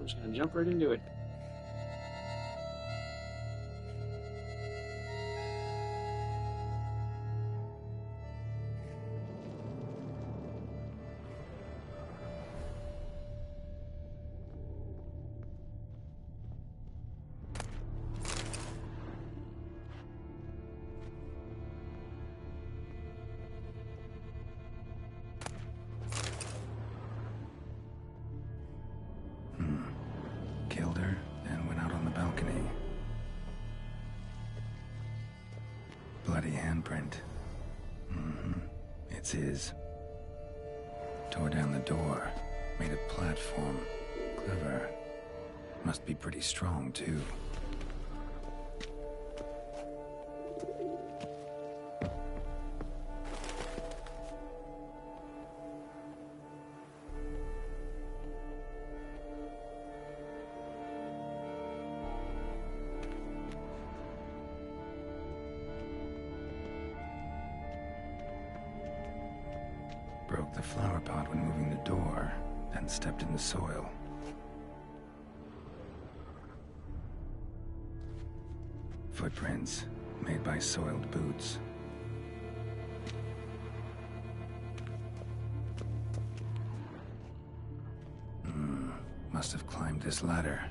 I'm just gonna jump right into it. Killed her and went out on the balcony. Bloody handprint. It's his. Tore down the door. Made a platform. Clever. Must be pretty strong, too. Broke the flower pot when moving the door, then stepped in the soil. Footprints made by soiled boots. Must have climbed this ladder.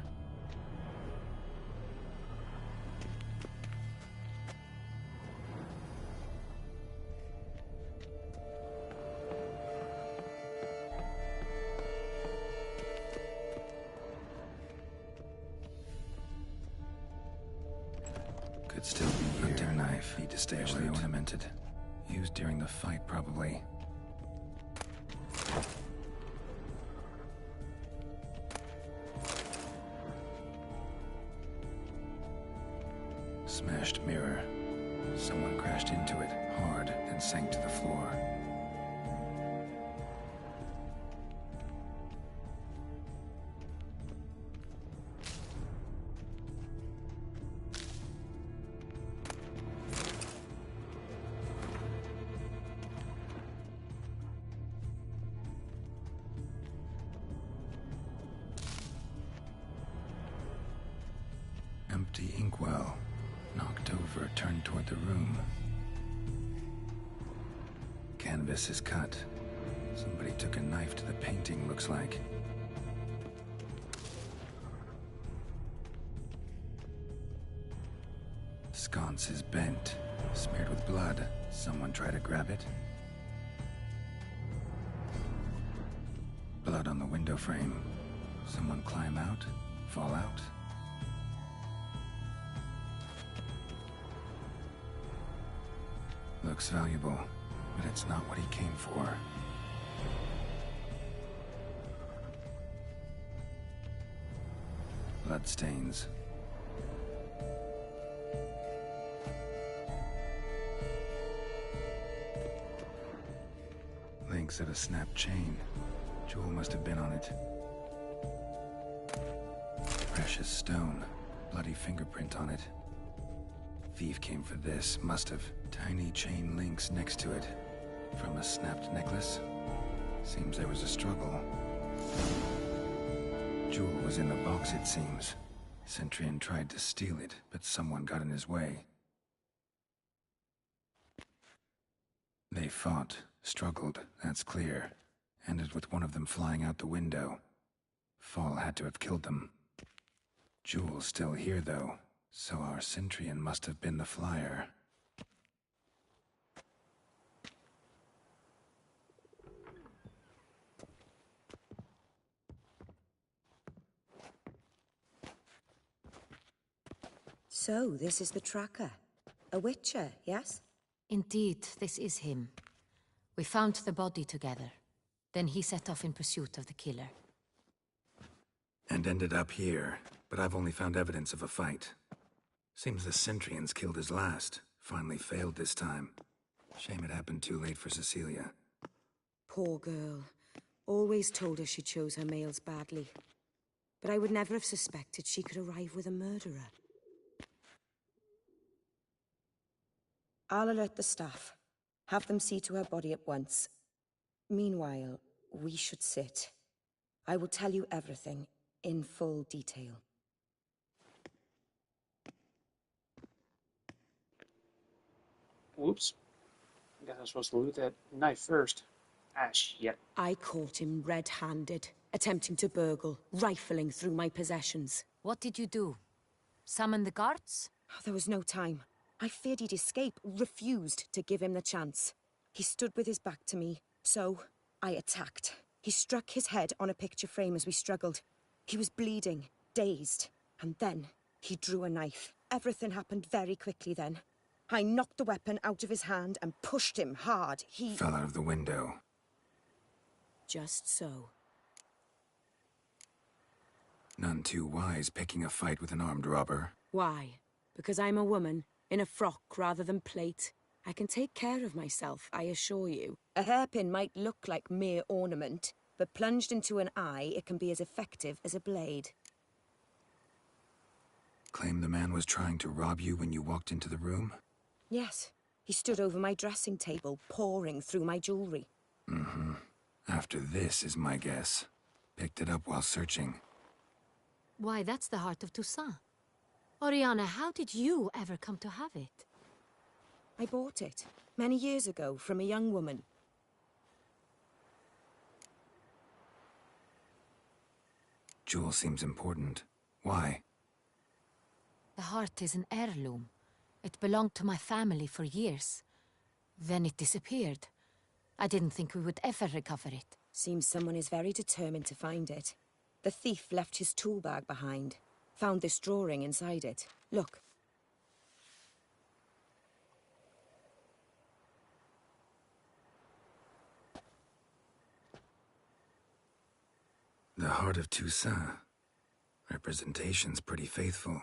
Could still be here. Hunting knife, need to stay away. Ornamented. Used during the fight, probably. Smashed mirror. Someone crashed into it hard and sank to the floor. Empty inkwell. Knocked over, turned toward the room. Canvas is cut. Somebody took a knife to the painting, looks like. Sconce is bent, smeared with blood. Someone try to grab it. Blood on the window frame. Someone climb out, fall out. Looks valuable, but it's not what he came for. Bloodstains. Links of a snapped chain. Jewel must have been on it. Precious stone. Bloody fingerprint on it. Thief came for this, must have. Tiny chain links next to it. From a snapped necklace? Seems there was a struggle. Jewel was in the box, it seems. Centurion tried to steal it, but someone got in his way. They fought, struggled, that's clear. Ended with one of them flying out the window. Fall had to have killed them. Jewel's still here, though, so our Centurion must have been the flyer. So, this is the tracker. A Witcher, yes? Indeed, this is him. We found the body together. Then he set off in pursuit of the killer. And ended up here, but I've only found evidence of a fight. Seems the Centurions killed his last. Finally failed this time. Shame it happened too late for Cecilia. Poor girl. Always told her she chose her males badly. But I would never have suspected she could arrive with a murderer. I'll alert the staff. Have them see to her body at once. Meanwhile, we should sit. I will tell you everything. in full detail. Whoops. I guess I was supposed to loot that knife first. Ah, shit. I caught him red-handed, attempting to burgle, rifling through my possessions. What did you do? Summon the guards? There was no time. I feared he'd escape, refused to give him the chance. He stood with his back to me, so I attacked. He struck his head on a picture frame as we struggled. He was bleeding, dazed, and then he drew a knife. Everything happened very quickly then. I knocked the weapon out of his hand and pushed him hard. He Fell out of the window. Just so. None too wise picking a fight with an armed robber. Why? Because I'm a woman, in a frock rather than plate. I can take care of myself, I assure you. A hairpin might look like mere ornament, but plunged into an eye, it can be as effective as a blade. Claim the man was trying to rob you when you walked into the room? Yes. He stood over my dressing table, pouring through my jewelry. Mm-hmm. After this is my guess. Picked it up while searching. Why, that's the heart of Toussaint. Oriana, how did you ever come to have it? I bought it, many years ago, from a young woman. Jewel seems important. Why? The heart is an heirloom. It belonged to my family for years. Then it disappeared. I didn't think we would ever recover it. Seems someone is very determined to find it. The thief left his tool bag behind. Found this drawing inside it. Look. The Heart of Toussaint. Representation's pretty faithful.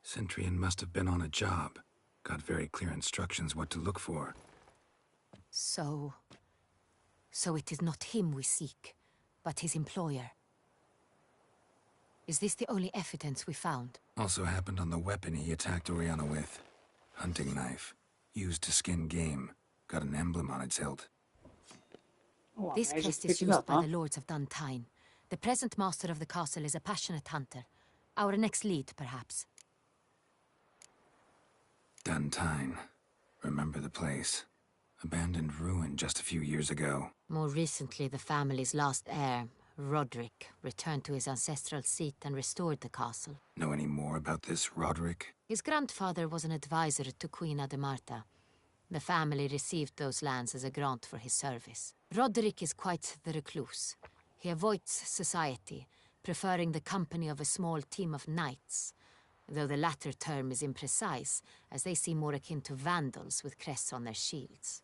Centurion must have been on a job. Got very clear instructions what to look for. So it is not him we seek, but his employer. Is this the only evidence we found? Also happened on the weapon he attacked Oriana with. Hunting knife. Used to skin game. Got an emblem on its hilt. Oh, This I just crest is picked it used up, by huh? the Lords of Duntine. The present master of the castle is a passionate hunter. Our next lead, perhaps. Duntine. Remember the place. Abandoned ruin just a few years ago. More recently, the family's last heir, Roderick, returned to his ancestral seat and restored the castle. Know any more about this Roderick? His grandfather was an advisor to Queen Ademarta. The family received those lands as a grant for his service. Roderick is quite the recluse. He avoids society, preferring the company of a small team of knights, though the latter term is imprecise, as they seem more akin to vandals with crests on their shields.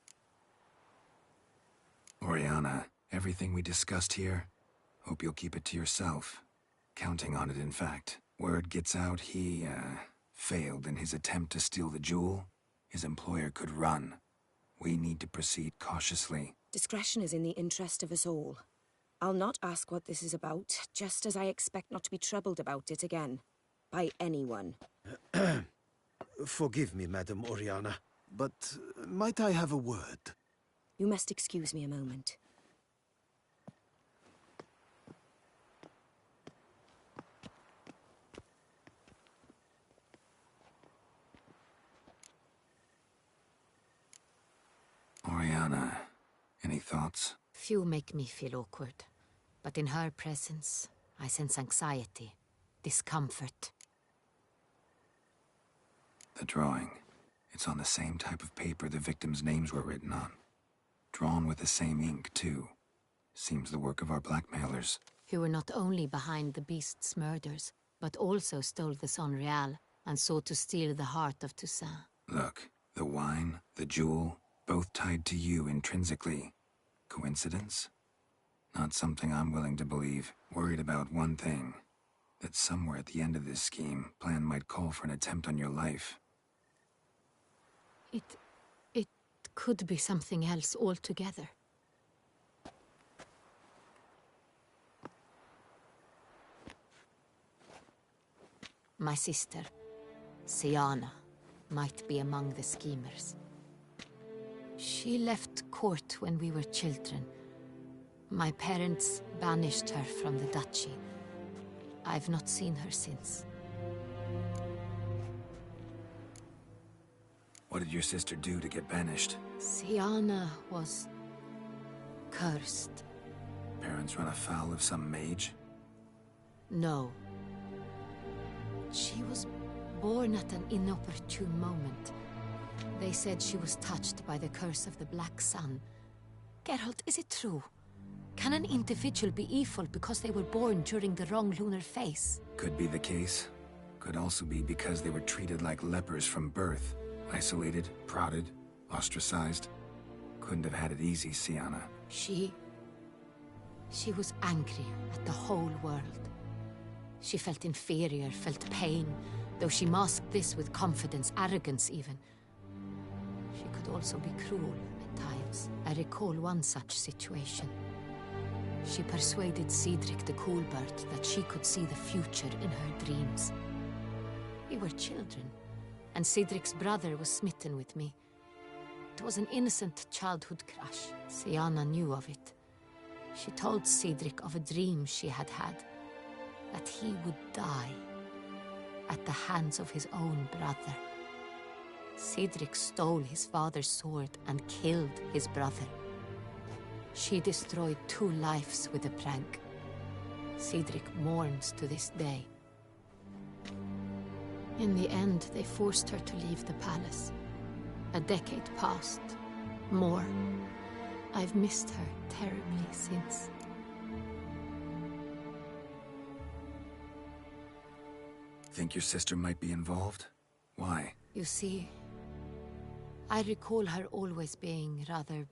Oriana, everything we discussed here, hope you'll keep it to yourself. Counting on it, in fact. Word gets out he, failed in his attempt to steal the jewel. His employer could run. We need to proceed cautiously. Discretion is in the interest of us all. I'll not ask what this is about, just as I expect not to be troubled about it again. By anyone. Forgive me, Madam Oriana, but might I have a word? You must excuse me a moment. Oriana, any thoughts? Few make me feel awkward, but in her presence, I sense anxiety, discomfort. The drawing. It's on the same type of paper the victims' names were written on. Drawn with the same ink, too. Seems the work of our blackmailers. Who were not only behind the beast's murders, but also stole the Son Real and sought to steal the heart of Toussaint. Look, the wine, the jewel, both tied to you intrinsically. Coincidence? Not something I'm willing to believe. Worried about one thing. That somewhere at the end of this scheme, plan might call for an attempt on your life. It could be something else altogether. My sister, Siana, might be among the schemers. She left court when we were children. My parents banished her from the duchy. I've not seen her since. What did your sister do to get banished? Syanna was... cursed. Parents run afoul of some mage? No. She was born at an inopportune moment. They said she was touched by the curse of the Black Sun. Geralt, is it true? Can an individual be evil because they were born during the wrong lunar phase? Could be the case. Could also be because they were treated like lepers from birth. Isolated, prodded, ostracized. Couldn't have had it easy, Syanna. She was angry at the whole world. She felt inferior, felt pain, though she masked this with confidence, arrogance even. She could also be cruel at times. I recall one such situation. She persuaded Cedric the Coolbird that she could see the future in her dreams. We were children, and Cedric's brother was smitten with me. It was an innocent childhood crush. Syanna knew of it. She told Cedric of a dream she had had, that he would die at the hands of his own brother. Cedric stole his father's sword and killed his brother. She destroyed 2 lives with a prank. Cedric mourns to this day. In the end, they forced her to leave the palace. A decade passed. More. I've missed her terribly since. Think your sister might be involved? Why? You see, I recall her always being rather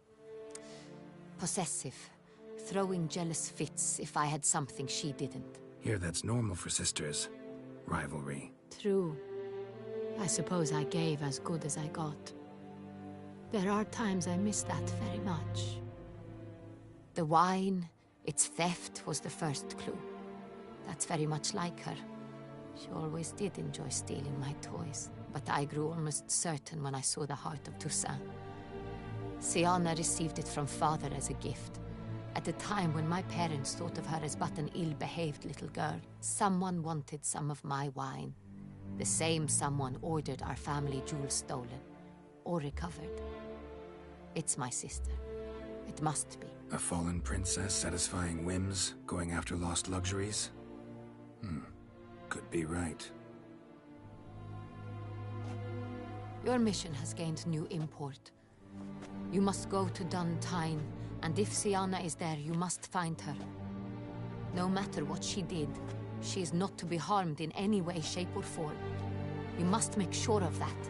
possessive, throwing jealous fits if I had something she didn't. Here, that's normal for sisters. Rivalry. True. I suppose I gave as good as I got. There are times I miss that very much. The wine, its theft was the first clue. That's very much like her. She always did enjoy stealing my toys, but I grew almost certain when I saw the heart of Toussaint. Syanna received it from father as a gift, at a time when my parents thought of her as but an ill-behaved little girl. Someone wanted some of my wine. The same someone ordered our family jewels stolen, or recovered. It's my sister. It must be. A fallen princess satisfying whims, going after lost luxuries? Could be right. Your mission has gained new import. You must go to Dun Tine, and if Syanna is there, you must find her. No matter what she did, she is not to be harmed in any way, shape, or form. You must make sure of that.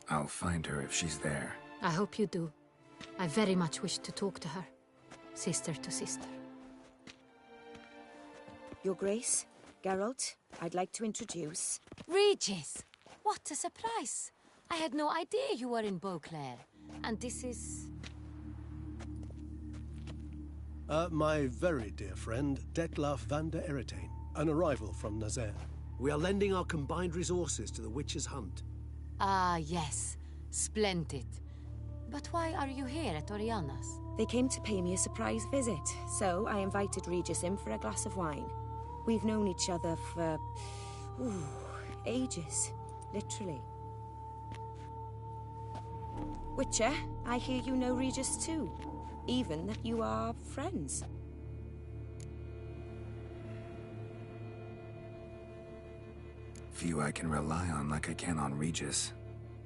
I'll find her if she's there. I hope you do. I very much wish to talk to her. Sister to sister. Your Grace, Geralt, I'd like to introduce... Regis! What a surprise! I had no idea you were in Beauclair. And this is... My very dear friend, Detlaf van der Eretain, an arrival from Nazaire. We are lending our combined resources to the Witch's Hunt. Ah, yes. Splendid. But why are you here at Oriana's? They came to pay me a surprise visit, so I invited Regis in for a glass of wine. We've known each other for... ages. Literally. Witcher, I hear you know Regis too. Even that you are friends. Few I can rely on like I can on Regis.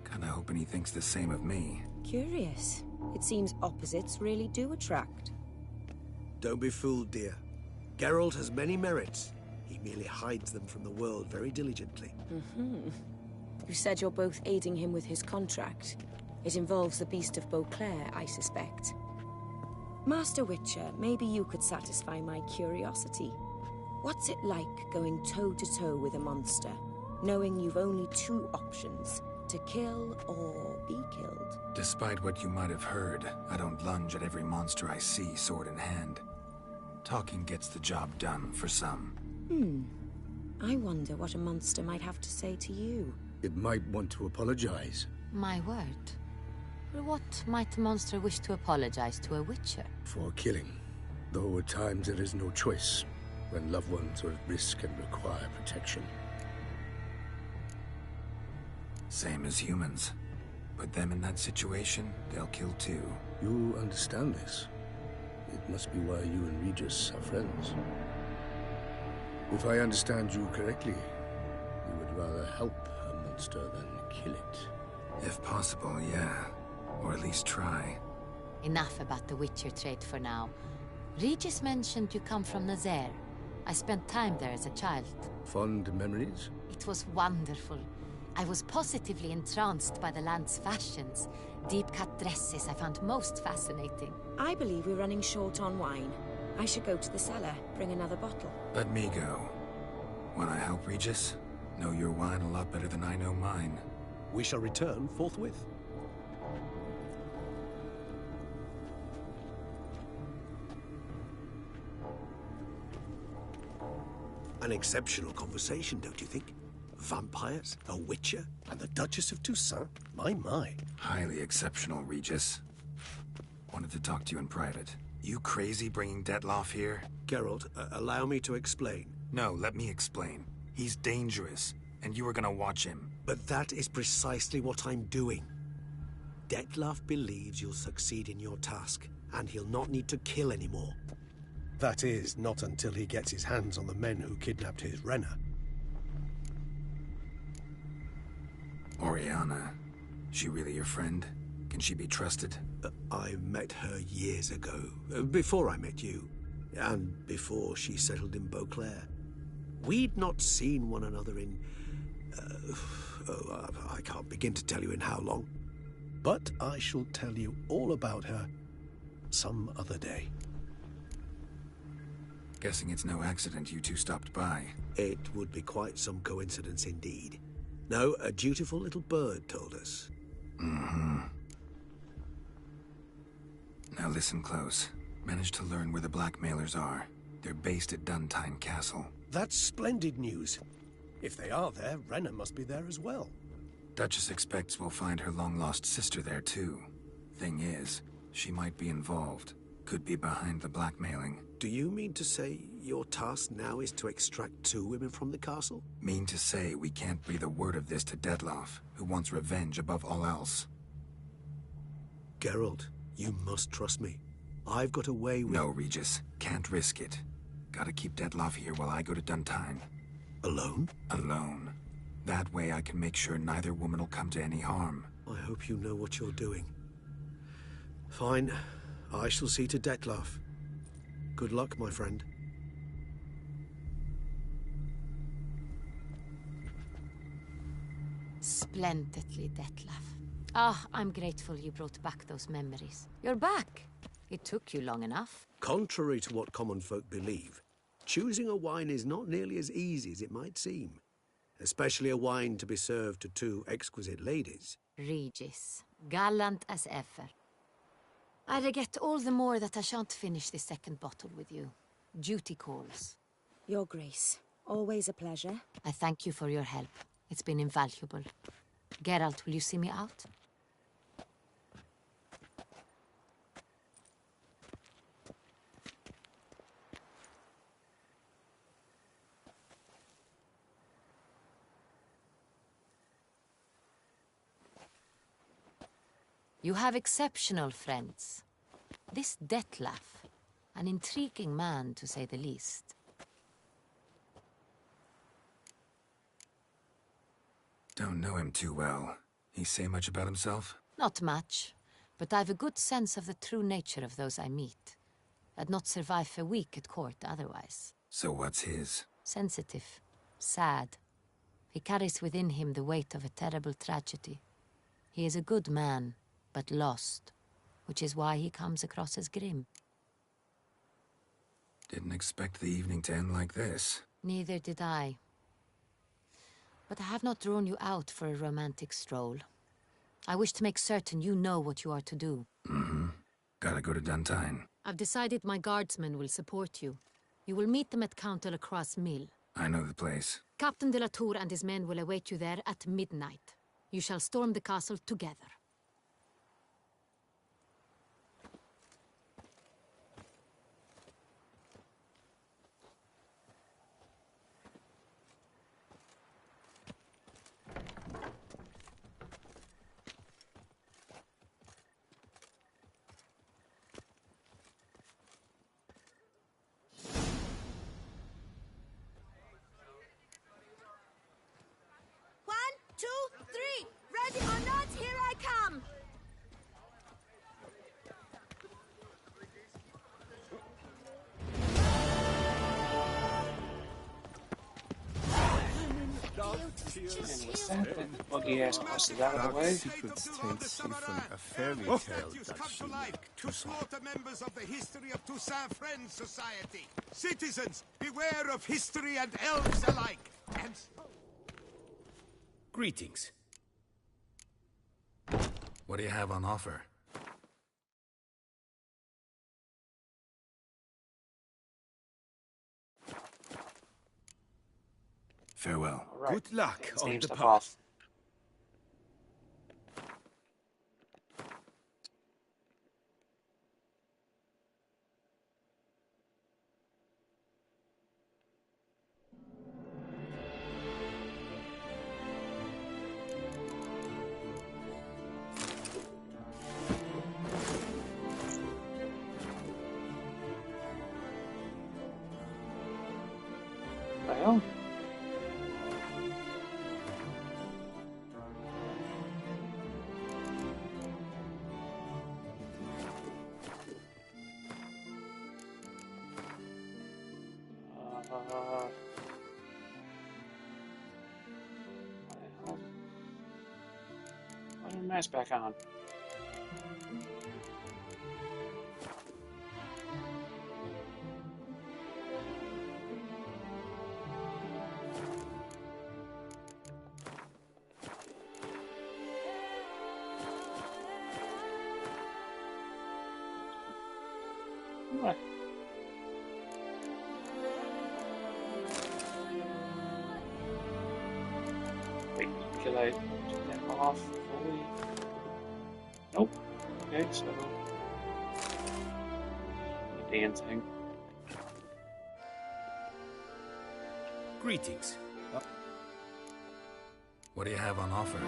Kinda hoping he thinks the same of me. Curious. It seems opposites really do attract. Don't be fooled, dear. Geralt has many merits. He merely hides them from the world very diligently. You said you're both aiding him with his contract. It involves the Beast of Beauclair, I suspect. Master Witcher, maybe you could satisfy my curiosity. What's it like going toe-to-toe with a monster, knowing you've only 2 options, to kill or be killed? Despite what you might have heard, I don't lunge at every monster I see sword in hand. Talking gets the job done for some. I wonder what a monster might have to say to you. It might want to apologize. My word. For what might the monster wish to apologize to a witcher? For killing. Though at times there is no choice, when loved ones are at risk and require protection. Same as humans. Put them in that situation, they'll kill too. You understand this. It must be why you and Regis are friends. If I understand you correctly, you would rather help a monster than kill it. If possible, yeah. Or at least try. Enough about the witcher trait for now. Regis mentioned you come from Nazaire. I spent time there as a child. Fond memories? It was wonderful. I was positively entranced by the land's fashions. Deep-cut dresses I found most fascinating. I believe we're running short on wine. I should go to the cellar, bring another bottle. Let me go. Wanna help, Regis? Know your wine a lot better than I know mine. We shall return forthwith. An exceptional conversation, don't you think? Vampires, a witcher, And the Duchess of Toussaint? My. Highly exceptional, Regis. Wanted to talk to you in private. You crazy bringing Detloff here? Geralt, allow me to explain. No, let me explain. He's dangerous, and you were gonna watch him. But that is precisely what I'm doing. Detlaff believes you'll succeed in your task, and he'll not need to kill anymore. That is, not until he gets his hands on the men who kidnapped his Renna. Oriana. She really your friend? Can she be trusted? I met her years ago, before I met you, and before she settled in Beauclair. We'd not seen one another in... I can't begin to tell you in how long. But I shall tell you all about her some other day. Guessing it's no accident you two stopped by. It would be quite some coincidence indeed. No, a dutiful little bird told us. Mm-hmm. Now listen close. Managed to learn where the blackmailers are. They're based at Duntine Castle. That's splendid news. If they are there, Renna must be there as well. Duchess expects we'll find her long-lost sister there too. Thing is, she might be involved. Could be behind the blackmailing. Do you mean to say your task now is to extract 2 women from the castle? Mean to say we can't breathe a word of this to Detloff, who wants revenge above all else. Geralt, you must trust me. I've got a way with... No, Regis. Can't risk it. Gotta keep Detloff here while I go to Duntine. Alone? Alone. That way I can make sure neither woman will come to any harm. I hope you know what you're doing. Fine. I shall see to Detlaff. Good luck, my friend. Splendidly, Detlaff. Ah, I'm grateful you brought back those memories. You're back. It took you long enough. Contrary to what common folk believe, choosing a wine is not nearly as easy as it might seem. Especially a wine to be served to 2 exquisite ladies. Regis, gallant as ever. I regret all the more that I shan't finish this second bottle with you. Duty calls. Your Grace, always a pleasure. I thank you for your help. It's been invaluable. Geralt, will you see me out? You have exceptional friends. This Detlaff, an intriguing man to say the least. Don't know him too well. He say much about himself? Not much, but I've a good sense of the true nature of those I meet. I'd not survive a week at court otherwise. So what's his? Sensitive, sad. He carries within him the weight of a terrible tragedy. He is a good man, but lost, which is why he comes across as grim. Didn't expect the evening to end like this. Neither did I. But I have not drawn you out for a romantic stroll. I wish to make certain you know what you are to do. Mm-hmm. Gotta go to Duntine. I've decided my guardsmen will support you. You will meet them at Count de la Croix's mill. I know the place. Captain de la Tour and his men will await you there at midnight. You shall storm the castle together. And with that buggy ass bus is out of the way. Secrets taints you from a fairy tale that she liked to slaughter members of the History of Toussaint Friends Society. Citizens, beware of history and elves alike. And Greetings. What do you have on offer? Farewell. All right. Good luck Taking on same the stuff path. off. Well, well, put your mask back on. What? Wait, can I take that off fully? Nope. Okay, so dancing. Greetings. What do you have on offer?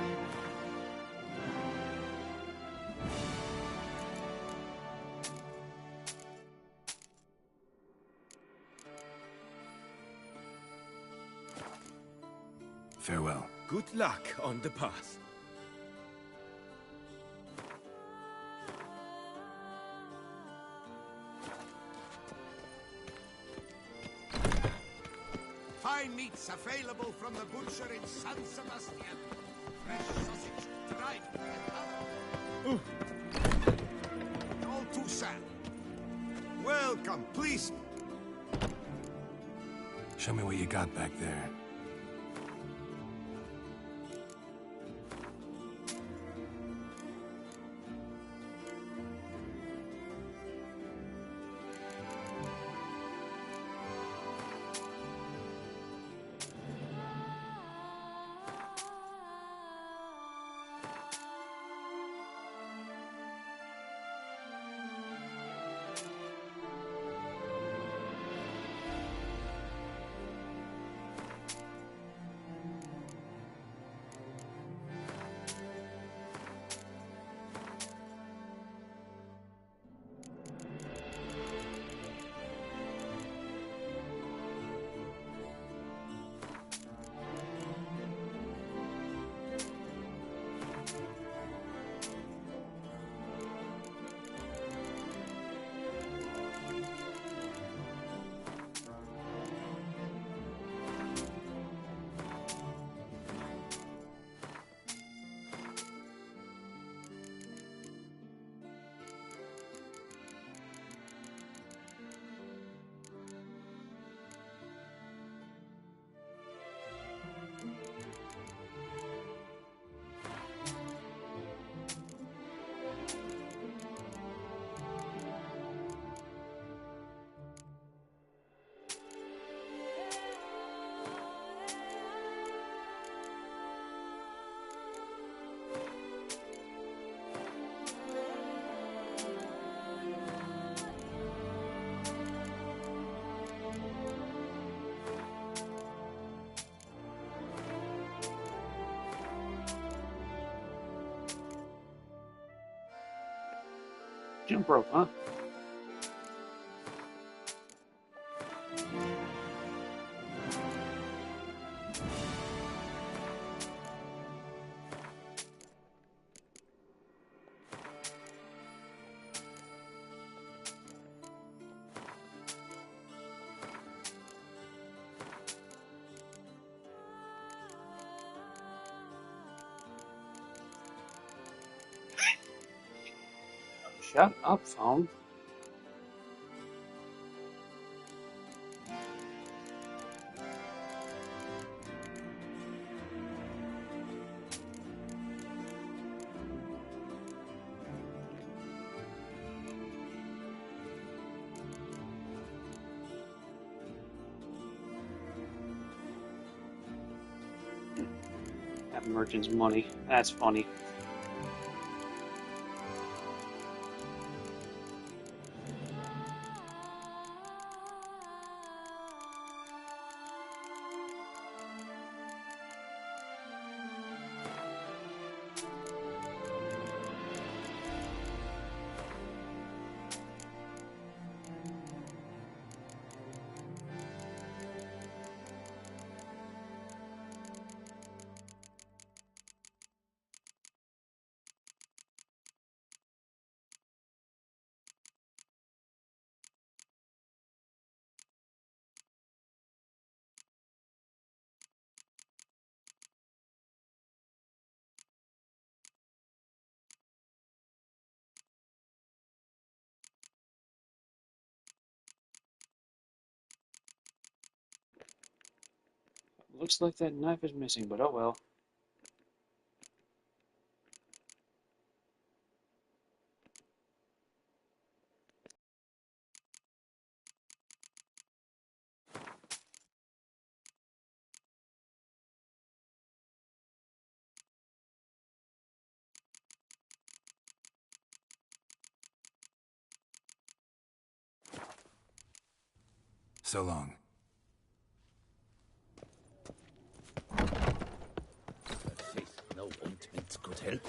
Farewell. Good luck on the path. fine meats available from the butcher in San Sebastian. Fresh sausage, dried all Toussaint. Welcome, please. Show me what you got back there. Jump rope, huh? Shut up, phone. That merchant's money. That's funny. Looks like that knife is missing, but oh well. So long. No ointment could help.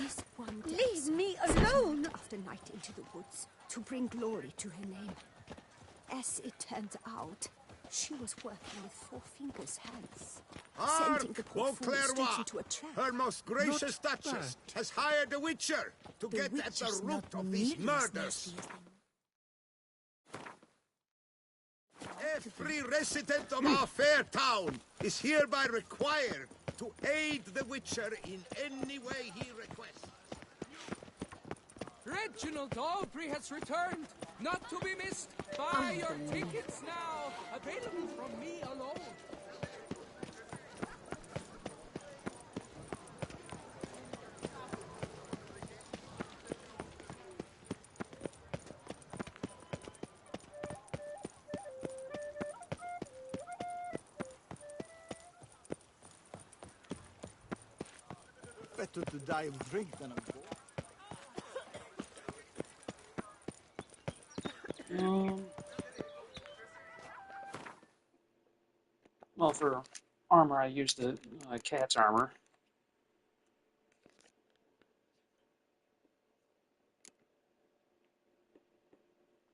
This one leave me alone after night into the woods to bring glory to her name. As it turns out, she was working with Four Fingers' hands, sending the poor fool straight into a trap. Her most gracious Duchess has hired a witcher to get at the root of these murders. Every resident of our fair town is hereby required to aid the witcher in any way he requests. Reginald Aubrey has returned, not to be missed. Buy your tickets now, available from me alone. Better to die of drink than of war. Well, for armor, I used the cat's armor.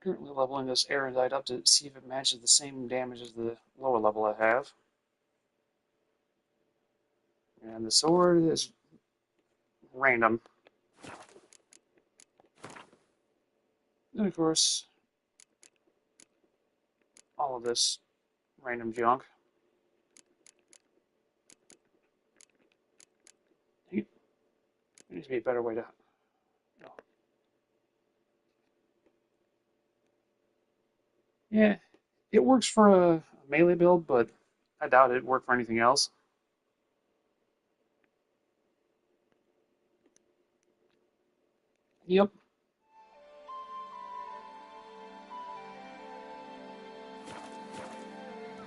Currently leveling this Erendite up to see if it matches the same damage as the lower level I have. And the sword is random. And of course, all of this random junk. There needs to be a better way to... No. Yeah, it works for a melee build, but I doubt it'd work for anything else. Yep.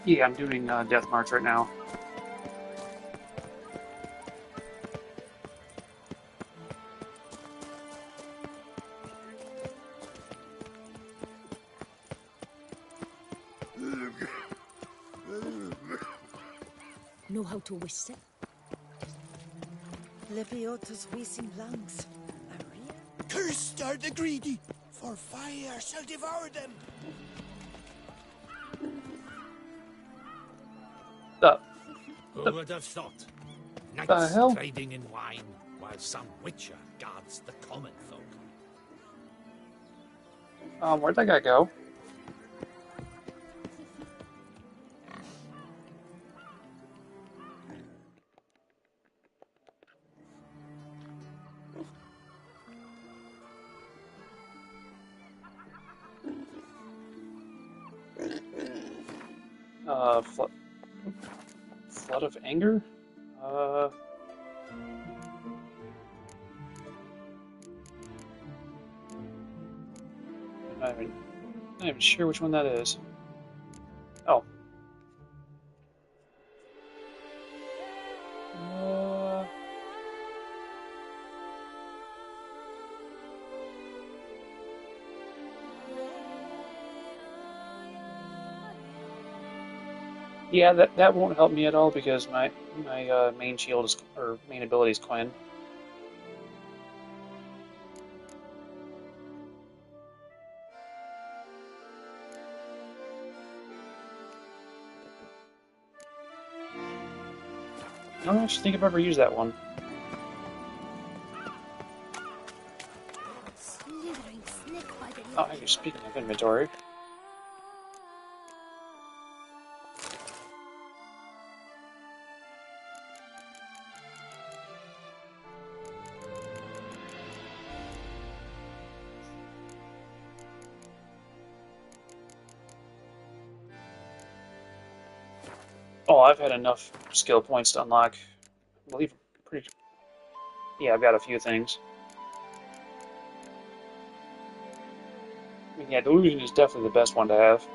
Yeah, I'm doing Death March right now. Know how to whistle? Lebiota's wheezing lungs. Cursed are the greedy, for fire shall devour them. Who would have thought? The Knights hell? trading in wine, while some witcher guards the common folk. Where'd that guy go? Flood of anger? Not even sure which one that is. Oh. Yeah, that won't help me at all because my main shield is, or main ability is Quinn. I don't actually think I've ever used that one. Oh, actually, speaking of inventory. Oh, I've had enough skill points to unlock, I believe, pretty... Yeah, I've got a few things. I mean, yeah, Delusion is definitely the best one to have.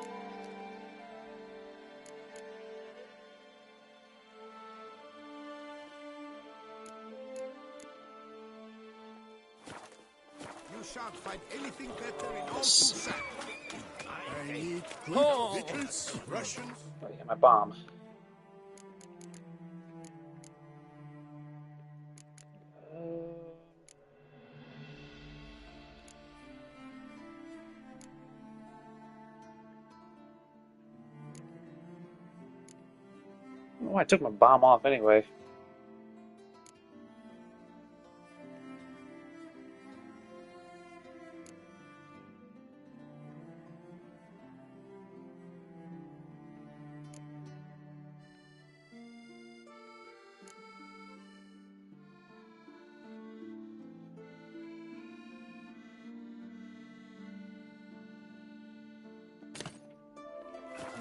You shan't find anything better in all Toussaint. I need good victuals, Russians. Oh, yeah, my bomb. I don't know why I took my bomb off anyway.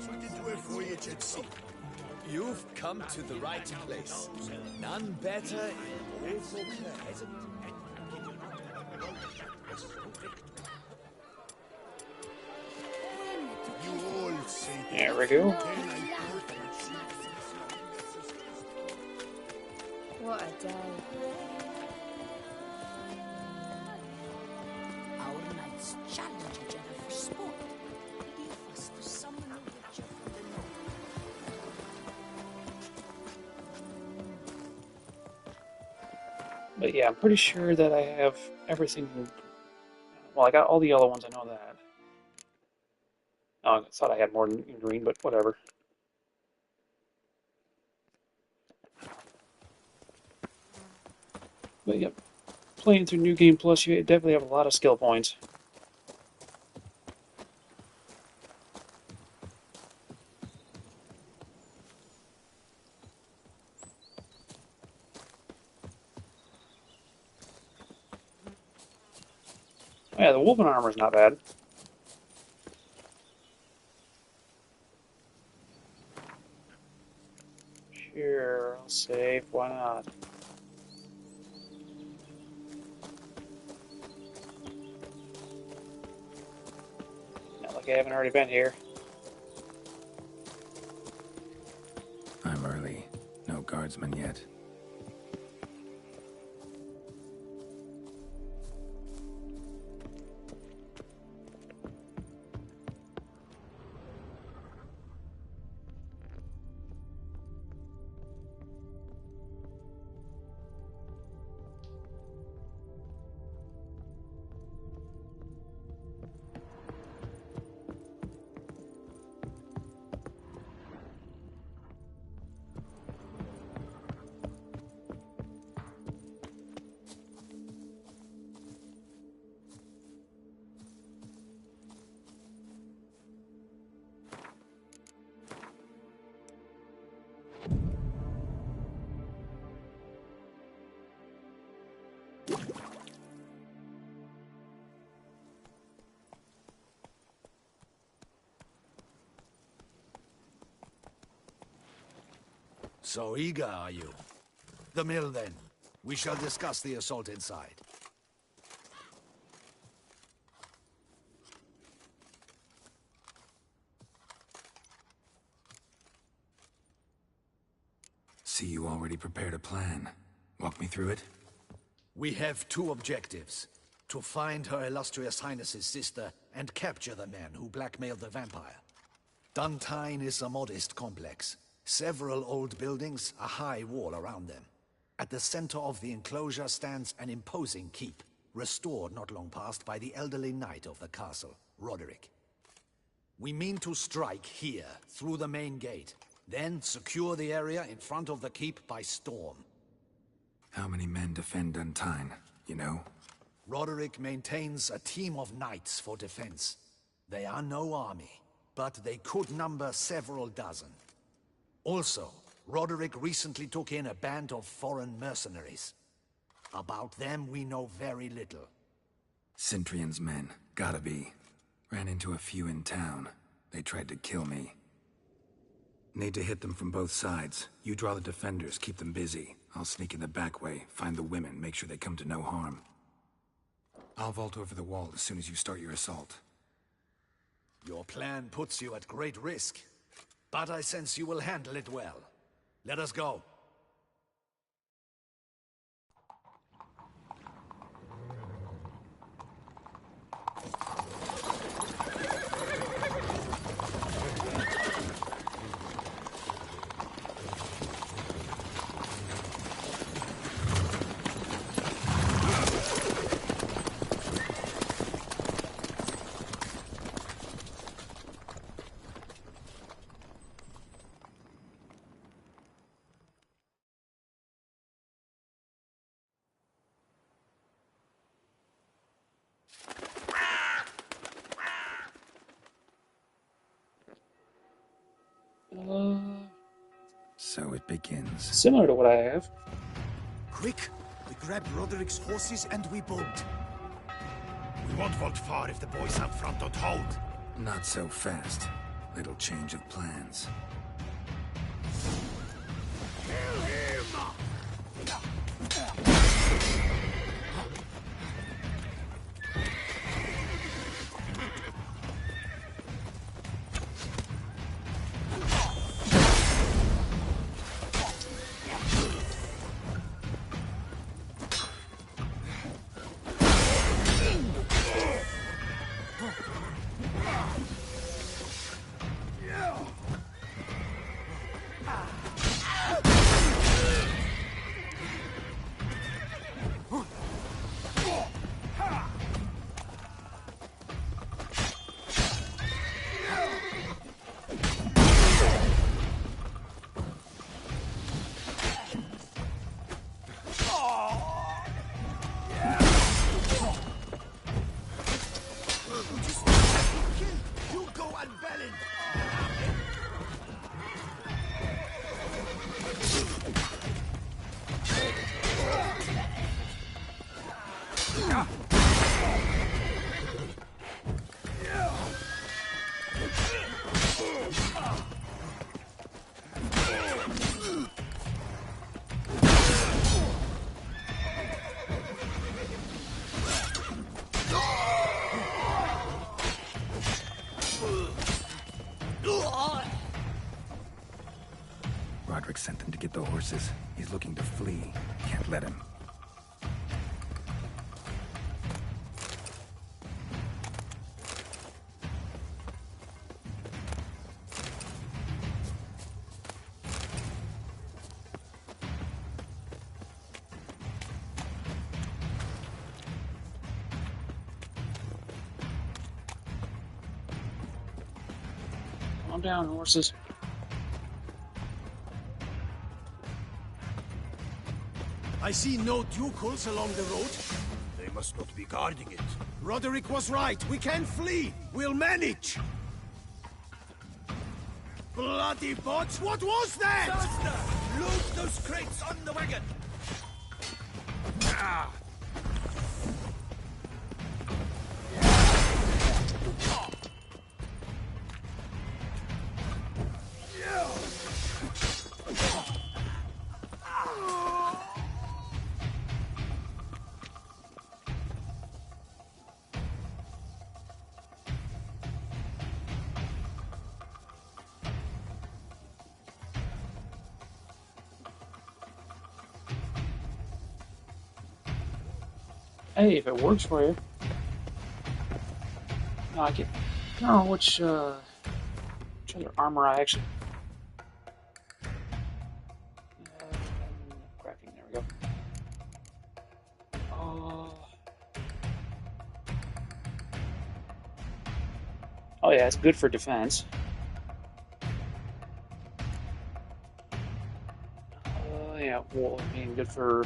Should do a voyage at sea. You've come to the right place. None better in all Vauclair. You all say There we go. What a day. Our knights challenge each other for sport. Leave us to summon a witcher from the north. But yeah, I'm pretty sure that I have everything. Well, I got all the yellow ones, I know that. Oh, I thought I had more in green, but whatever. But yep, playing through New Game Plus, you definitely have a lot of skill points. Oh yeah, the Wolven armor is not bad. Sure, I'll save. Why not? Not like I haven't already been here. I'm early. No guardsmen yet. So eager, are you? The mill, then. We shall discuss the assault inside. See, you already prepared a plan. Walk me through it? We have two objectives. To find Her Illustrious Highness's sister and capture the men who blackmailed the vampire. Duntine is a modest complex. Several old buildings, a high wall around them. At the center of the enclosure stands an imposing keep, restored not long past by the elderly knight of the castle, Roderick. We mean to strike here, through the main gate, then secure the area in front of the keep by storm. How many men defend Duntine, you know? Roderick maintains a team of knights for defense. They are no army, but they could number several dozen. Also, Roderick recently took in a band of foreign mercenaries. About them we know very little. Cintrian's men, gotta be. Ran into a few in town. They tried to kill me. Need to hit them from both sides. You draw the defenders, keep them busy. I'll sneak in the back way, find the women, make sure they come to no harm. I'll vault over the wall as soon as you start your assault. Your plan puts you at great risk, but I sense you will handle it well. Let us go. So it begins. Similar to what I have. Quick! We grabbed Roderick's horses and we bolt. We won't vault far if the boys up front don't hold. Not so fast. Little change of plans. Kill him! Roderick sent them to get the horses. He's looking to flee. Can't let him. Calm down, horses. I see no ducals along the road. They must not be guarding it. Roderick was right. We can flee. We'll manage. Bloody bots! What was that? Faster! Load those crates on the wagon! Ah. Hey, if it works for you. No, I don't know which other armor I actually... crafting, there we go. Oh yeah, it's good for defense. Yeah, well, I mean, good for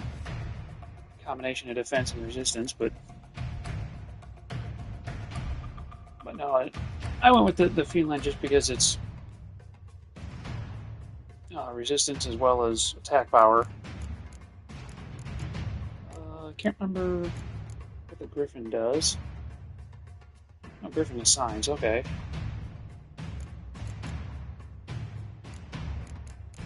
combination of defense and resistance, but no, I went with the Fiendland just because it's resistance as well as attack power. I can't remember what the Griffin does. Oh, Griffin assigns, okay.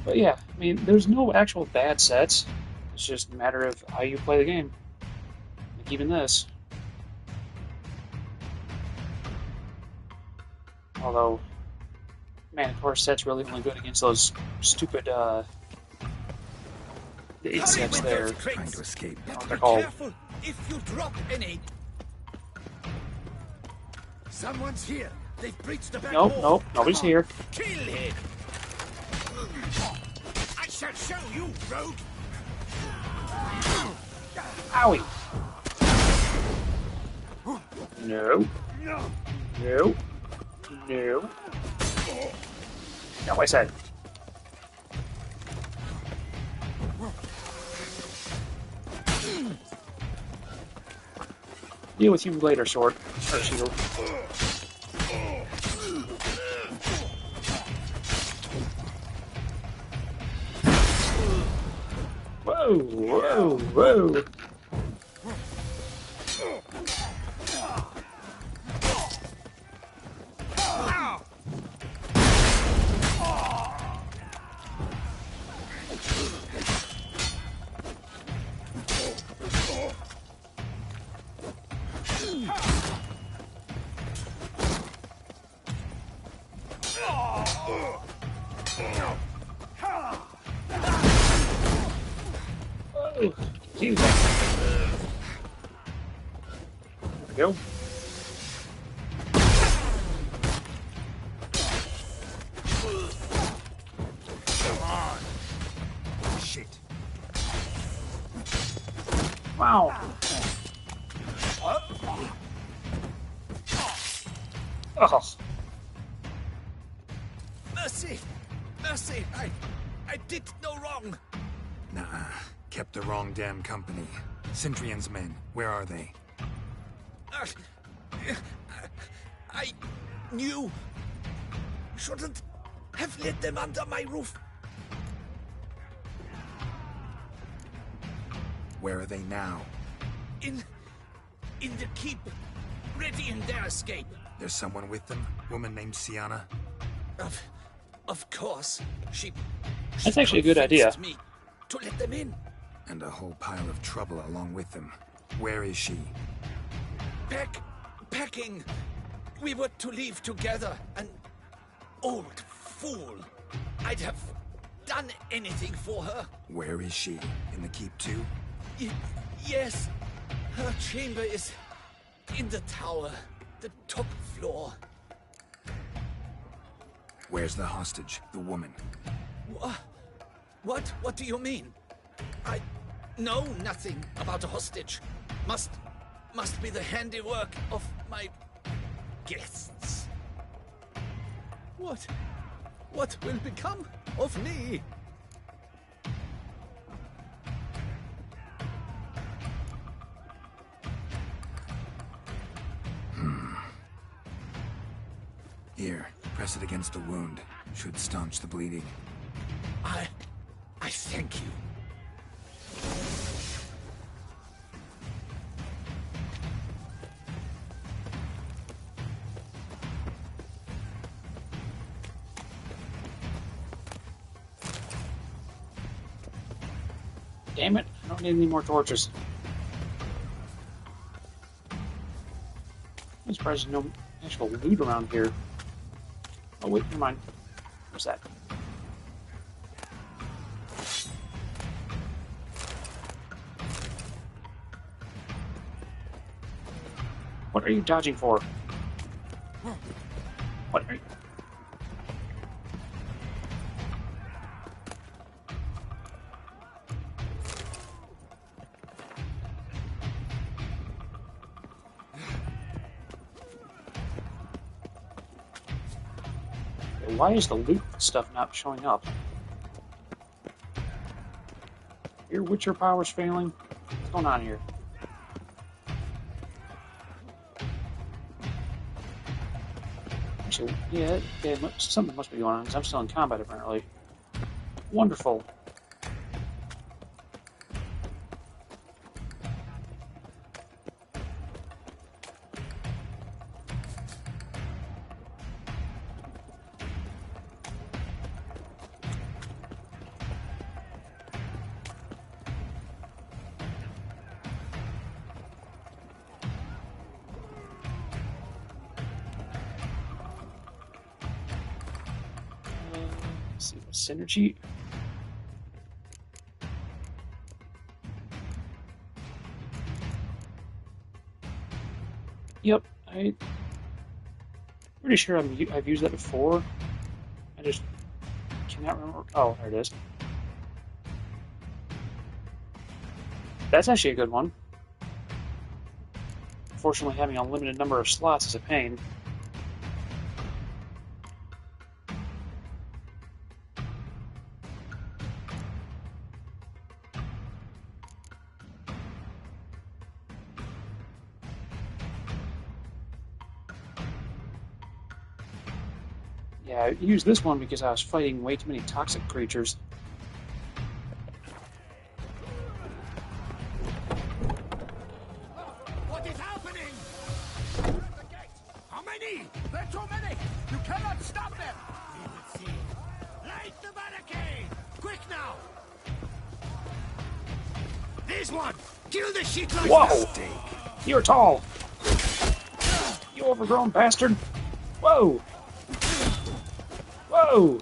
But yeah, I mean, there's no actual bad sets. It's just a matter of how you play the game. Like even this. Although, Manticore set's really only good against those stupid, the insects there. Trying to escape. What they're called. Careful if you drop any. Someone's here. They've breached the back Nope, wall. nope, nobody's here. Kill him. I shall show you, rogue. Owie! No. No. No. No. No, I said. Deal with you later, sword. Or shield. Whoa, whoa, whoa. There we go. Come on. Shit. Wow. Oh. Mercy! Mercy! I did no wrong! Nah, kept the wrong damn company. Centrion's men, where are they? I knew. Shouldn't have let them under my roof. Where are they now? In the keep, ready in their escape. There's someone with them? Woman named Sienna? Of course. She That's actually a good idea. Me to let them in. And a whole pile of trouble along with them. Where is she? Packing. We were to leave together. An old fool. I'd have done anything for her. Where is she? In the keep too? Yes. Her chamber is in the tower. The top floor. Where's the hostage, the woman? What? What do you mean? I know nothing about a hostage. Must be the handiwork of my guests. What will become of me? Here, press it against the wound. Should staunch the bleeding. I thank you. Damn it, I don't need any more torches. I'm surprised there's no actual loot around here. Oh wait, never mind. What's that? What are you dodging for? What are you... Why is the loot stuff not showing up? Your Witcher power's failing? What's going on here? Actually, yeah, something must be going on because I'm still in combat apparently. Wonderful. Let's see, synergy. Yep, I'm pretty sure I've used that before. I just cannot remember. Oh, there it is. That's actually a good one. Unfortunately, having a limited number of slots is a pain. Yeah, I used this one because I was fighting way too many toxic creatures. What is happening? The gate! How many? There are too many! You cannot stop them! We will see. Light the barricade! Quick now! This one! Kill the shit like Whoa! You're tall! You overgrown bastard! Whoa! Whoa!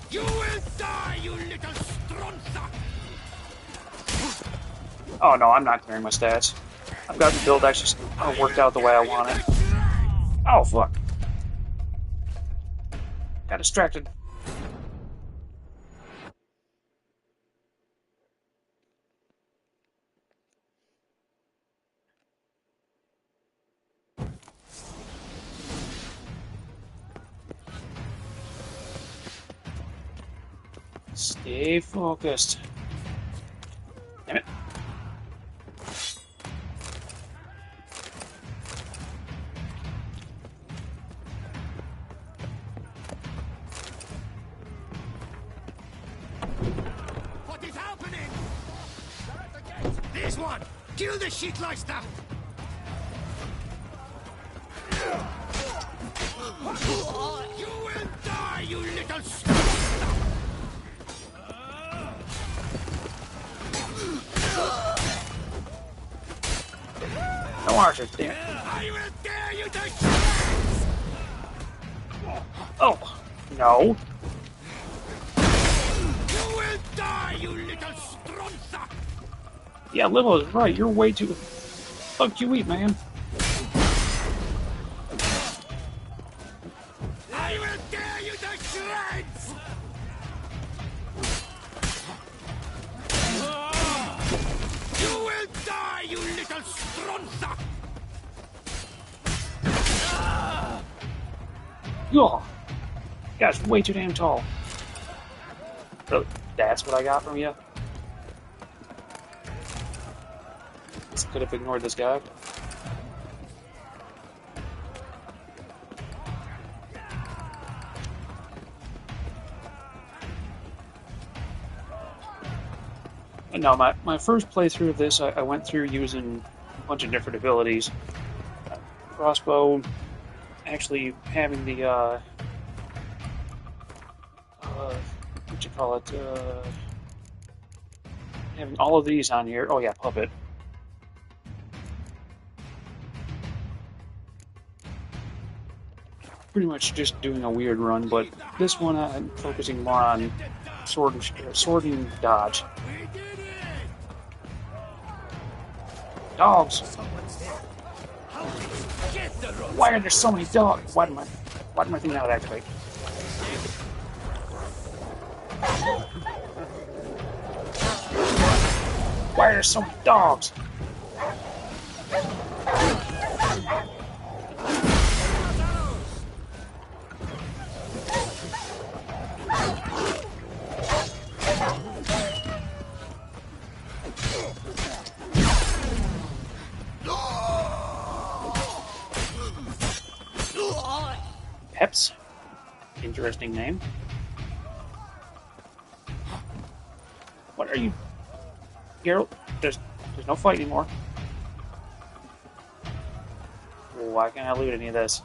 You will die, you little stronza! Oh no, I'm not clearing my stats. I've got the build actually worked out the way I want it. Oh fuck. Got distracted. Stay focused. Damn it. What is happening? They're at the gate! This one! Kill the shit like that! You will die, you little stronza! No archers, damn it. I will dare you to shreds! Oh, no. You will die, you little stronza! Yeah, Lilo is right. You're way too... Fuck you eat, man. I will tear you to shreds! You will die, you little stronza! Yo, you guys are way too damn tall. Really? That's what I got from you? Could have ignored this guy. And no, my first playthrough of this, I went through using a bunch of different abilities. Crossbow, actually having the, what you call it, having all of these on here. Oh yeah, puppet. Pretty much just doing a weird run, but this one I'm focusing more on sword and dodge. Dogs! Why are there so many dogs? Why did my thing not activate? Why are there so many dogs? Peps. Interesting name. What are you... Geralt? There's no fight anymore. Why can't I loot any of this?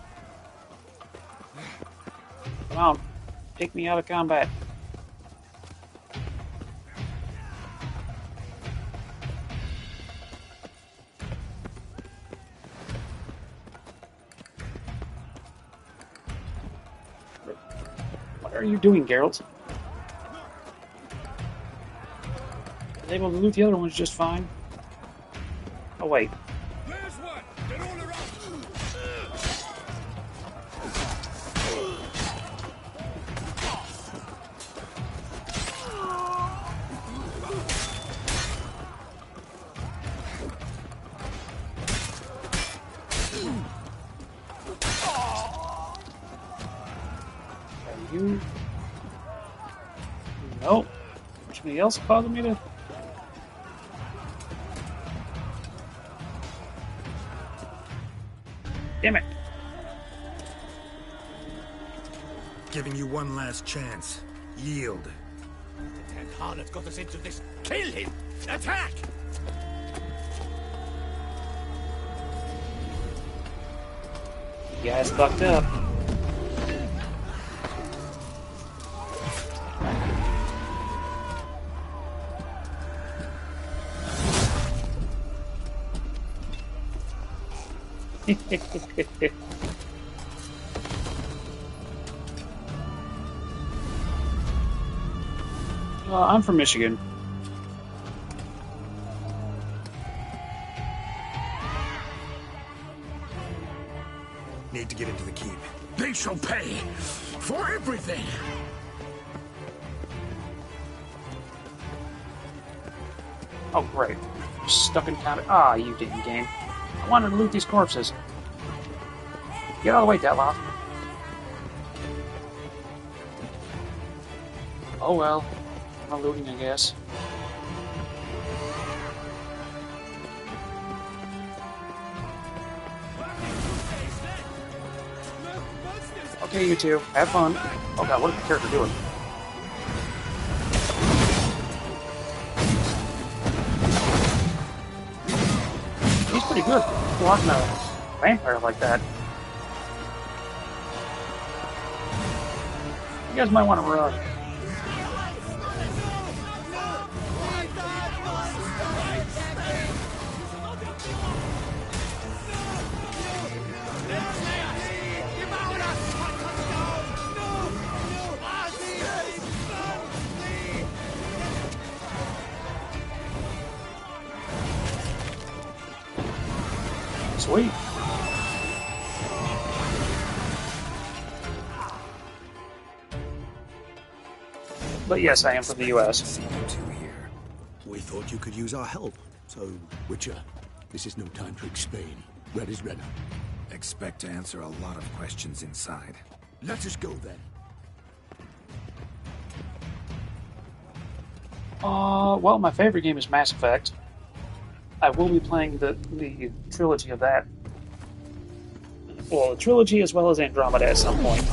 Come on. Take me out of combat. What are you doing, Geralt? I was able to loot the other ones just fine. Oh, wait. There's one! They're all around! Are you... Nope. Somebody else causing me to... Damn it. Giving you one last chance. Yield. The damn harlot got us into this. Kill him! Attack! You guys fucked up. I'm from Michigan. Need to get into the keep. They shall pay for everything! Oh, great. Stuck in combat. Ah, you didn't game. I wanted to loot these corpses. Get out of the way, Detloff. Oh well. I'm not looting, I guess. Okay, you two. Have fun. Oh god, what is the character doing? He's pretty good blocking a vampire like that. You guys might want to run. Sweet. But yes, I am from the U.S. We thought you could use our help, so... Witcher, this is no time to explain. Where is Renna? Expect to answer a lot of questions inside. Let us go then. Well, my favorite game is Mass Effect. I will be playing the trilogy of that. Well, the trilogy as well as Andromeda at some point.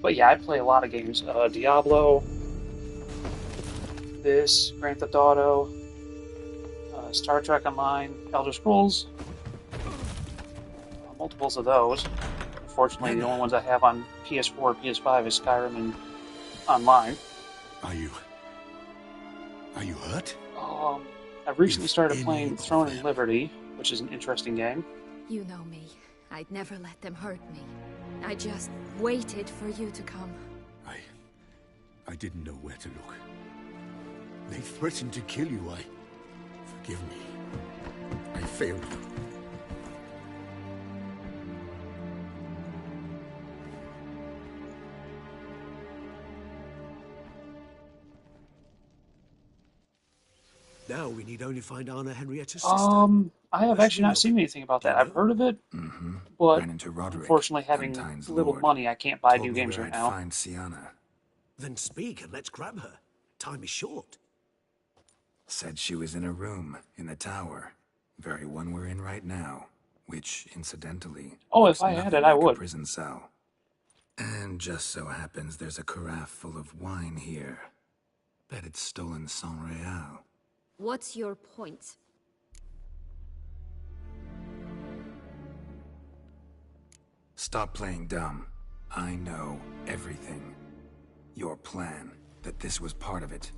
But yeah, I play a lot of games. Diablo, this, Grand Theft Auto, Star Trek Online, Elder Scrolls, multiples of those. Unfortunately, the only ones I have on PS4 and PS5 is Skyrim and Online. Are you hurt? I've recently started playing Throne and Liberty, which is an interesting game. You know me. I'd never let them hurt me. I just waited for you to come. I didn't know where to look. They threatened to kill you. Forgive me. I failed you. Now we need only find Anna Henrietta's sister. I have actually not seen anything about that. I've heard of it, but Ran into Roderick, unfortunately, having Duntine's little lord. money, I can't buy Told new me games where right I'd now. find Siana. Then speak and let's grab her. Time is short. Said she was in a room in the tower. Very one we're in right now. Which, incidentally, Oh, looks if I had nothing it, I like would. a prison cell. And just so happens there's a carafe full of wine here. Bet it's stolen San Real. What's your point? Stop playing dumb. I know everything. Your plan, that this was part of it.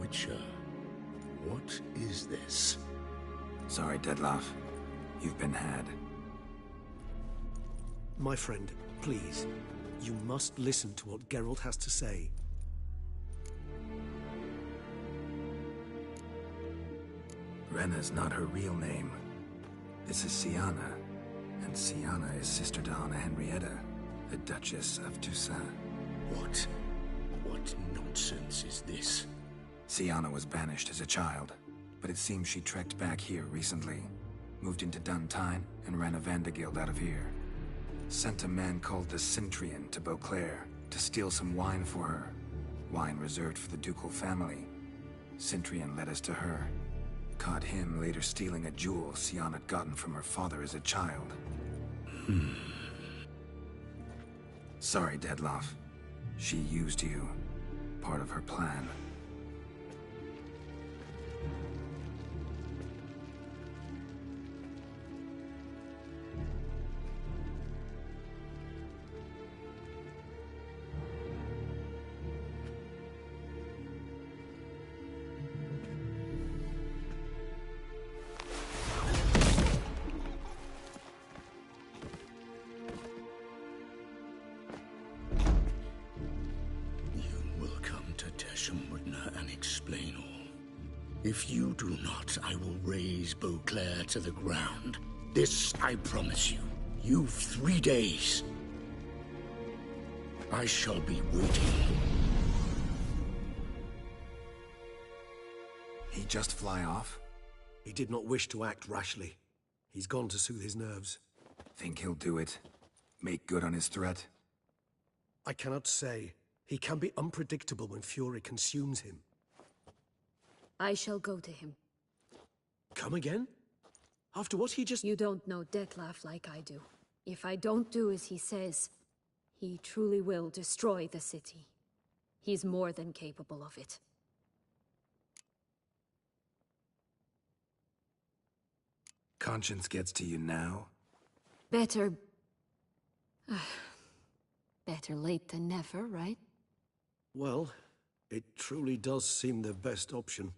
Witcher, what is this? Sorry, Dettlaff. You've been had. My friend, please. You must listen to what Geralt has to say. Rena's not her real name. This is Siana. And Siana is sister to Anna Henrietta, the Duchess of Toussaint. What? What nonsense is this? Siana was banished as a child, but it seems she trekked back here recently. Moved into Duntine and ran a Vanderguild out of here. Sent a man called the Centrian to Beauclair to steal some wine for her. Wine reserved for the ducal family. Centrian led us to her. Caught him later stealing a jewel Siana had gotten from her father as a child. Sorry, Dettlaff. She used you. Part of her plan. And explain all. If you do not, I will raise Beauclair to the ground. This I promise you. You've 3 days. I shall be waiting. He just fly off? He did not wish to act rashly. He's gone to soothe his nerves. Think he'll do it? Make good on his threat? I cannot say. He can be unpredictable when fury consumes him. I shall go to him. Come again? After what he just... You don't know Dettlaff like I do. If I don't do as he says, he truly will destroy the city. He's more than capable of it. Conscience gets to you now? Better... better late than never, right? Well, it truly does seem the best option.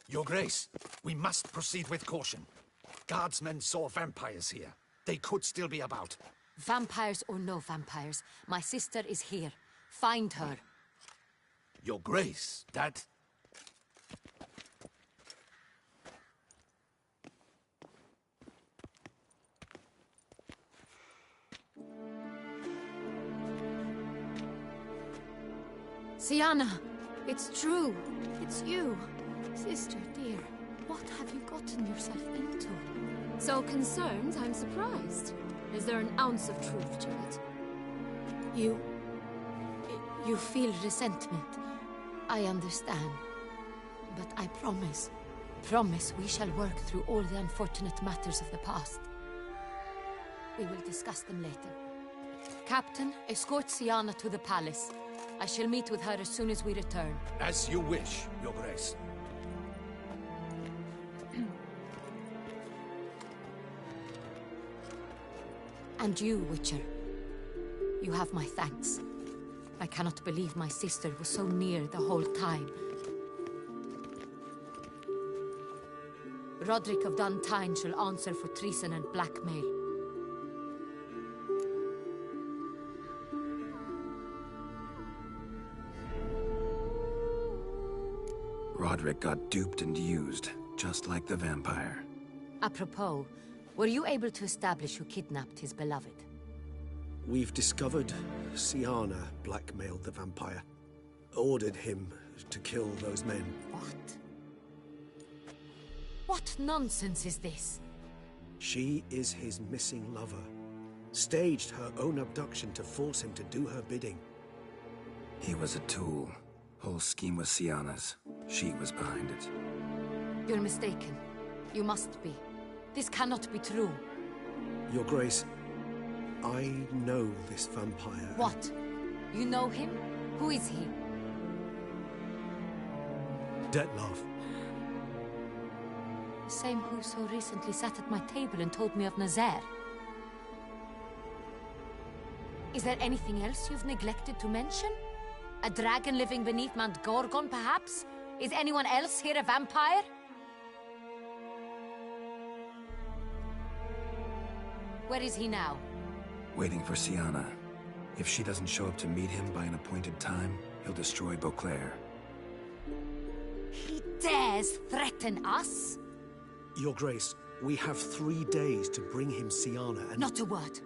Your Grace, we must proceed with caution. Guardsmen saw vampires here. They could still be about. Vampires or no vampires, my sister is here. Find her. Your Grace, that... Siana, it's true. It's you. Sister, dear, what have you gotten yourself into? So concerned, I'm surprised. Is there an ounce of truth to it? You feel resentment. I understand. But I promise we shall work through all the unfortunate matters of the past. We will discuss them later. Captain, escort Siana to the palace. I shall meet with her as soon as we return. As you wish, Your Grace. And you, Witcher. You have my thanks. I cannot believe my sister was so near the whole time. Roderick of Duntine shall answer for treason and blackmail. Roderick got duped and used, just like the vampire. Apropos, were you able to establish who kidnapped his beloved? We've discovered Syanna blackmailed the vampire. Ordered him to kill those men. What? What nonsense is this? She is his missing lover. Staged her own abduction to force him to do her bidding. He was a tool. Whole scheme was Syanna's. She was behind it. You're mistaken. You must be. This cannot be true. Your Grace, I know this vampire. What? You know him? Who is he? Dettlaff. The same who so recently sat at my table and told me of Nazaire. Is there anything else you've neglected to mention? A dragon living beneath Mount Gorgon, perhaps? Is anyone else here a vampire? Where is he now? Waiting for Syanna. If she doesn't show up to meet him by an appointed time, he'll destroy Beauclair. He dares threaten us? Your Grace, we have 3 days to bring him Syanna and— Not a word.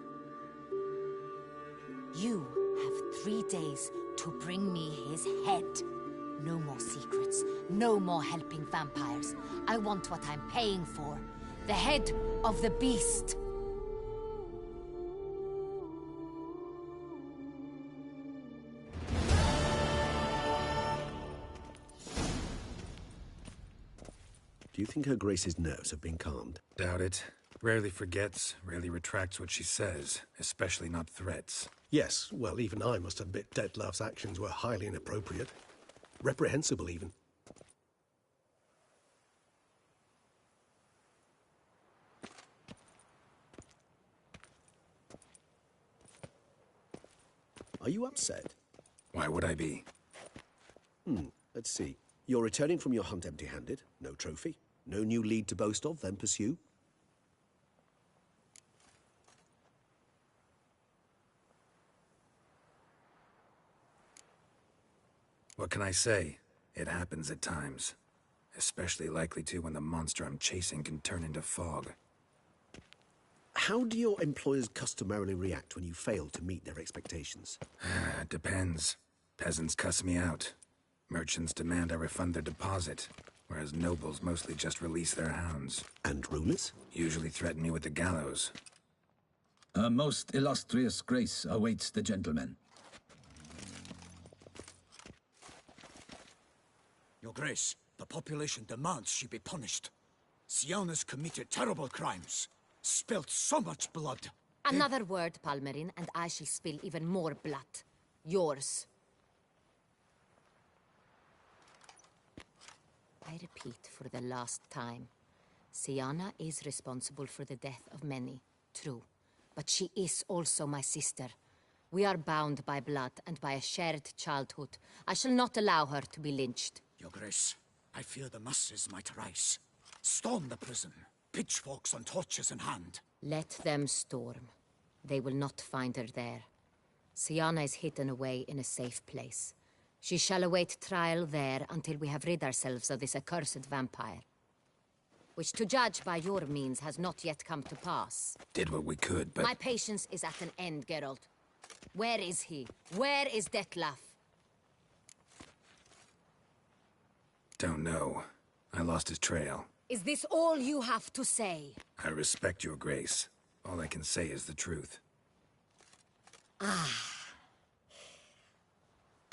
You have 3 days to bring me his head. No more secrets. No more helping vampires. I want what I'm paying for. The head of the beast. Do you think Her Grace's nerves have been calmed? Doubt it. Rarely forgets, rarely retracts what she says, especially not threats. Yes, well, even I must admit Dettlaff's actions were highly inappropriate. Reprehensible, even. Are you upset? Why would I be? Let's see. You're returning from your hunt empty-handed. No trophy. No new lead to boast of, then pursue. What can I say? It happens at times. Especially likely to when the monster I'm chasing can turn into fog. How do your employers customarily react when you fail to meet their expectations? Depends. Peasants cuss me out. Merchants demand I refund their deposit, whereas nobles mostly just release their hounds. And rulers? Usually threaten me with the gallows. A most illustrious grace awaits the gentleman. Your Grace, the population demands she be punished. Syanna's committed terrible crimes. Spilt so much blood. Another word, Palmerin, and I shall spill even more blood. Yours. I repeat for the last time. Syanna is responsible for the death of many, true. But she is also my sister. We are bound by blood and by a shared childhood. I shall not allow her to be lynched. Your Grace, I fear the masses might rise. Storm the prison, pitchforks and torches in hand. Let them storm. They will not find her there. Syanna is hidden away in a safe place. She shall await trial there until we have rid ourselves of this accursed vampire. Which, to judge by your means, has not yet come to pass. Did what we could, but— My patience is at an end, Geralt. Where is he? Where is Dettlaff? Don't know. I lost his trail. Is this all you have to say? I respect your grace. All I can say is the truth. Ah.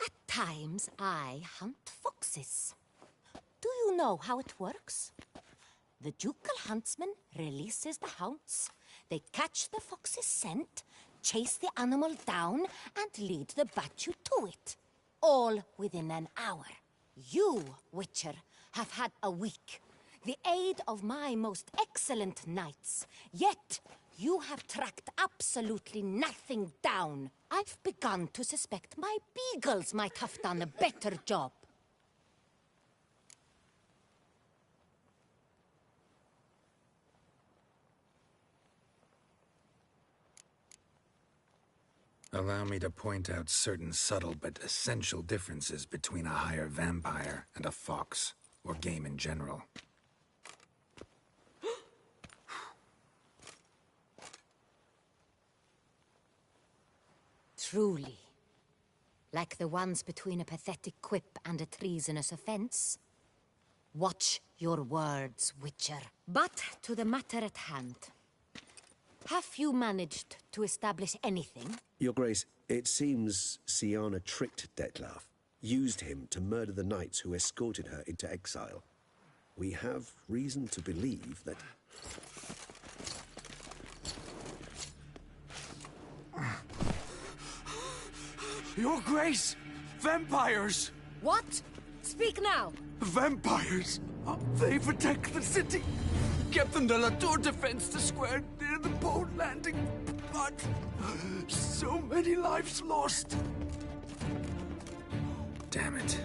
At times, I hunt foxes. Do you know how it works? The ducal huntsman releases the hounds. They catch the fox's scent, chase the animal down, and lead the Batu to it. All within an hour. You, Witcher, have had a week. The aid of my most excellent knights. Yet, you have tracked absolutely nothing down. I've begun to suspect my beagles might have done a better job. Allow me to point out certain subtle but essential differences between a higher vampire and a fox. or game in general. Truly. Like the ones between a pathetic quip and a treasonous offense? Watch your words, Witcher. But to the matter at hand. Have you managed to establish anything? Your Grace, it seems Syanna tricked Dettlaff, used him to murder the knights who escorted her into exile. We have reason to believe that... Your Grace! Vampires! What? Speak now! Vampires! They protect the city! Captain de la Tour defends the square near the boat landing, but so many lives lost! Damn it.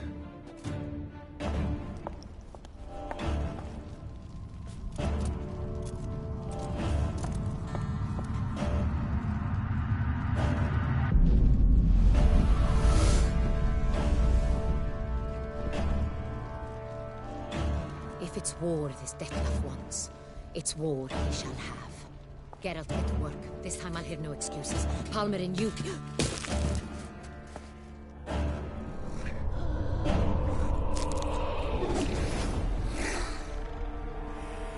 If it's war this Dettlaff wants, it's war he shall have. Geralt, get to work. This time I'll hear no excuses. Palmer and you...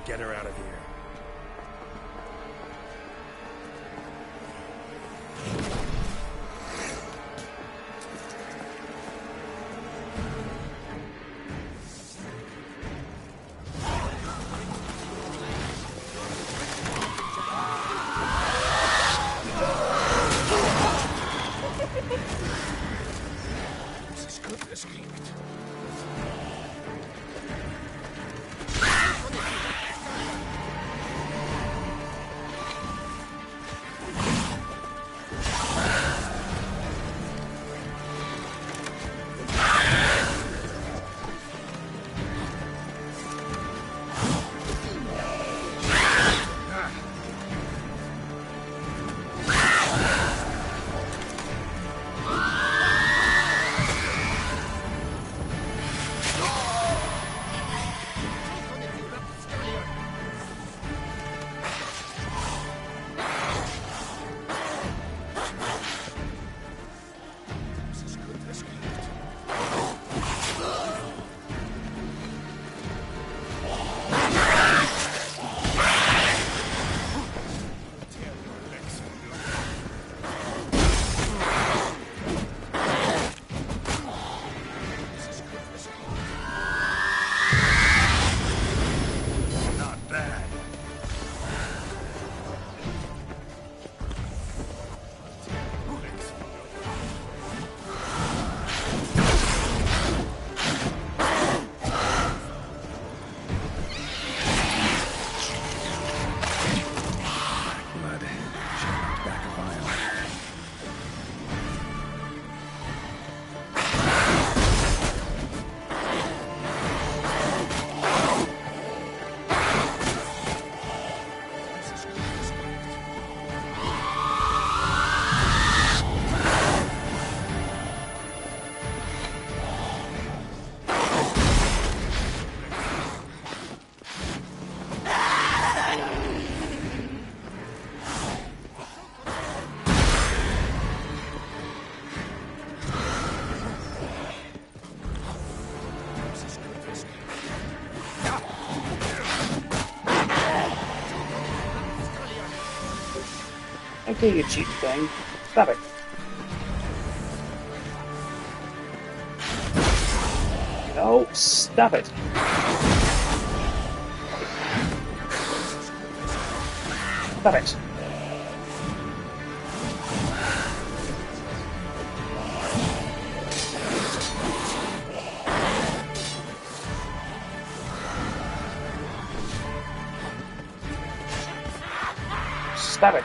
Get her out of here. Okay, you cheap thing. Stop it. No, stop it. Stop it. Stop it.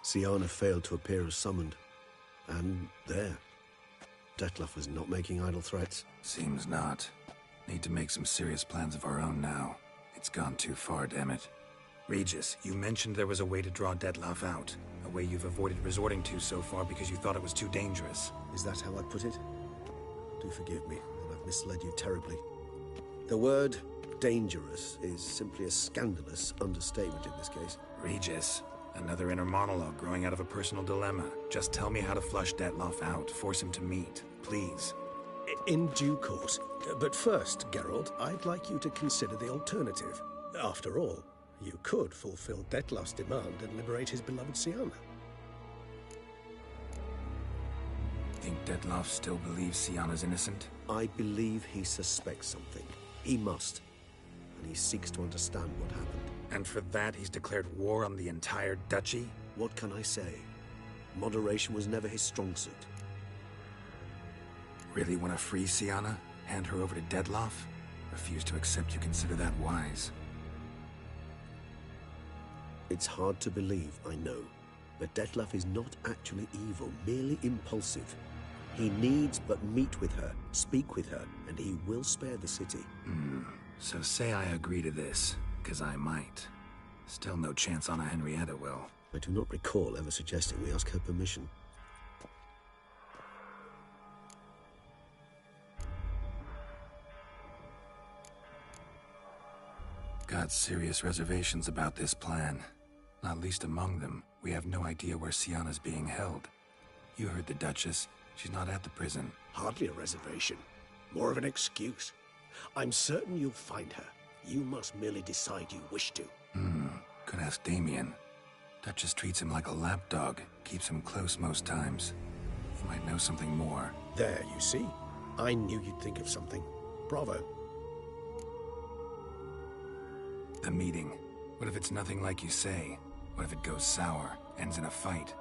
Syanna failed to appear as summoned. And there. Dettlaff was not making idle threats. Seems not. Need to make some serious plans of our own now. It's gone too far, damn it. Regis, you mentioned there was a way to draw Dettlaff out. A way you've avoided resorting to so far because you thought it was too dangerous. Is that how I put it? Do forgive me, and I've misled you terribly. The word dangerous is simply a scandalous understatement in this case. Regis, another inner monologue growing out of a personal dilemma. Just tell me how to flush Dettlaff out, force him to meet, please. In due course. But first, Geralt, I'd like you to consider the alternative. After all, you could fulfill Dettlaff's demand and liberate his beloved Syanna. Think Dettlaff still believes Syanna's innocent? I believe he suspects something. He must. And he seeks to understand what happened. And for that, he's declared war on the entire duchy? What can I say? Moderation was never his strong suit. Really want to free Syanna? Hand her over to Dettlaff? Refuse to accept you consider that wise. It's hard to believe, I know. But Dettlaff is not actually evil, merely impulsive. He needs but meet with her, speak with her, and he will spare the city. So say I agree to this, because I might. Still no chance Anna Henrietta will. I do not recall ever suggesting we ask her permission. Got serious reservations about this plan. Not least among them, we have no idea where Syanna's being held. You heard the Duchess. She's not at the prison. Hardly a reservation. More of an excuse. I'm certain you'll find her. You must merely decide you wish to. Could ask Damien. Duchess treats him like a lapdog. Keeps him close most times. He might know something more. There, you see? I knew you'd think of something. Bravo. The meeting. What if it's nothing like you say? What if it goes sour, ends in a fight?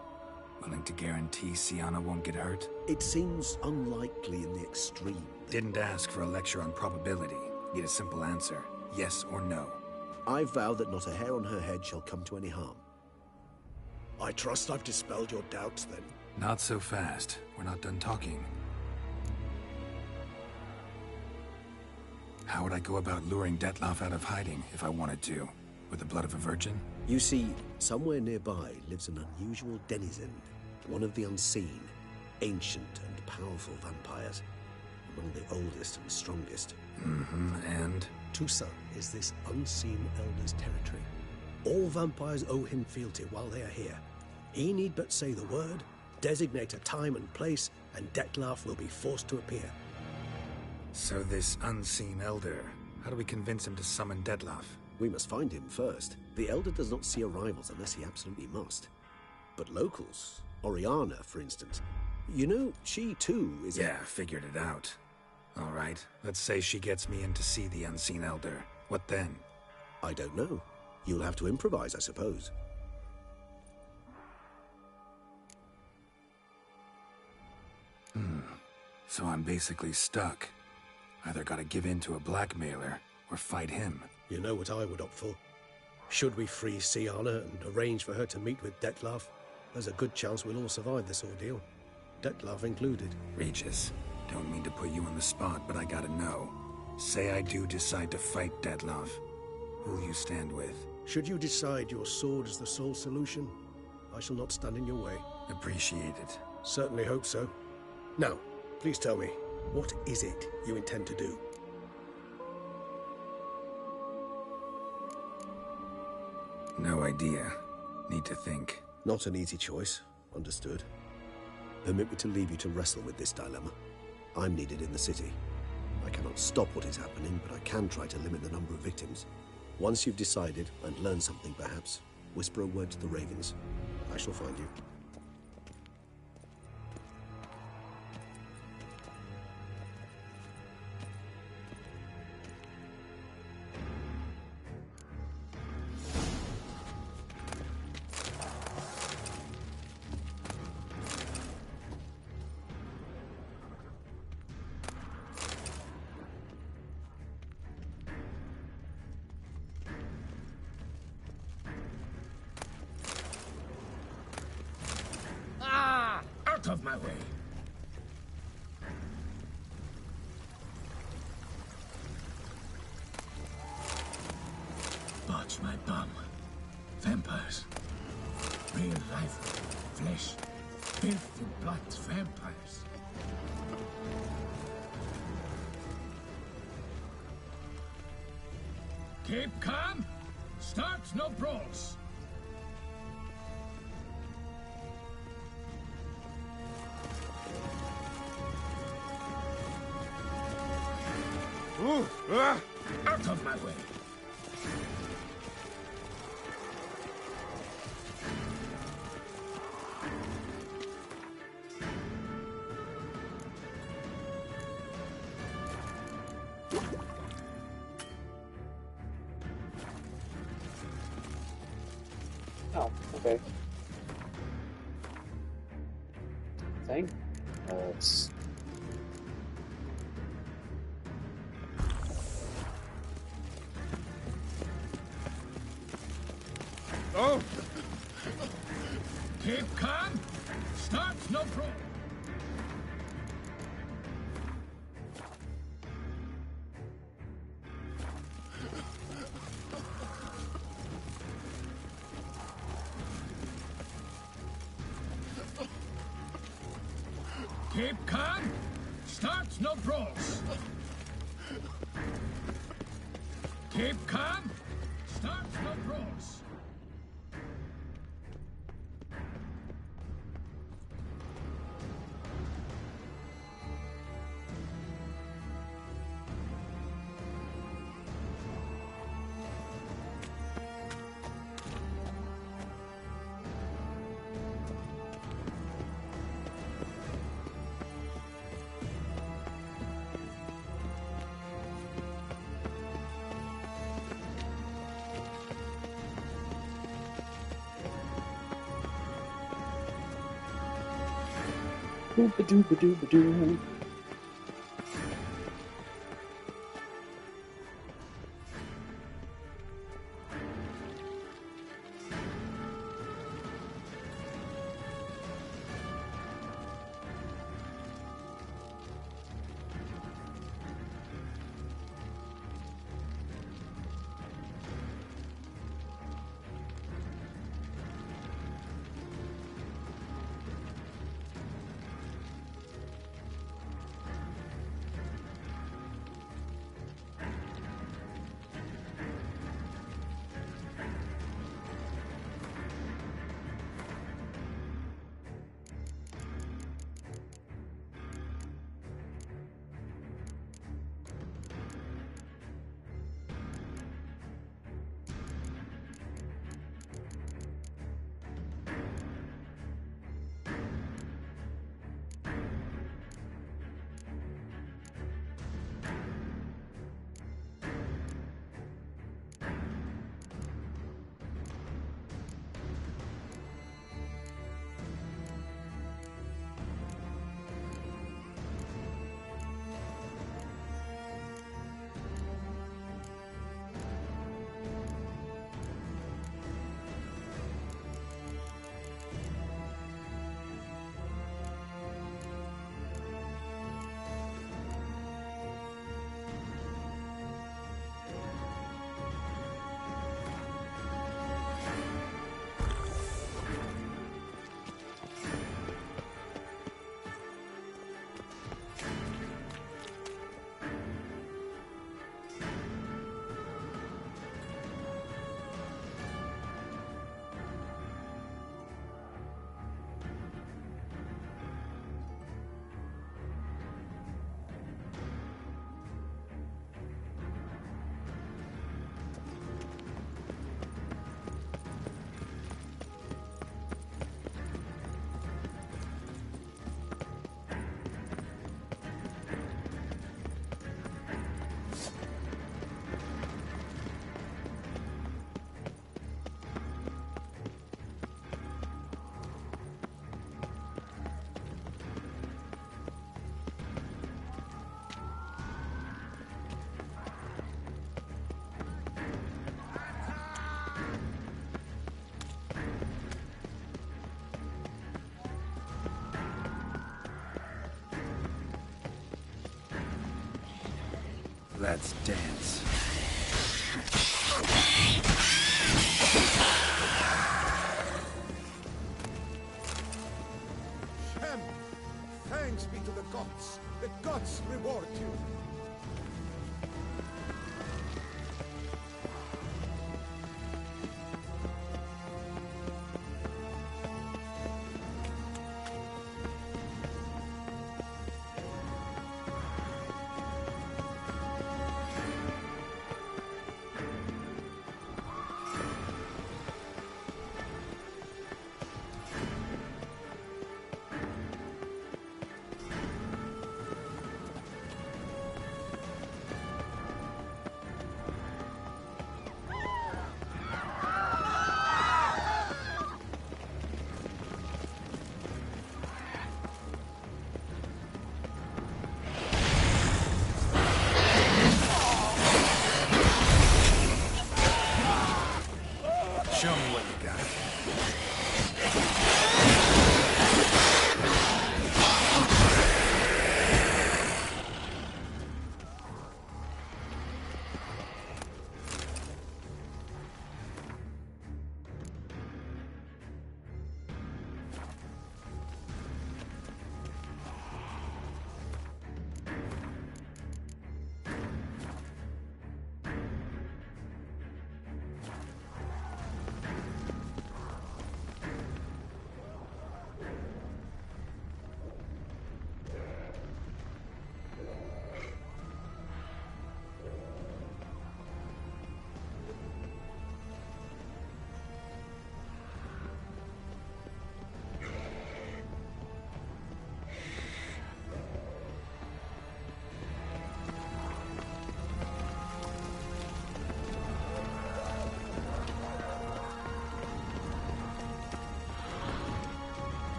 Willing to guarantee Syanna won't get hurt? It seems unlikely in the extreme. Didn't ask for a lecture on probability. Need a simple answer. Yes or no. I vow that not a hair on her head shall come to any harm. I trust I've dispelled your doubts, then. Not so fast. We're not done talking. How would I go about luring Dettlaff out of hiding if I wanted to? With the blood of a virgin? You see, somewhere nearby lives an unusual denizen, one of the unseen, ancient and powerful vampires, among the oldest and strongest. And? Toussaint is this unseen elder's territory. All vampires owe him fealty while they are here. He need but say the word, designate a time and place, and Dettlaff will be forced to appear. So this unseen elder, how do we convince him to summon Dettlaff? We must find him first. The Elder does not see arrivals unless he absolutely must. But locals, Oriana, for instance, you know, she too is Yeah, figured it out. All right, let's say she gets me in to see the unseen elder. What then? I don't know. You'll have to improvise, I suppose. So I'm basically stuck. Either gotta give in to a blackmailer, or fight him. You know what I would opt for. Should we free Syanna and arrange for her to meet with Dettlaff, there's a good chance we'll all survive this ordeal. Dettlaff included. Regis, don't mean to put you on the spot, but I gotta know. Say I do decide to fight Dettlaff. Who'll you stand with? Should you decide your sword is the sole solution, I shall not stand in your way. Appreciate it. Certainly hope so. Now, please tell me, what is it you intend to do? No idea. Need to think. Not an easy choice. Understood. Permit me to leave you to wrestle with this dilemma. I'm needed in the city. I cannot stop what is happening, but I can try to limit the number of victims. Once you've decided, and learned something perhaps, whisper a word to the Ravens. I shall find you. Out of my way! Watch my bum. Vampires. Real life, flesh, filthy blood vampires. Keep calm. Start no brawls. Out of my way. Oh, okay. Thing? Let's... Oh! Keep calm. Start no brawl. Keep calm. Start no brawls. Keep calm. Start no brawls. Boop-a-doo-ba-doo-ba-doo. Let's dance. them! Thanks be to the gods! The gods reward you! Show me what you got.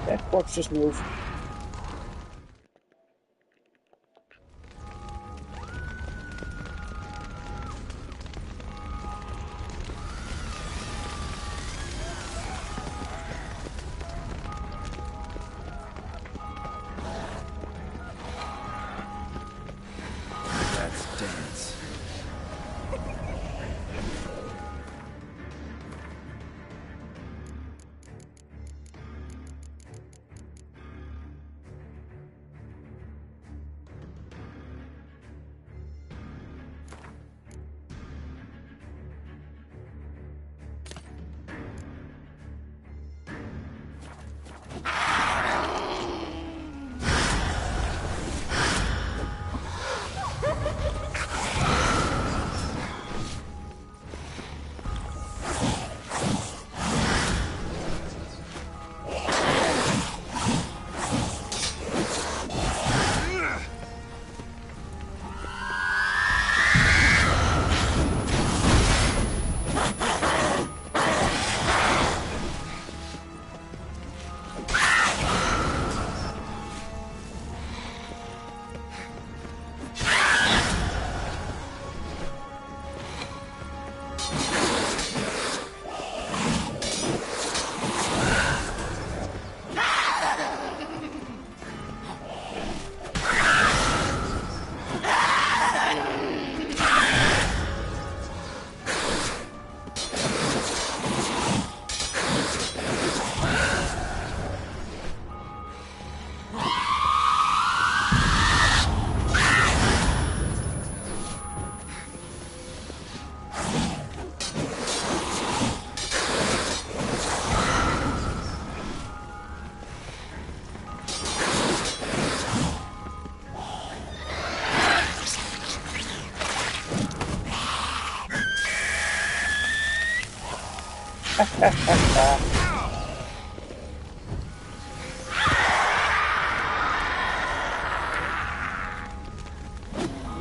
That corpse just moved. Let's dance.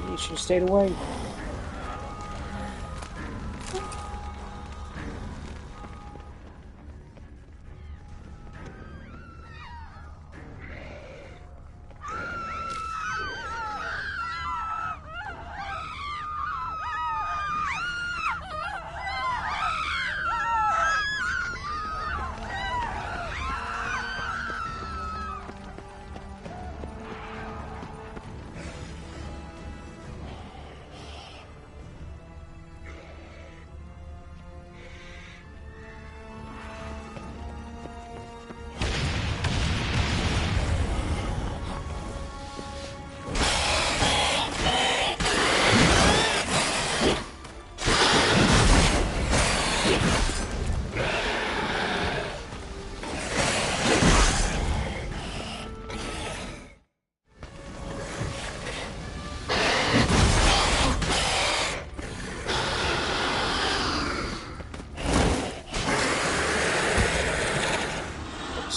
You should have stayed away.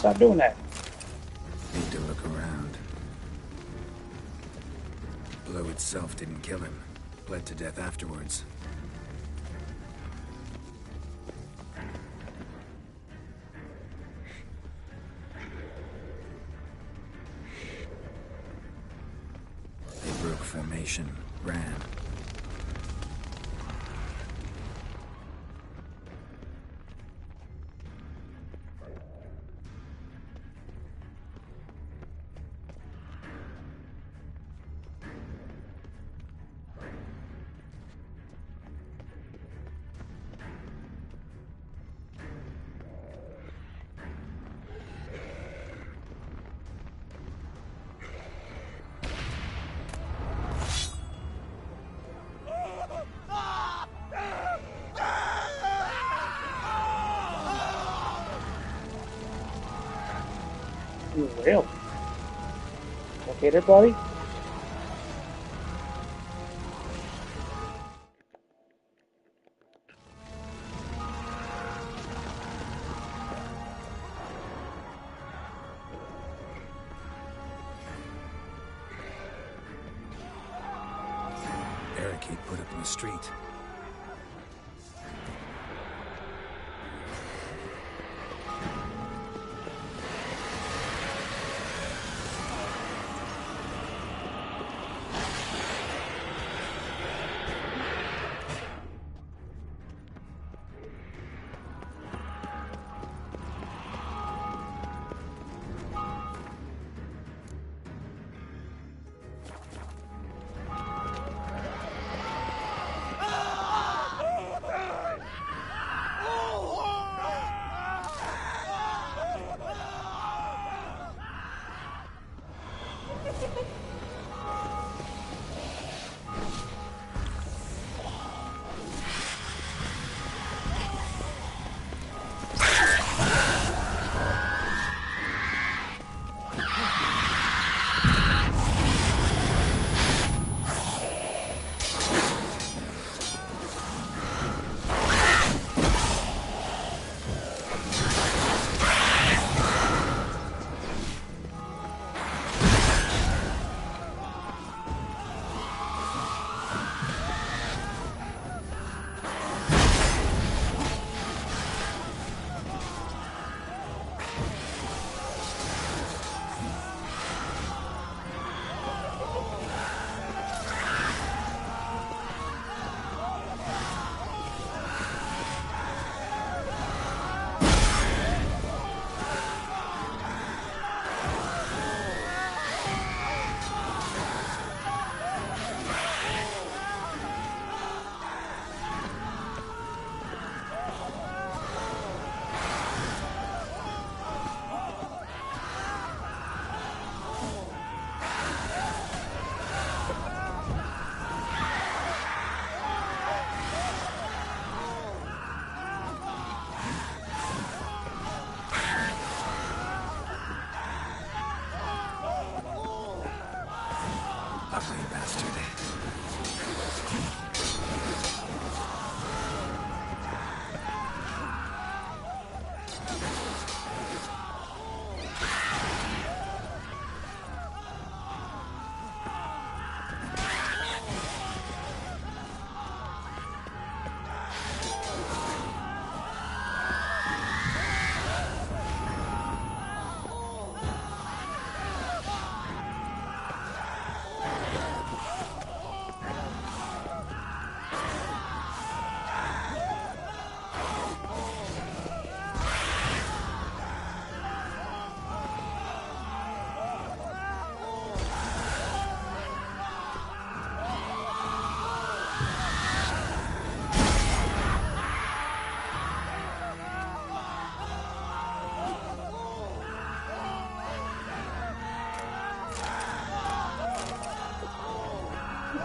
Stop doing that. Need to look around. Blow itself didn't kill him. Bled to death afterwards. They broke formation, ran. Real. Okay there, buddy? Barricade put up in the street.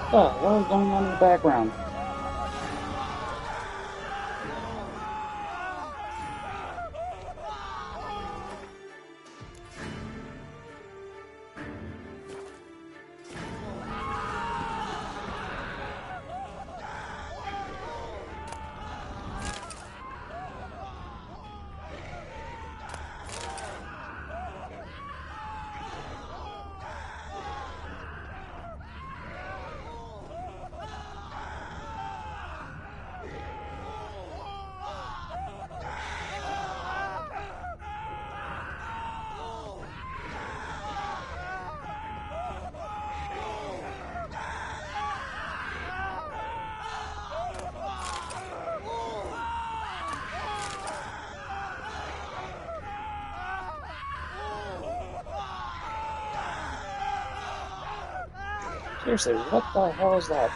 Oh, what was going on in the background? Seriously, what the hell is that?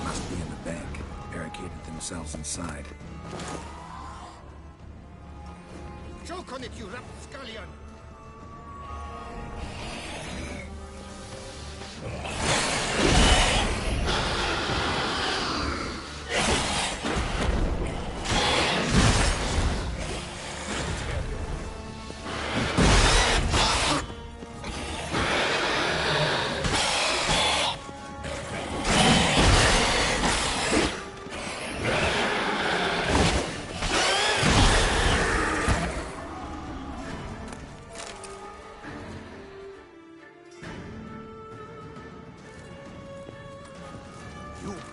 Must be in the bank. Barricaded themselves inside. Choke on it, you rapscallion!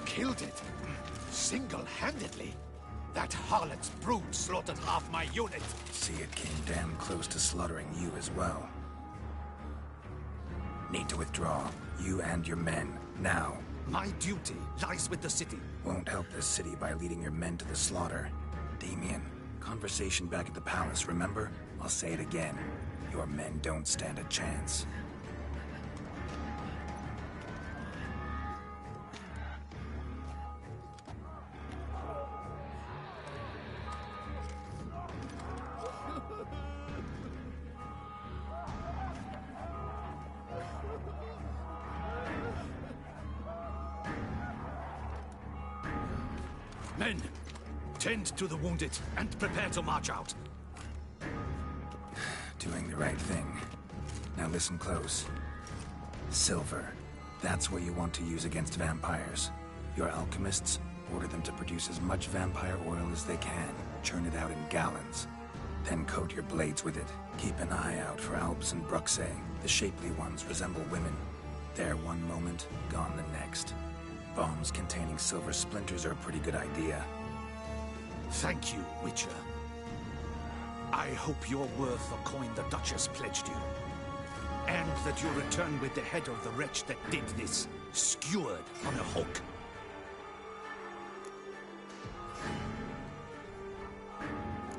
Killed it? Single-handedly? That harlot's brood slaughtered half my unit. See, it came damn close to slaughtering you as well. Need to withdraw. You and your men. Now. My duty lies with the city. Won't help the city by leading your men to the slaughter. Damien, conversation back at the palace, remember? I'll say it again. Your men don't stand a chance. Men, tend to the wounded and prepare to march out. Doing the right thing. Now listen close. Silver. That's what you want to use against vampires. Your alchemists, order them to produce as much vampire oil as they can. Churn it out in gallons. Then coat your blades with it. Keep an eye out for Alps and Bruxae. The shapely ones resemble women. There one moment, gone the next. Bombs containing silver splinters are a pretty good idea. Thank you, Witcher. I hope you're worth the coin the Duchess pledged you. And that you'll return with the head of the wretch that did this, skewered on a hook.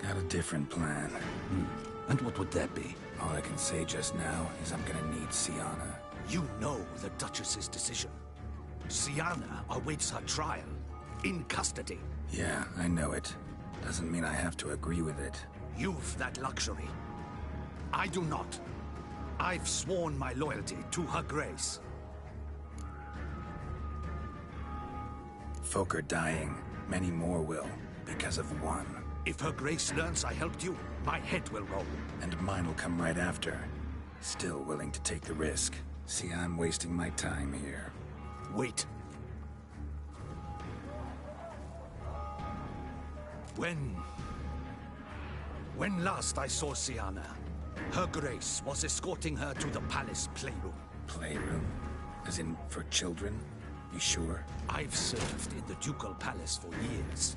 Got a different plan. And what would that be? All I can say just now is I'm gonna need Syanna. You know the Duchess's decision. Syanna awaits her trial, in custody. Yeah, I know it. Doesn't mean I have to agree with it. You've that luxury. I do not. I've sworn my loyalty to Her Grace. Folk are dying. Many more will, because of one. If Her Grace learns I helped you, my head will roll. And mine will come right after. Still willing to take the risk. See, I'm wasting my time here. Wait. When last I saw Syanna, Her Grace was escorting her to the palace playroom. Playroom? As in, for children? You sure? I've served in the ducal palace for years.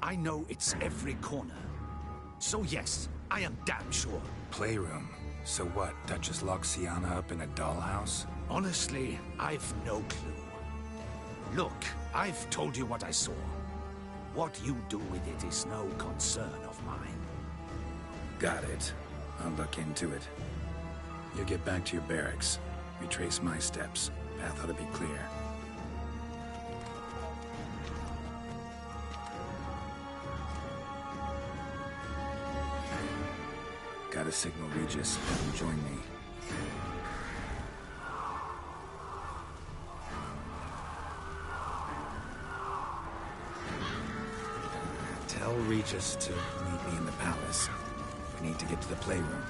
I know it's every corner. So yes, I am damn sure. Playroom? So what, Duchess locked Syanna up in a dollhouse? Honestly, I've no clue. Look, I've told you what I saw. What you do with it is no concern of mine. Got it. I'll look into it. You get back to your barracks. Retrace my steps. Path ought to be clear. Gotta signal Regis. Have him join me. Tell Regis to meet me in the palace. We need to get to the playroom.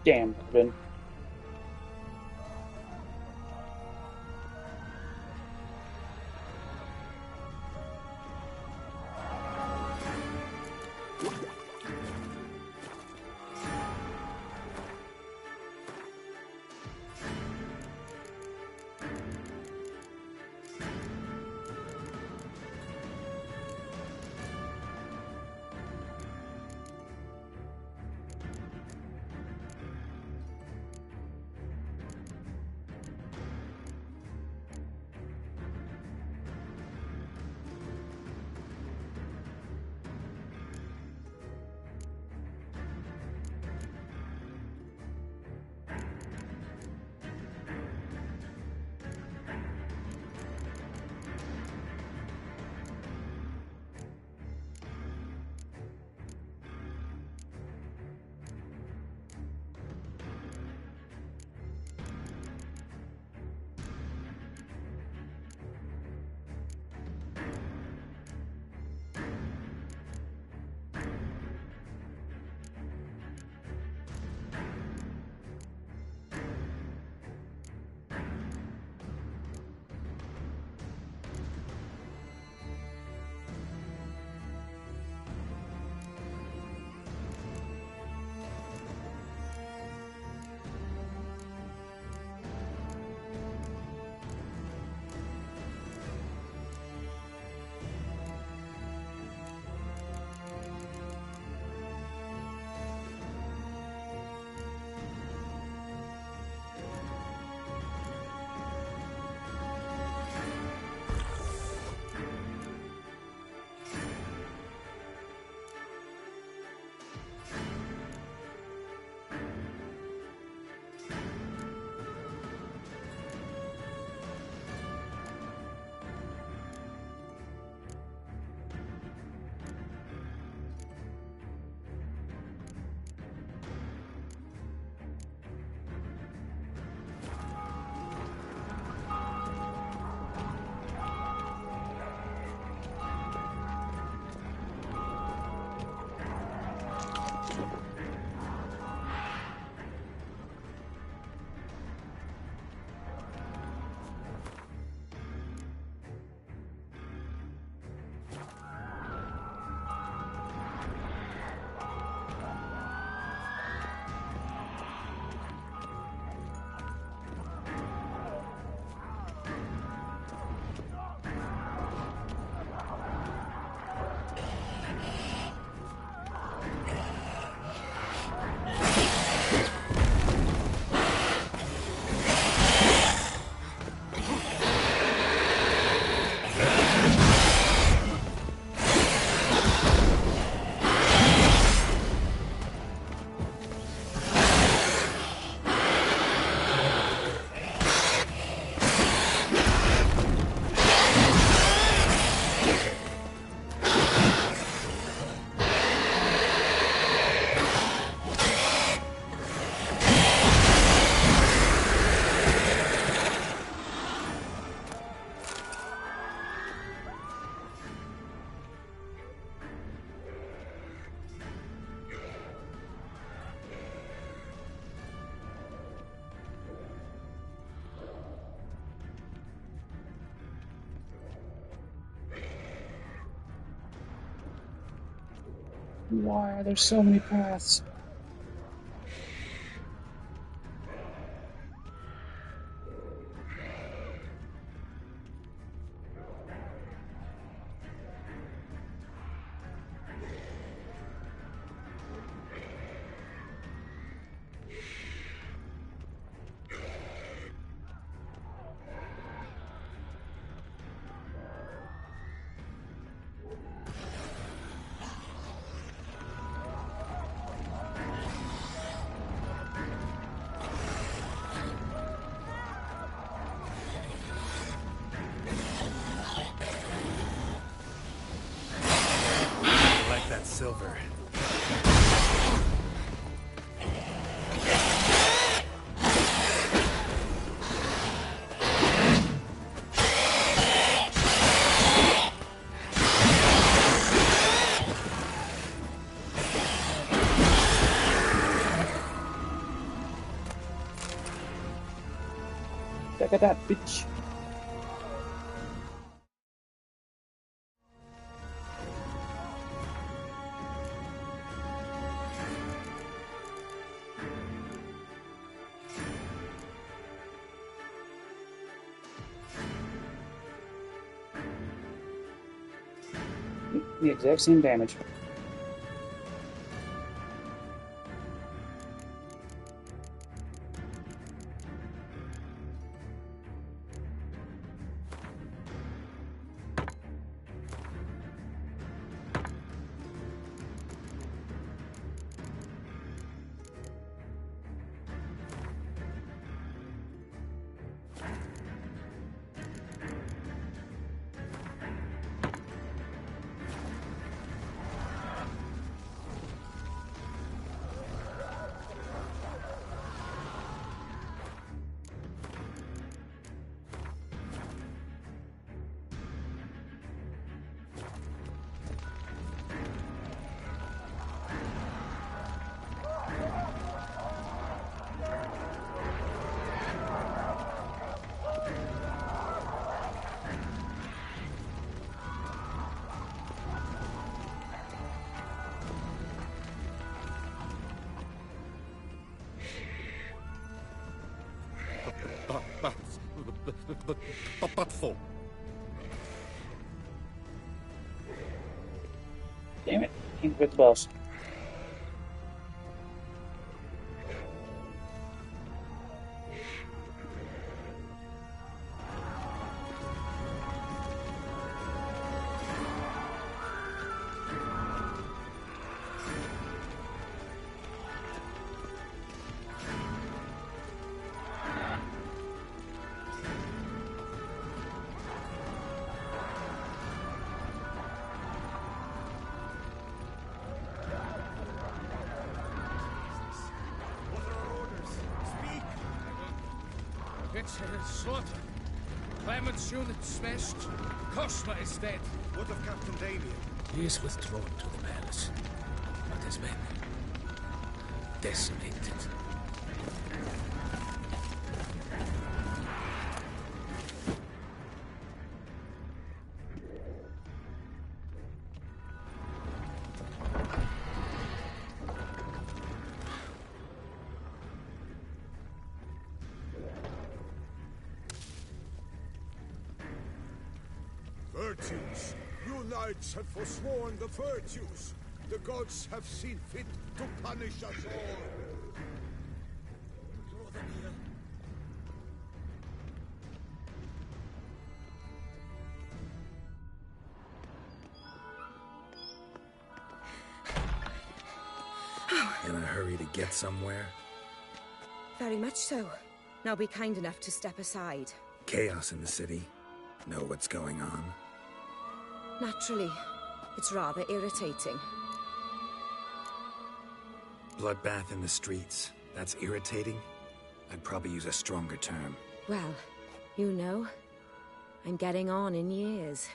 Damn, Mervin. Why are there so many paths? Silver. Check it out, bitch. The exact same damage. But for. Damn it, can't quit the boss. It's slaughter. Clement's unit smashed. Cosma is dead. What of Captain Damien? He is withdrawn to the palace, but his men decimated. Virtues. You knights have forsworn the virtues. The gods have seen fit to punish us all. Draw them here. In a hurry to get somewhere? Very much so. Now be kind enough to step aside. Chaos in the city. Know what's going on? Naturally. It's rather irritating. Bloodbath in the streets. That's irritating? I'd probably use a stronger term. Well, you know, I'm getting on in years.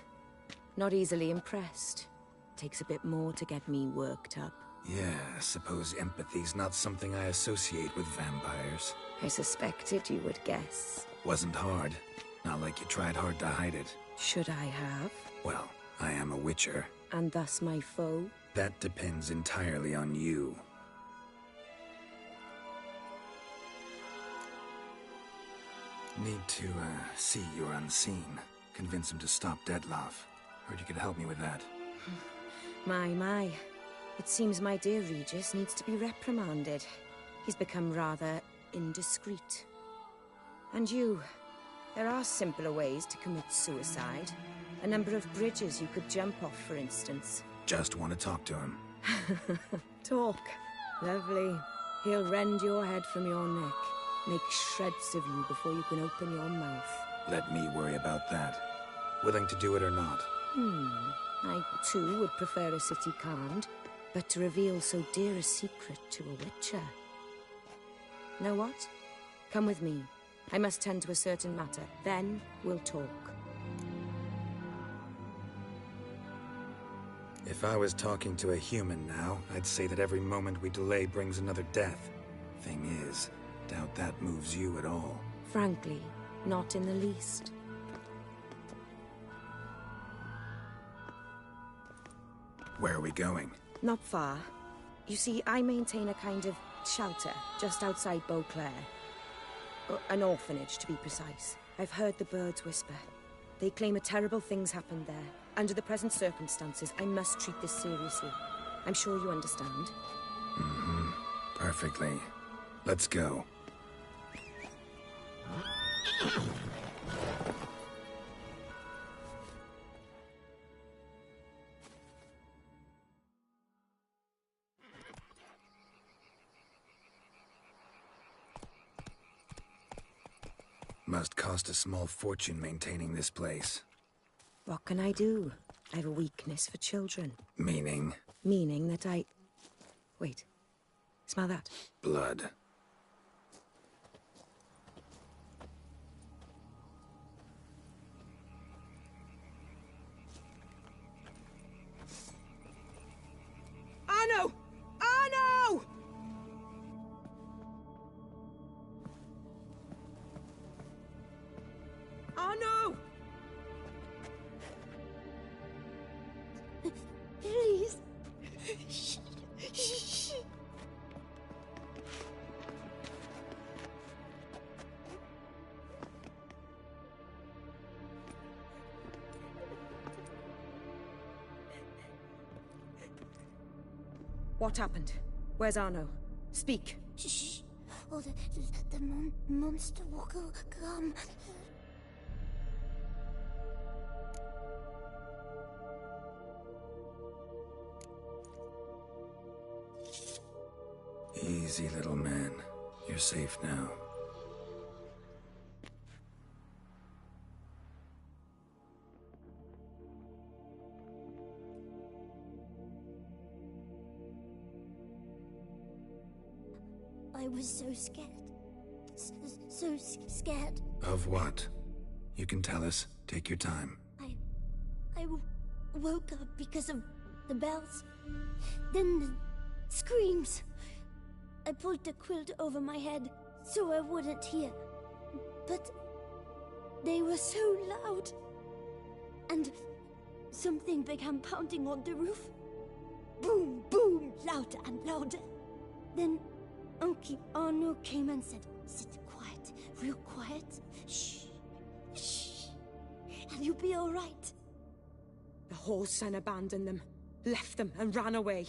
Not easily impressed. Takes a bit more to get me worked up. Yeah, I suppose empathy's not something I associate with vampires. I suspected you would guess. Wasn't hard. Not like you tried hard to hide it. Should I have? Well, I am a witcher. And thus my foe? That depends entirely on you. Need to, see you're unseen. Convince him to stop Dettlaff. Heard you could help me with that. My. It seems my dear Regis needs to be reprimanded. He's become rather indiscreet. And you, there are simpler ways to commit suicide. A number of bridges you could jump off, for instance. Just want to talk to him. Talk. Lovely. He'll rend your head from your neck. Make shreds of you before you can open your mouth. Let me worry about that. Willing to do it or not? I, too, would prefer a city calmed, but to reveal so dear a secret to a witcher. Know what? Come with me. I must tend to a certain matter. Then we'll talk. If I was talking to a human now, I'd say that every moment we delay brings another death. Thing is, doubt that moves you at all. Frankly, Not in the least. Where are we going? Not far. You see, I maintain a kind of shelter just outside Beauclair. An orphanage, to be precise. I've heard the birds whisper. They claim a terrible things happened there. Under the present circumstances, I must treat this seriously. I'm sure you understand. Mm-hmm. Perfectly. Let's go. Must cost a small fortune maintaining this place. What can I do? I have a weakness for children. Meaning? Meaning that I... Wait. Smell that? Blood. Arno! Arno! Arno! Please. Shh. What happened? Where's Arno? Speak. Shh. Oh, the monster will come. Easy, little man. You're safe now. I was so scared. So scared. Of what? You can tell us. Take your time. I woke up because of the bells. Then the screams. I pulled the quilt over my head so I wouldn't hear. But they were so loud. And something began pounding on the roof. Boom, boom, louder and louder. Then Uncle Arno came and said, "Sit quiet, real quiet. Shh, shh, and you'll be all right." The whole son abandoned them, left them and ran away.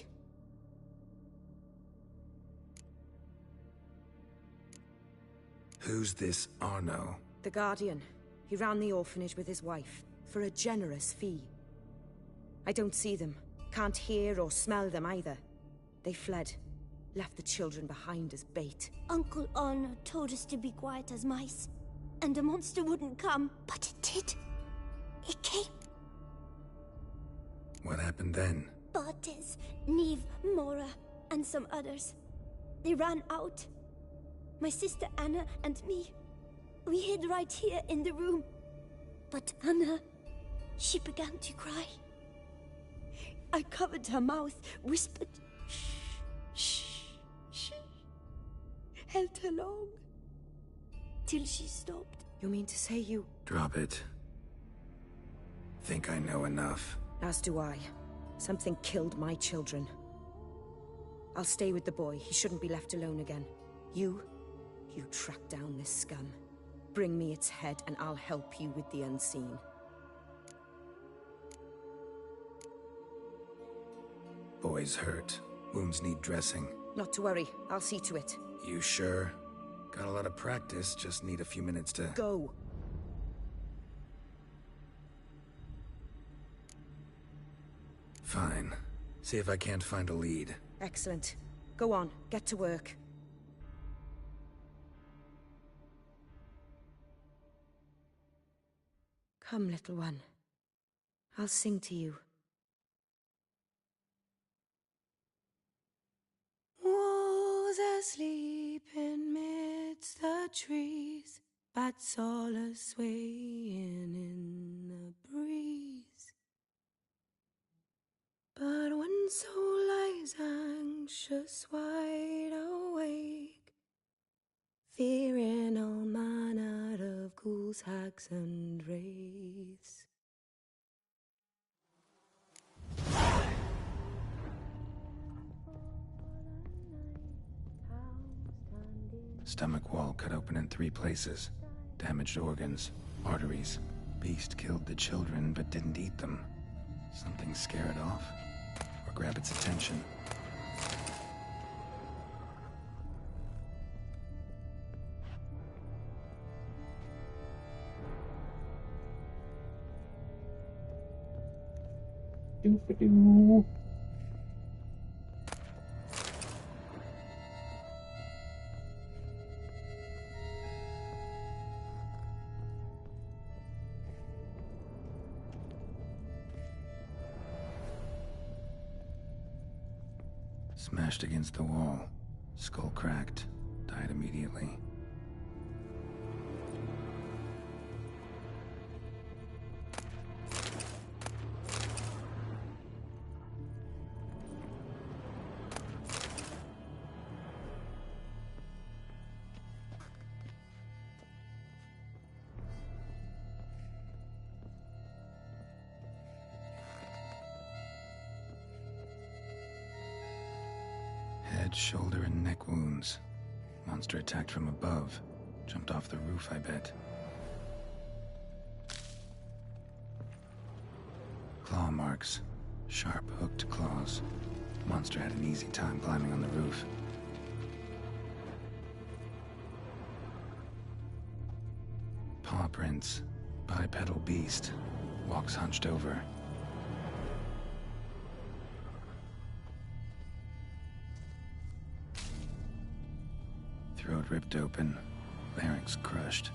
Who's this Arno? The Guardian. He ran the orphanage with his wife, for a generous fee. I don't see them, can't hear or smell them either. They fled, left the children behind as bait. Uncle Arno told us to be quiet as mice, and the monster wouldn't come, but it did. It came. What happened then? Bartes, Neve, Mora, and some others. They ran out. My sister Anna and me, we hid right here in the room. But Anna, she began to cry. I covered her mouth, whispered, shh, shh, held her long, till she stopped. You mean to say you... Drop it. Think I know enough. As do I. Something killed my children. I'll stay with the boy. He shouldn't be left alone again. You track down this scum. Bring me its head and I'll help you with the unseen. Boy's hurt. Wounds need dressing. Not to worry. I'll see to it. You sure? Got a lot of practice, just need a few minutes to... Go! Fine. See if I can't find a lead. Excellent. Go on, get to work. Come, little one. I'll sing to you. Wolves asleep in midst the trees, bats all a-swaying in the breeze. But one soul lies anxious, wide awake, fearing all manner of ghouls ghouls, hags, and wraiths. Stomach wall cut open in 3 places. Damaged organs, arteries. Beast killed the children but didn't eat them. Something scare it off? Or grab its attention? Doo-fa-doo. Smashed against the wall. Skull cracked. Died immediately. Head, shoulder, and neck wounds. Monster attacked from above. Jumped off the roof, I bet. Claw marks. Sharp, hooked claws. Monster had an easy time climbing on the roof. Paw prints. Bipedal beast. Walks hunched over. Throat ripped open, larynx crushed.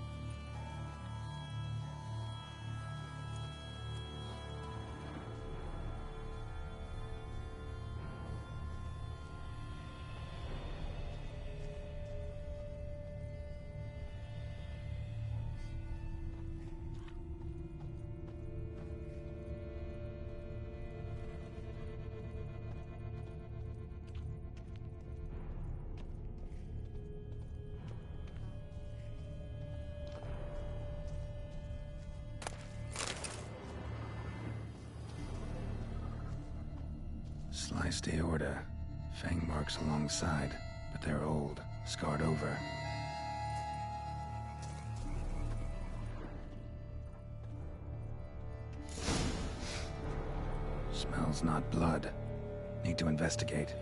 Sliced aorta, fang marks alongside, but they're old, scarred over. Smells not blood. Need to investigate.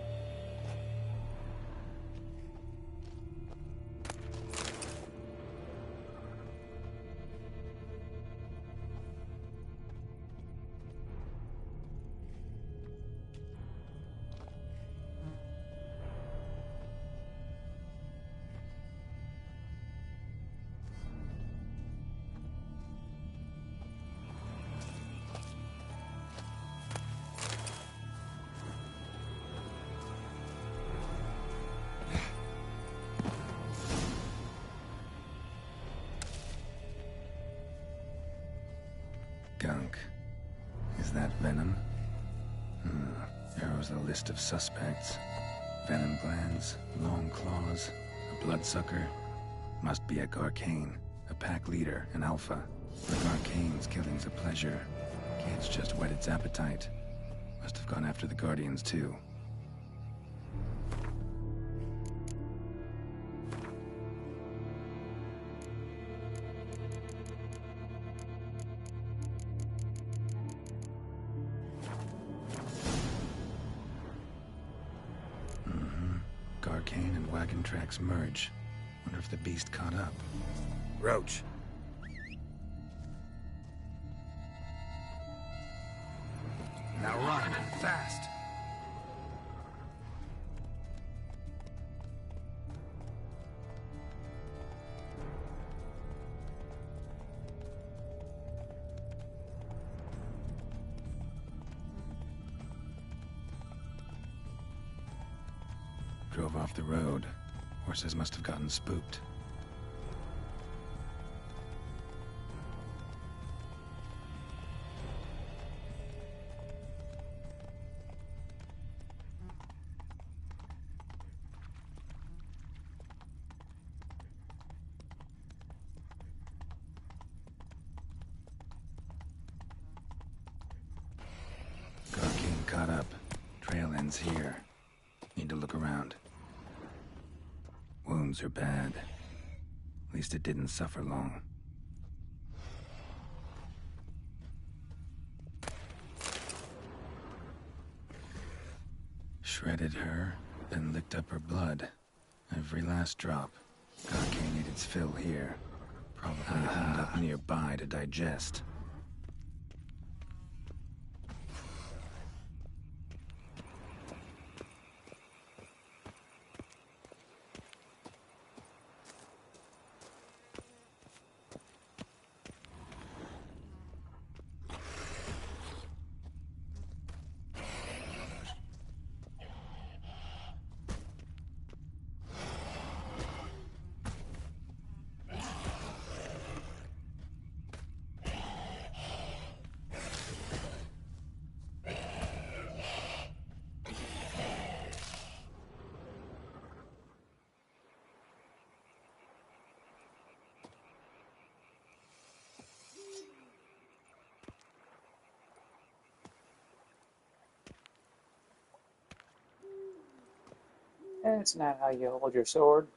Gunk. Is that venom? Arrows a list of suspects. Venom glands, long claws, a bloodsucker. Must be a Garcane, a pack leader, an alpha. For Garcane's killing's a pleasure. Kid's just whet its appetite. Must have gone after the Guardians too. Garcane and wagon tracks merge. Wonder if the beast caught up. Roach. Now run, fast! Drove off the road. Horses must have gotten spooked. Nothing's here. Need to look around. Wounds are bad. At least it didn't suffer long. Shredded her, then licked up her blood. Every last drop. Cocaine ate its fill here. Probably held up nearby to digest. That's not how you hold your sword.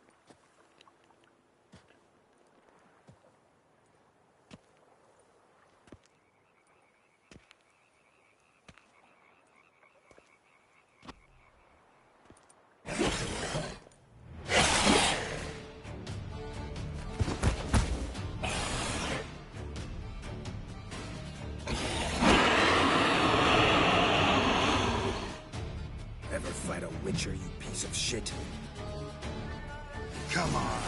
Ever fight a Witcher, you piece of shit? Come on.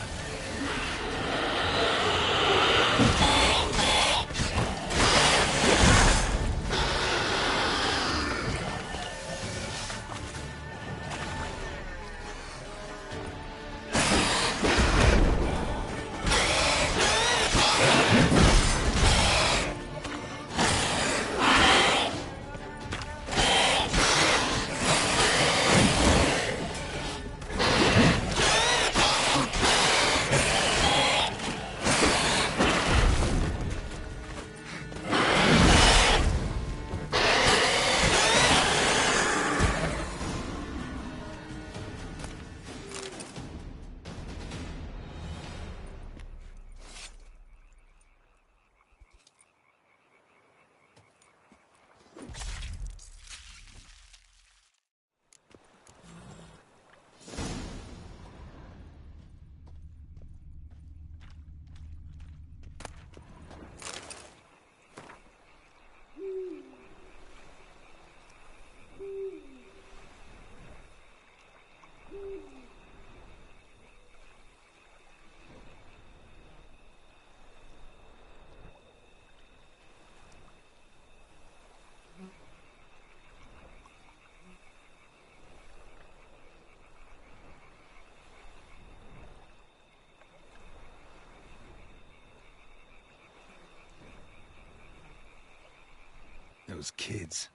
Those kids.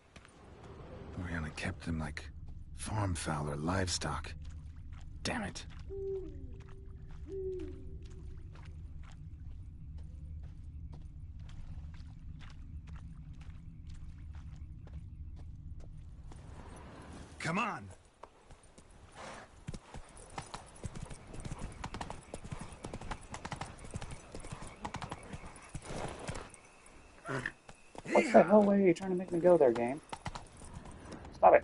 Oriana kept them like farm fowl or livestock. Damn it. Come on! What the hell way are you trying to make me go there, game? Stop it.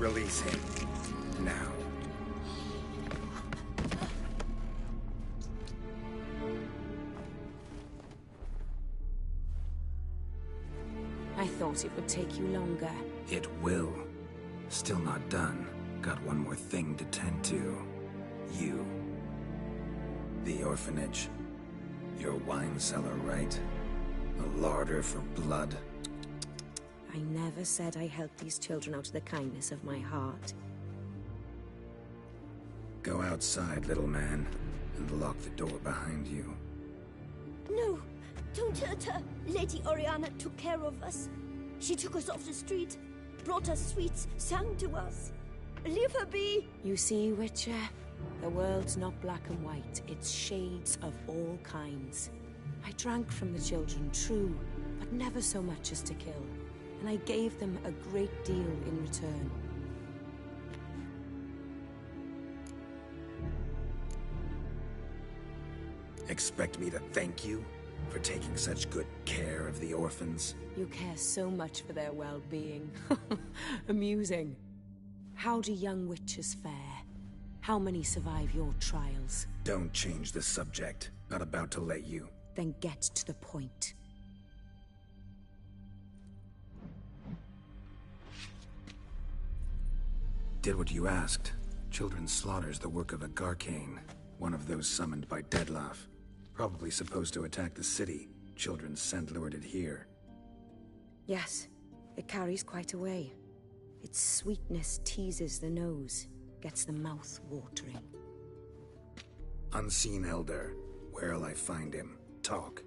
Release him. Now. I thought it would take you longer. It will. Still not done. Got one more thing to tend to. You. The orphanage. Your wine cellar, right? A larder for blood. I never said I helped these children out of the kindness of my heart. Go outside, little man, and lock the door behind you. No, don't hurt her. Lady Oriana took care of us. She took us off the street, brought us sweets, sang to us. Leave her be. You see, Witcher? The world's not black and white. It's shades of all kinds. I drank from the children, true, but never so much as to kill. And I gave them a great deal in return. Expect me to thank you for taking such good care of the orphans? You care so much for their well-being. Amusing. How do young witches fare? How many survive your trials? Don't change the subject. Not about to let you. Then get to the point. Did what you asked. Children's slaughter's the work of a Garcane, one of those summoned by Dettlaff. Probably supposed to attack the city. Children's scent lured it here. Yes, it carries quite a way. Its sweetness teases the nose, gets the mouth watering. Unseen Elder. Where'll I find him? Talk.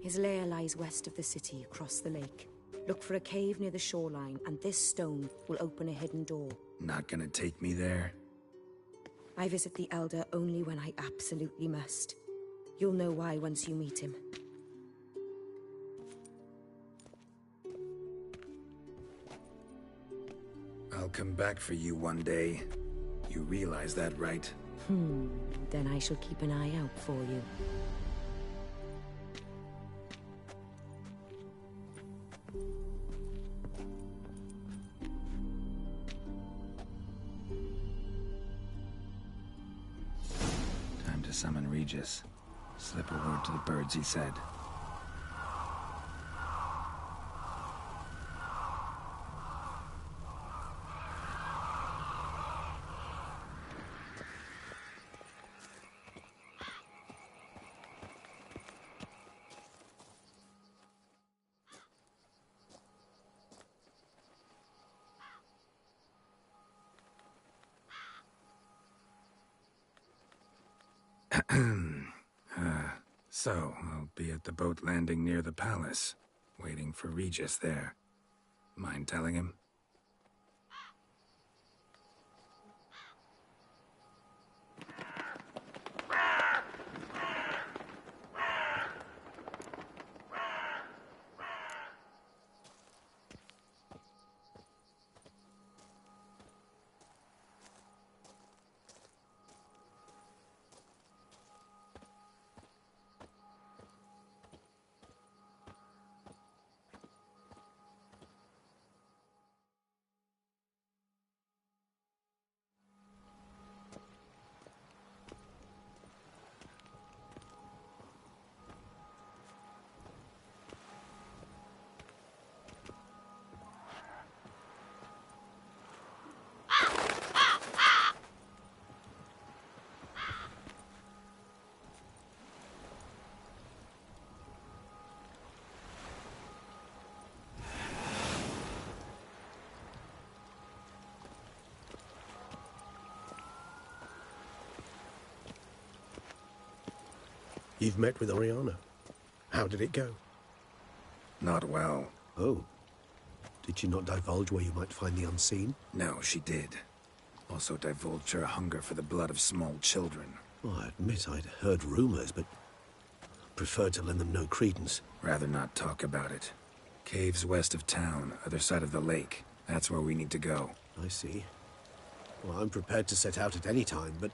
His lair lies west of the city, across the lake. Look for a cave near the shoreline, and this stone will open a hidden door. Not gonna take me there? I visit the Elder only when I absolutely must. You'll know why once you meet him. I'll come back for you one day. You realize that, right? Then I shall keep an eye out for you. Time to summon Regis. Slip a word to the birds, he said. So, I'll be at the boat landing near the palace, waiting for Regis there. Mind telling him? You've met with Oriana. How did it go? Not well. Oh. Did she not divulge where you might find the unseen? No, she did. Also divulged her hunger for the blood of small children. Well, I admit I'd heard rumors, but preferred to lend them no credence. Rather not talk about it. Caves west of town, other side of the lake. That's where we need to go. I see. Well, I'm prepared to set out at any time, but...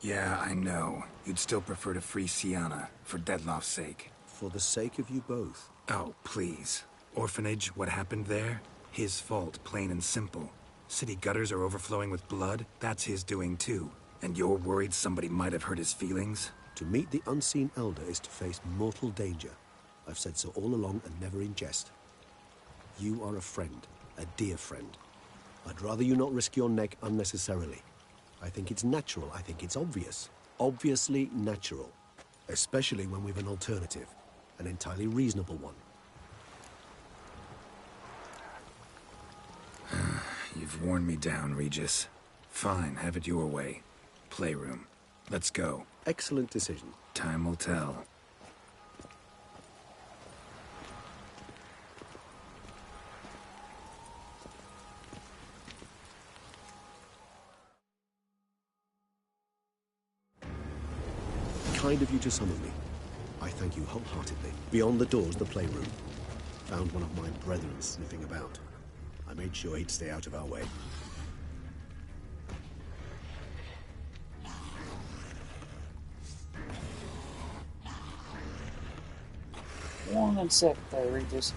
Yeah, I know. You'd still prefer to free Sienna, for Dettlaff's sake. For the sake of you both. Oh, please. Orphanage, what happened there? His fault, plain and simple. City gutters are overflowing with blood. That's his doing too. And you're worried somebody might have hurt his feelings? To meet the unseen elder is to face mortal danger. I've said so all along and never in jest. You are a friend, a dear friend. I'd rather you not risk your neck unnecessarily. I think it's natural, I think it's obvious. Obviously natural. Especially when we've an alternative. An entirely reasonable one. You've worn me down, Regis. Fine, have it your way. Playroom. Let's go. Excellent decision. Time will tell. Kind of you to summon me. I thank you wholeheartedly. Beyond the doors, the playroom. Found one of my brethren sniffing about. I made sure he'd stay out of our way. One sec there, Regis.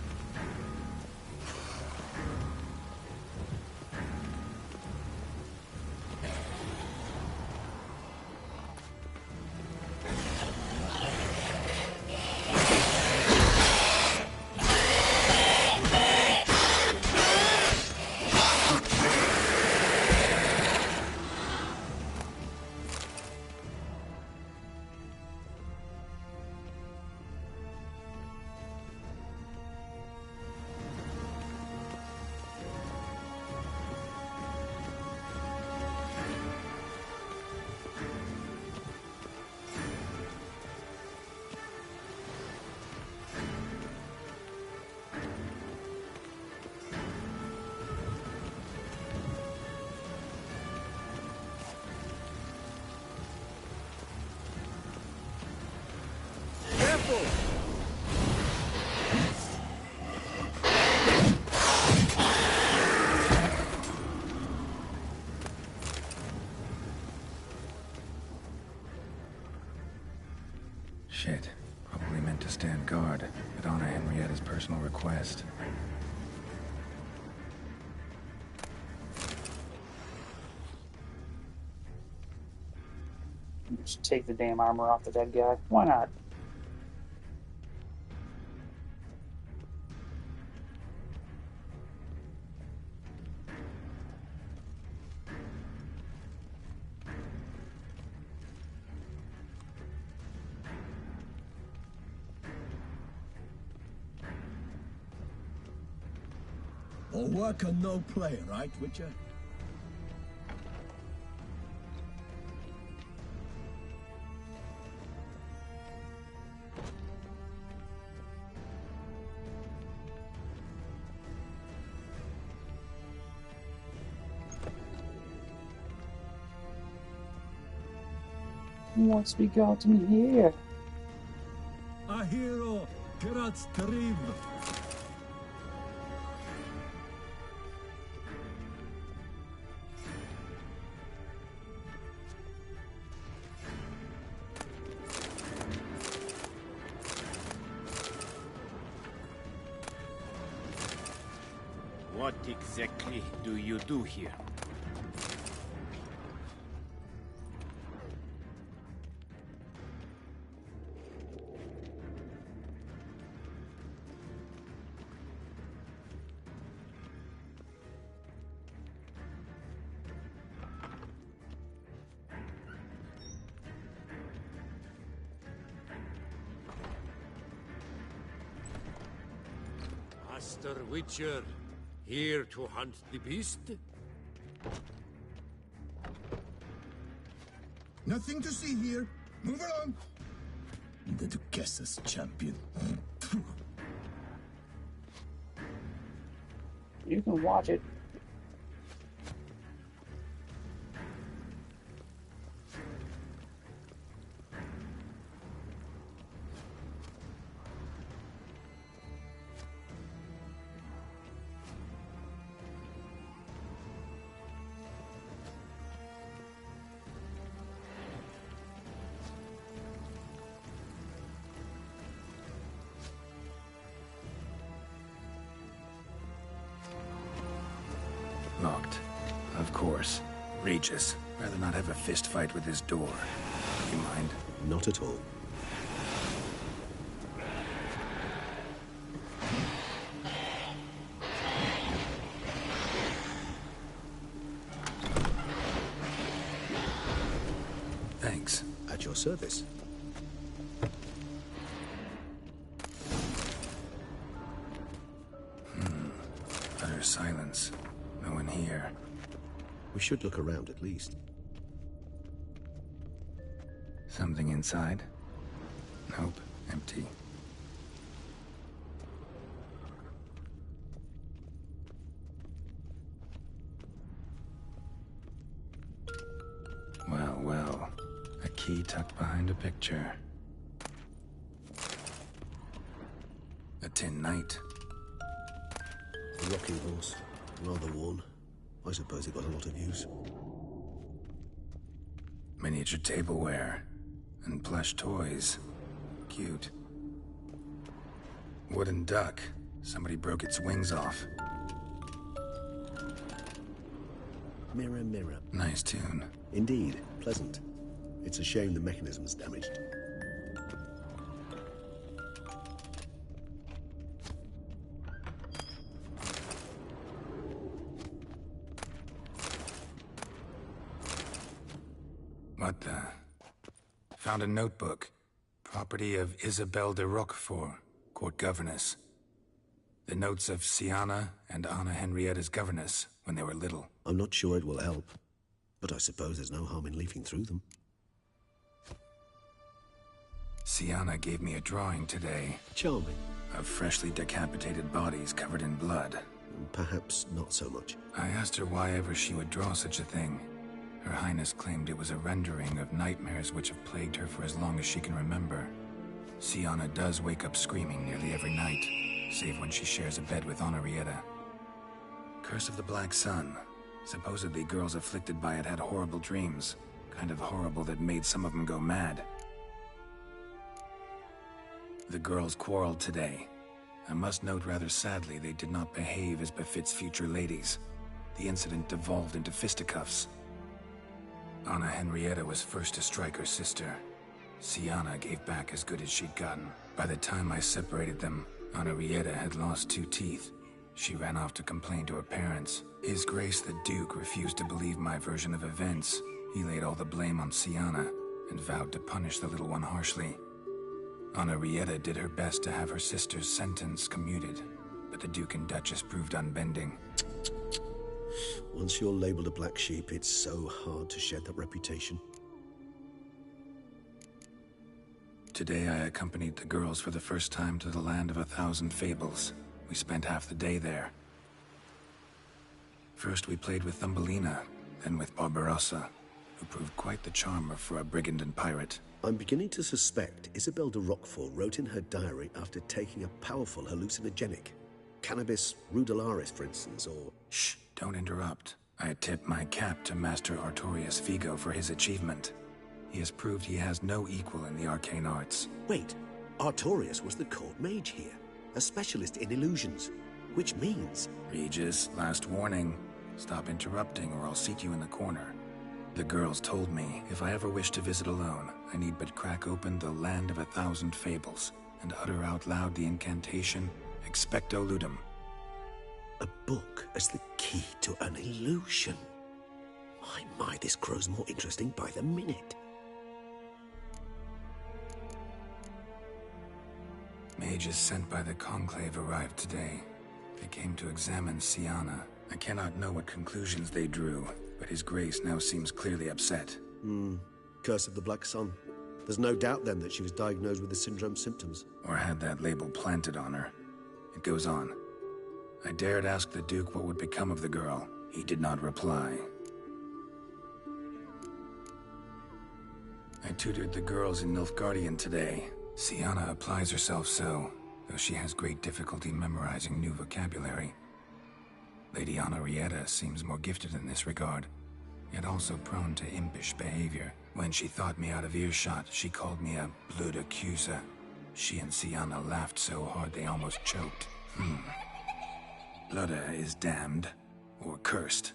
Shit. Probably meant to stand guard, but honor Henrietta's personal request. Just take the damn armor off the dead guy. Why not? All work and no play, right, Witcher? What speak out to me here? A hero, Geralt Striv. What exactly do you do here? Master Witcher, here to hunt the beast? Nothing to see here. Move along. The Duchess's champion. You can watch it. Of course. Regis. Rather not have a fist fight with this door. You mind? Not at all. Thanks. At your service. Utter silence. No one here. We should look around at least. Something inside? Nope. Empty. Well, well. A key tucked behind a picture. A tin knight. A rocking horse. Rather worn. I suppose it got a lot of use. Miniature tableware. And plush toys. Cute. Wooden duck. Somebody broke its wings off. Mirror, mirror. Nice tune. Indeed. Pleasant. It's a shame the mechanism's damaged. What the? Found a notebook. Property of Isabelle de Roquefort, court governess. The notes of Siana and Anna Henrietta's governess when they were little. I'm not sure it will help, but I suppose there's no harm in leafing through them. Siana gave me a drawing today. Charming. Of freshly decapitated bodies covered in blood. Perhaps not so much. I asked her why ever she would draw such a thing. Her Highness claimed it was a rendering of nightmares which have plagued her for as long as she can remember. Siana does wake up screaming nearly every night, save when she shares a bed with Henrietta. Curse of the Black Sun. Supposedly girls afflicted by it had horrible dreams. Kind of horrible that made some of them go mad. The girls quarreled today. I must note rather sadly they did not behave as befits future ladies. The incident devolved into fisticuffs. Anna Henrietta was first to strike her sister. Siana gave back as good as she'd gotten. By the time I separated them, Henrietta had lost 2 teeth. She ran off to complain to her parents. His Grace the Duke refused to believe my version of events. He laid all the blame on Siana and vowed to punish the little one harshly. Henrietta did her best to have her sister's sentence commuted, but the Duke and Duchess proved unbending. Once you're labeled a black sheep, it's so hard to shed that reputation. Today I accompanied the girls for the first time to the land of 1,000 fables. We spent half the day there. First we played with Thumbelina, then with Barbarossa, who proved quite the charmer for a brigand and pirate. I'm beginning to suspect Isabelle de Roquefort wrote in her diary after taking a powerful hallucinogenic. Cannabis rudelaris, for instance, or... Shh, don't interrupt. I tip my cap to Master Artorius Figo for his achievement. He has proved he has no equal in the arcane arts. Wait, Artorius was the court mage here, a specialist in illusions, which means... Regis, last warning. Stop interrupting or I'll seat you in the corner. The girls told me if I ever wish to visit alone, I need but crack open the Land of 1,000 Fables and utter out loud the incantation Expecto Ludum. A book as the key to an illusion. My, this grows more interesting by the minute. Mages sent by the Conclave arrived today. They came to examine Siana. I cannot know what conclusions they drew, but His Grace now seems clearly upset. Curse of the Black Sun. There's no doubt then that she was diagnosed with the syndrome symptoms. Or had that label planted on her. It goes on. I dared ask the Duke what would become of the girl. He did not reply. I tutored the girls in Nilfgaardian today. Siana applies herself so, though she has great difficulty memorizing new vocabulary. Lady Henrietta seems more gifted in this regard, yet also prone to impish behavior. When she thought me out of earshot, she called me a blood accuser. She and Siana laughed so hard they almost choked. Blood is damned, or cursed.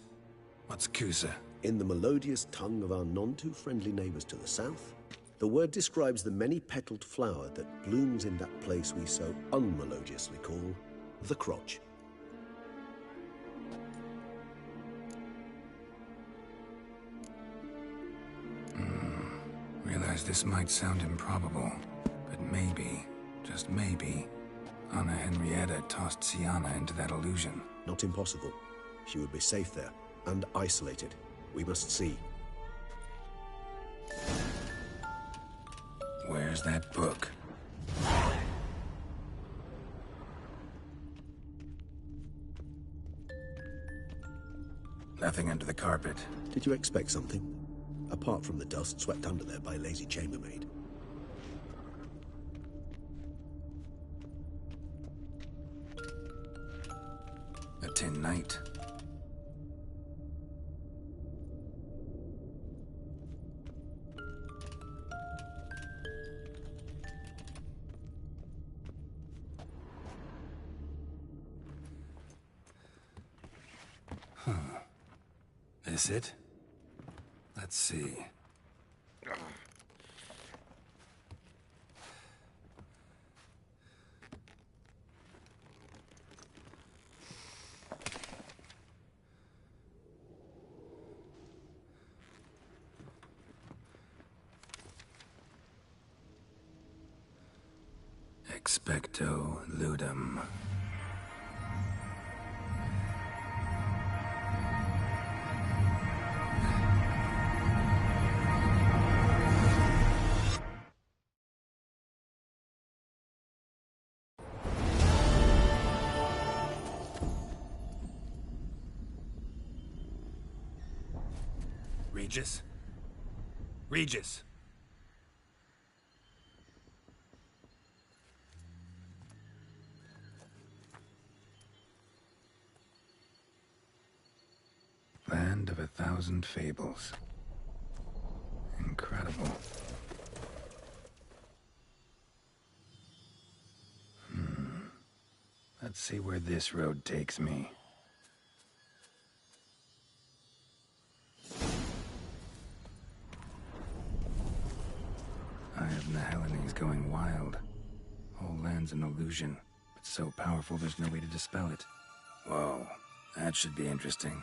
What's Kusa? In the melodious tongue of our none-too-friendly neighbors to the south, the word describes the many-petaled flower that blooms in that place we so unmelodiously call the crotch. Realize this might sound improbable, but maybe, just maybe, Anna Henrietta tossed Sienna into that illusion. Not impossible. She would be safe there, and isolated. We must see. Where's that book? Nothing under the carpet. Did you expect something? Apart from the dust swept under there by a lazy chambermaid. A tin knight. Huh. This it? Let's see. Expecto ludum. Regis? Regis! Land of 1,000 fables. Incredible. Let's see where this road takes me. Eye of Nehelene going wild. Whole land's an illusion, but so powerful there's no way to dispel it. Whoa, that should be interesting.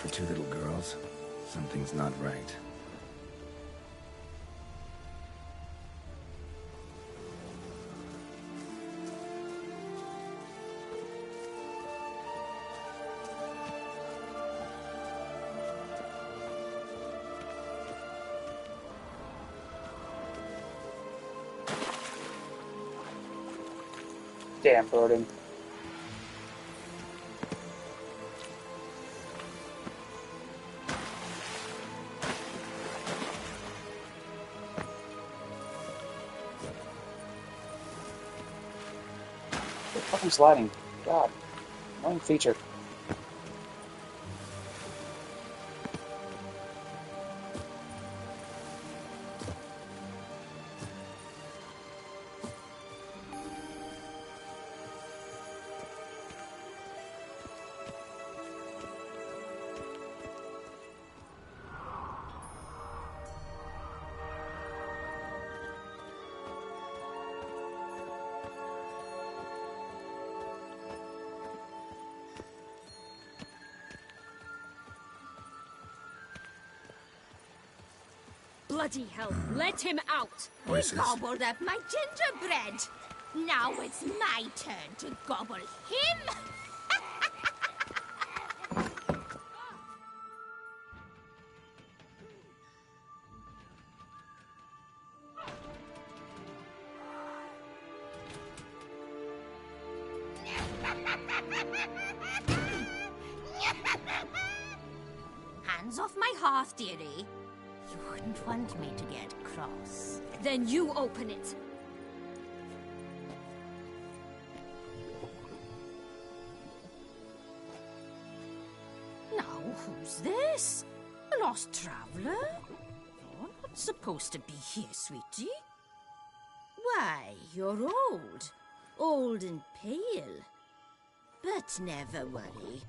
For two little girls, something's not right. Damn burden. Quit fucking sliding. God. Annoying feature. Bloody hell, let him out! Voices. He gobbled up my gingerbread. Now it's my turn to gobble him. Hands off my hearth, dearie. You wouldn't want me to get cross. Then you open it. Now, who's this? A lost traveler? You're not supposed to be here, sweetie. Why, you're old. Old and pale. But never worry.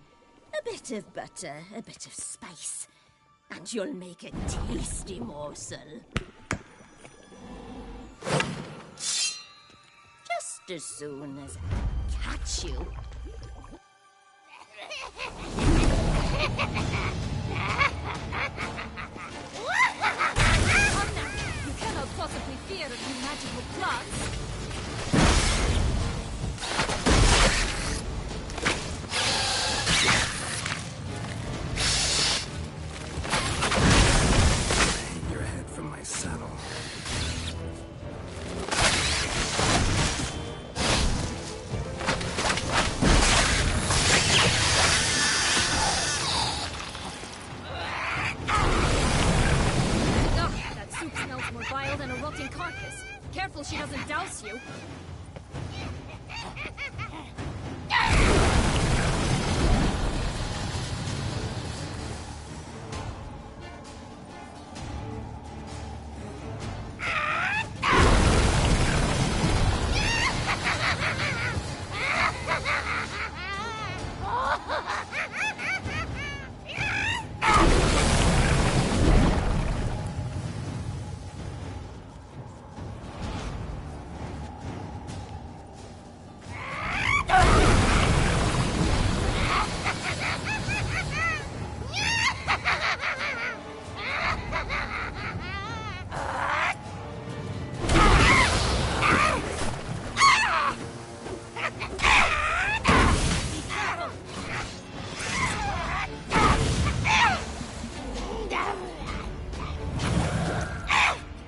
A bit of butter, a bit of spice, and you'll make a tasty morsel. Just as soon as I catch you. Anna, you cannot possibly fear a few magical plants. Your head from my saddle. Ugh, that soup smells more vile than a rotting carcass. Careful she doesn't douse you.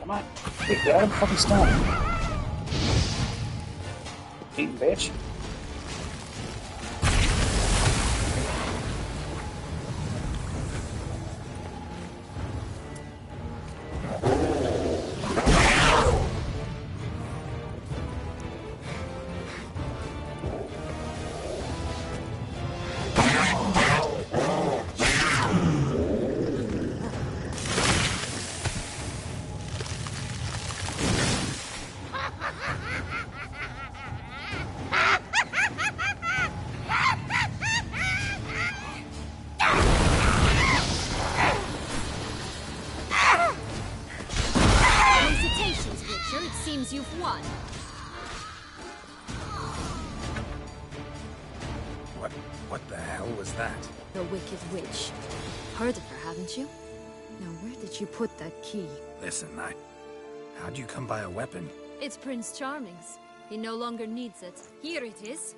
Come on. Hey, get out of the fucking stone. Eating bitch. Felicitations, Witcher. It seems you've won. What the hell was that? The Wicked Witch. Heard of her, haven't you? Now, where did you put that key? Listen, how'd you come by a weapon? It's Prince Charming's. He no longer needs it. Here it is.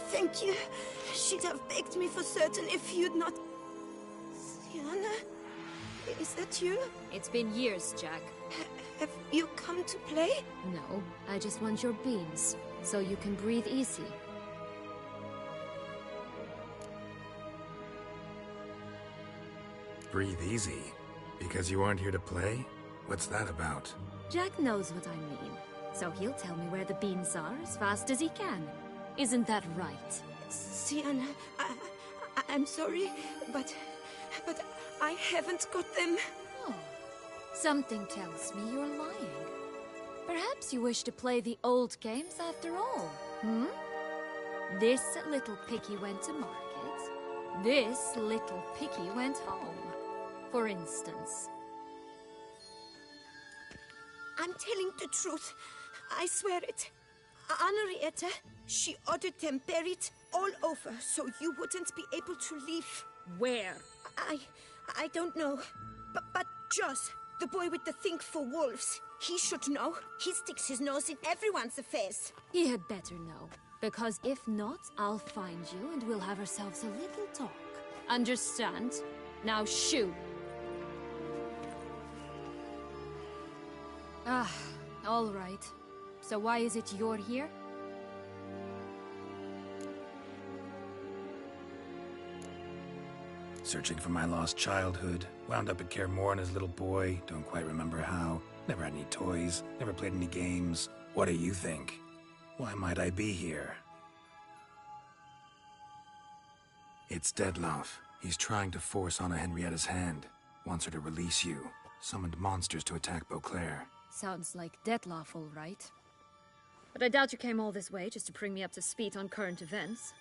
Thank you. She have begged me for certain if you'd not... Sienna? Is that you? It's been years, Jack. Have you come to play? No, I just want your beans, so you can breathe easy. Breathe easy? Because you aren't here to play? What's that about? Jack knows what I mean, so he'll tell me where the beans are as fast as he can. Isn't that right? Sienna, I'm sorry, but I haven't got them. Oh, something tells me you're lying. Perhaps you wish to play the old games after all, hmm? This little picky went to market. This little picky went home, for instance. I'm telling the truth. I swear it. Henrietta, she ordered them buried all over so you wouldn't be able to leave. Where? I don't know. But Joss, the boy with the thing for wolves, he should know. He sticks his nose in everyone's affairs. He had better know. Because if not, I'll find you and we'll have ourselves a little talk. Understand? Now shoo! Ah, all right. So why is it you're here? Searching for my lost childhood. Wound up at Kaer Morhen as a little boy. Don't quite remember how. Never had any toys. Never played any games. What do you think? Why might I be here? It's Dettlaff. He's trying to force Anna Henrietta's hand. Wants her to release you. Summoned monsters to attack Beauclair. Sounds like Dettlaff, all right. But I doubt you came all this way just to bring me up to speed on current events.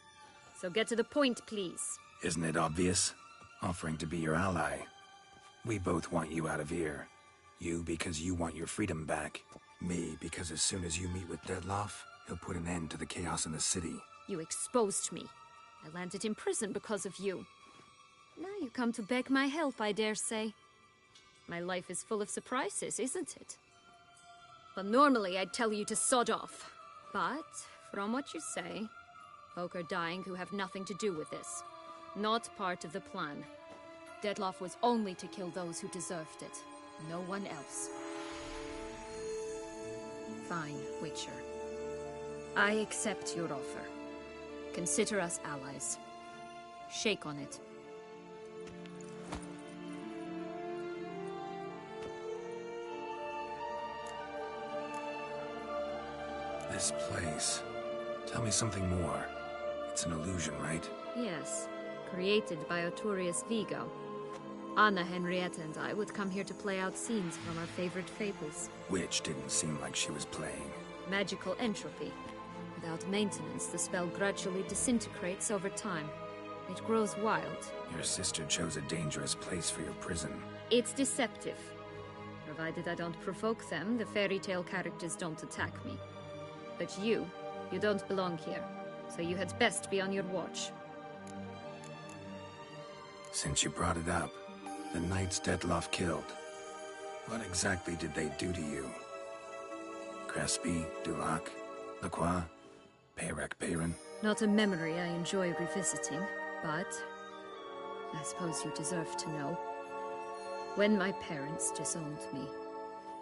So get to the point, please. Isn't it obvious? Offering to be your ally. We both want you out of here. You because you want your freedom back. Me because as soon as you meet with Dettlaff, he'll put an end to the chaos in the city. You exposed me. I landed in prison because of you. Now you come to beg my help, I dare say. My life is full of surprises, isn't it? But normally I'd tell you to sod off. But, from what you say, folk are dying who have nothing to do with this. Not part of the plan. Dettlaff was only to kill those who deserved it. No one else. Fine, Witcher. I accept your offer. Consider us allies. Shake on it. This place. Tell me something more. It's an illusion, right? Yes. Created by Arturius Vigo. Anna Henrietta and I would come here to play out scenes from our favorite fables. Which didn't seem like she was playing. Magical entropy. Without maintenance, the spell gradually disintegrates over time. It grows wild. Your sister chose a dangerous place for your prison. It's deceptive. Provided I don't provoke them, the fairy tale characters don't attack me. But you don't belong here. So you had best be on your watch. Since you brought it up, the knights Dettlaff killed. What exactly did they do to you? Crespi, Dulac, Lacroix, Peyrac Peyran? Not a memory I enjoy revisiting, but I suppose you deserve to know. When my parents disowned me,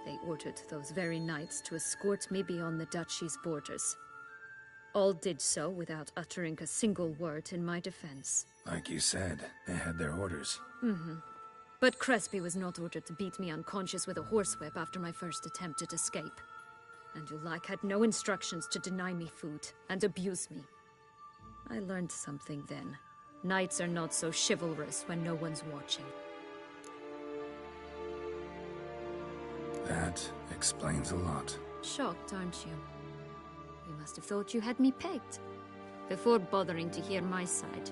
they ordered those very knights to escort me beyond the duchy's borders. All did so without uttering a single word in my defense. Like you said, they had their orders. Mm-hmm. But Crespi was not ordered to beat me unconscious with a horsewhip after my first attempt at escape. And Dulac had no instructions to deny me food and abuse me. I learned something then. Knights are not so chivalrous when no one's watching. That explains a lot. Shocked, aren't you? You must have thought you had me pegged. Before bothering to hear my side.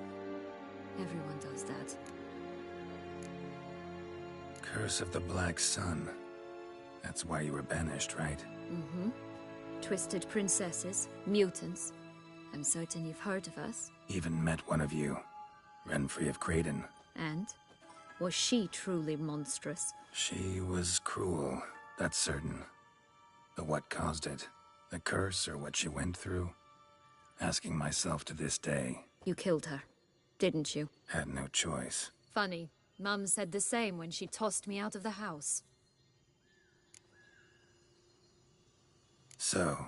Everyone does that. Curse of the Black Sun. That's why you were banished, right? Mm-hmm. Twisted princesses, mutants. I'm certain you've heard of us. Even met one of you. Renfri of Craden. And? Was she truly monstrous? She was cruel, that's certain. But what caused it? The curse or what she went through? Asking myself to this day. You killed her. didn't you? Had no choice. Funny. Mum said the same when she tossed me out of the house. So,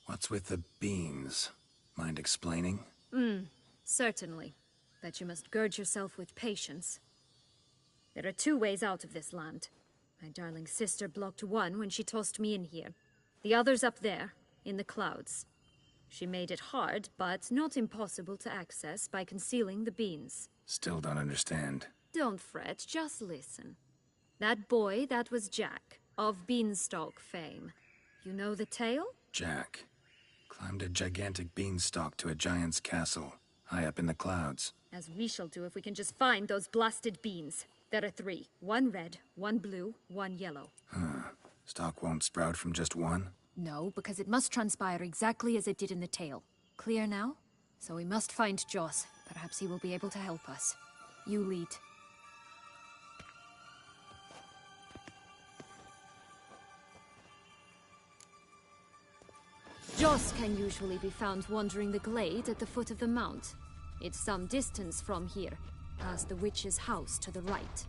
what's with the beans? Mind explaining? Certainly. But you must gird yourself with patience. There are 2 ways out of this land. My darling sister blocked one when she tossed me in here. The other's up there, in the clouds. She made it hard, but not impossible to access by concealing the beans. Still don't understand. Don't fret, just listen. That boy, that was Jack, of Beanstalk fame. You know the tale? Jack climbed a gigantic beanstalk to a giant's castle, high up in the clouds. As we shall do if we can just find those blasted beans. There are 3. 1 red, 1 blue, 1 yellow. Stalk won't sprout from just one? No, because it must transpire exactly as it did in the tale. Clear now? So we must find Joss. Perhaps he will be able to help us. You lead. Joss can usually be found wandering the glade at the foot of the mount. It's some distance from here, past the witch's house to the right.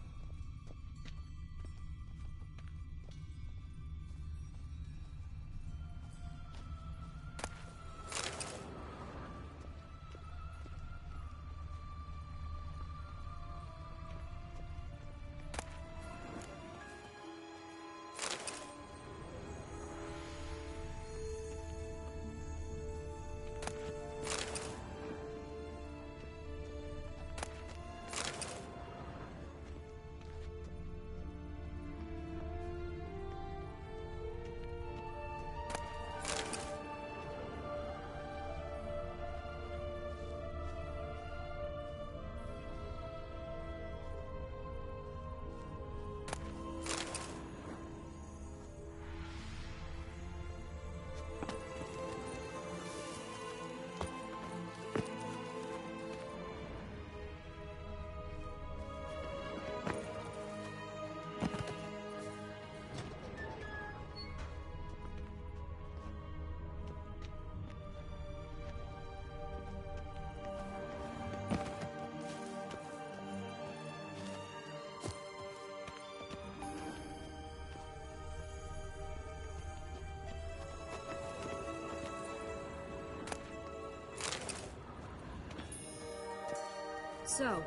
So,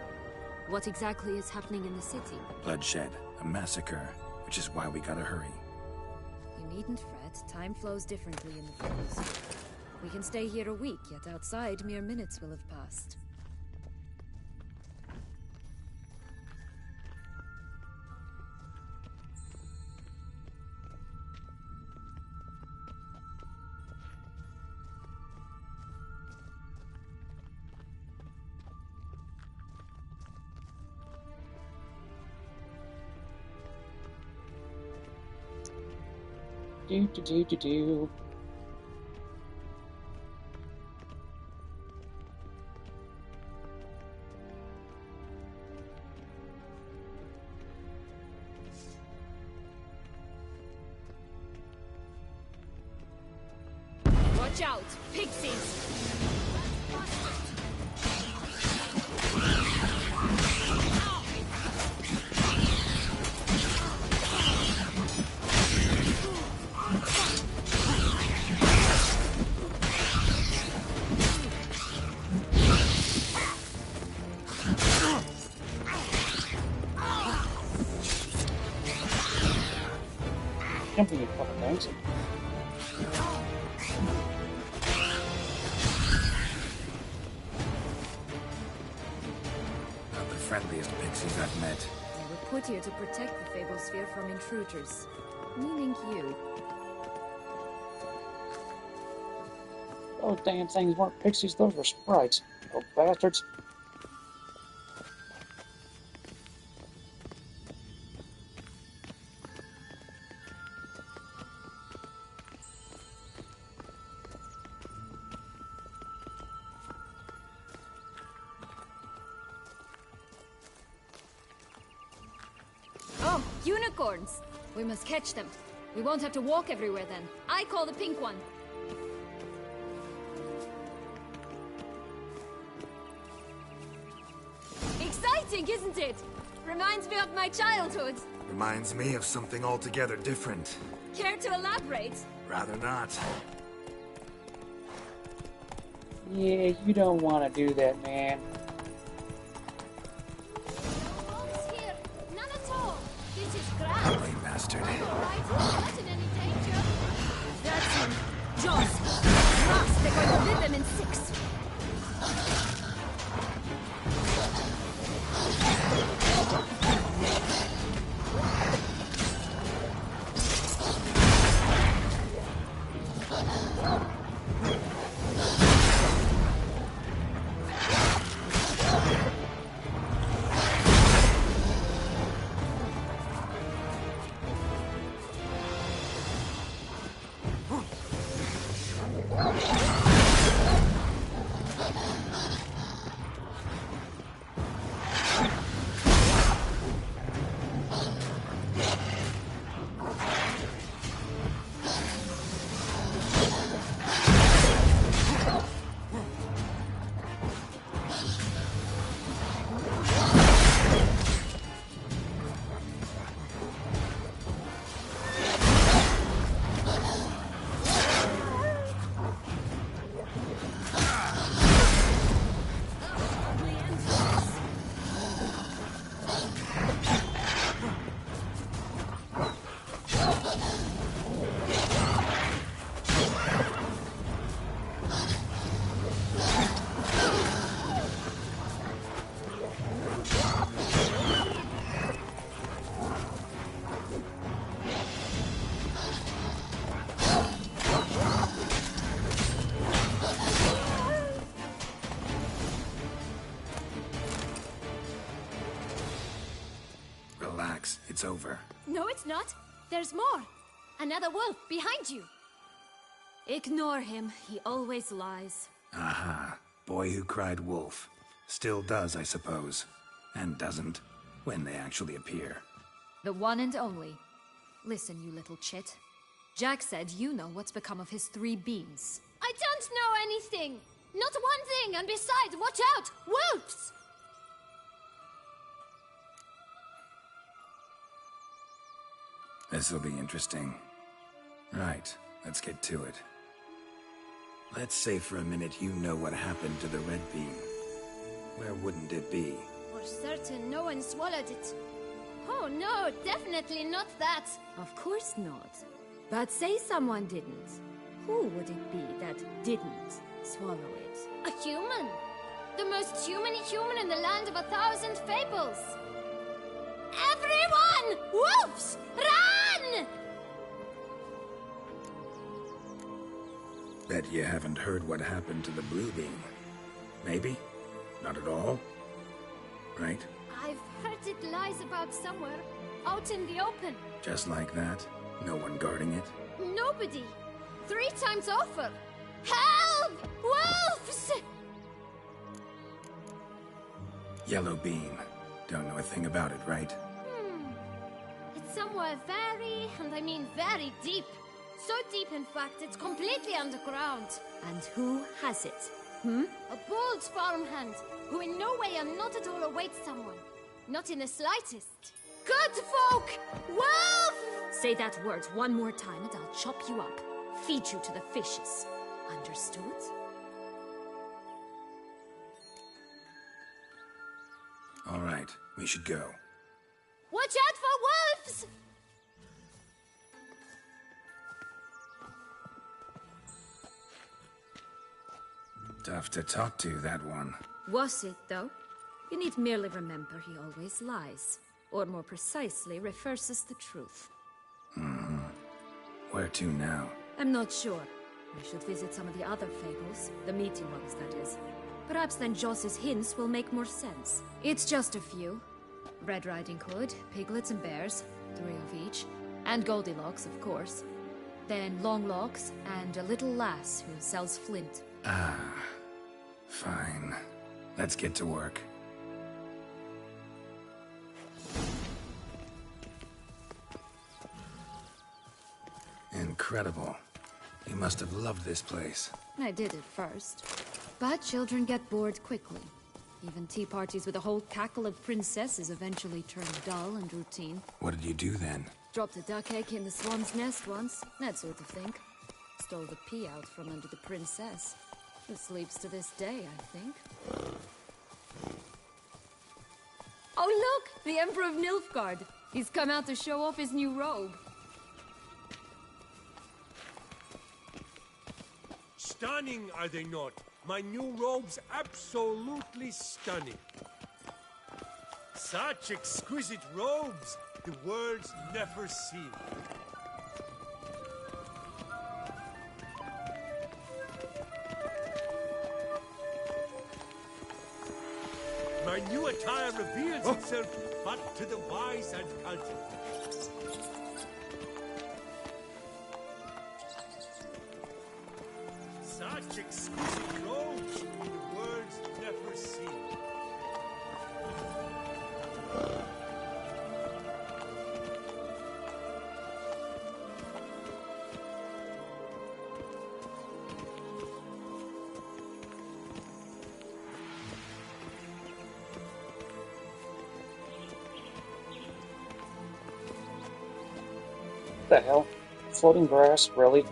what exactly is happening in the city? Bloodshed, a massacre, which is why we gotta hurry. You needn't fret. Time flows differently in the Falls. We can stay here a week, yet outside mere minutes will have passed. Do. Watch out! Pixies! Jumping a couple times. Not the friendliest pixies I've met. They were put here to protect the Fable-Sphere from intruders. Meaning you. Those damn things weren't pixies, those were sprites. Oh, bastards. Oh, unicorns! We must catch them. We won't have to walk everywhere then. I call the pink one. exciting, isn't it? Reminds me of my childhood. Reminds me of something altogether different. Care to elaborate? Rather not. Yeah, you don't want to do that, man. Here, none at all. This is grand. Ugly bastard. Right, not in any danger. That's him. Joss. Ross, they're going to rip him in 6. It's over. No, it's not. There's more. Another wolf behind you. Ignore him. He always lies. Aha. Boy who cried wolf. Still does, I suppose. And doesn't, when they actually appear. The one and only. Listen, you little chit. Jack said you know what's become of his 3 beams. I don't know anything! Not one thing, and besides, watch out! Wolves! This'll be interesting. Right, let's get to it. Let's say for a minute you know what happened to the red beam. Where wouldn't it be? For certain, no one swallowed it. Oh no, definitely not that. Of course not. But say someone didn't. Who would it be that didn't swallow it? A human. The most human in the land of 1,000 fables. Everyone! Wolves! Run! Bet you haven't heard what happened to the blue beam. Maybe? Not at all? Right? I've heard it lies about somewhere, out in the open. Just like that? No one guarding it? Nobody. 3 times over. Help! Wolves! Yellow beam. Don't know a thing about it, right? It's somewhere very, and I mean very deep. So deep, in fact, it's completely underground. And who has it? A bold farmhand, who in no way and not at all awaits someone. Not in the slightest. Good folk! Wolf! Say that word one more time and I'll chop you up. Feed you to the fishes. Understood? All right, we should go. Watch out for wolves! Tough to talk to, that one. Was it, though? You need merely remember he always lies. Or more precisely, reverses the truth. Where to now? I'm not sure. We should visit some of the other fables. The meaty ones, that is. Perhaps then Joss's hints will make more sense. It's just a few. Red Riding Hood, piglets and bears, 3 of each. And Goldilocks, of course. Then Longlocks, and a little lass who sells flint. Ah, fine. Let's get to work. Incredible. You must have loved this place. I did at first. But children get bored quickly. Even tea parties with a whole cackle of princesses eventually turn dull and routine. What did you do then? Dropped a duck egg in the swan's nest once, that sort of thing. Stole the pea out from under the princess. Who sleeps to this day, I think. Oh look! The Emperor of Nilfgaard! He's come out to show off his new robe. Stunning, are they not? My new robe's absolutely stunning. Such exquisite robes, the world's never seen. My new attire reveals itself but to the wise and cultured. Such exquisite robes, the world's never seen. What the hell? Floating grass, really?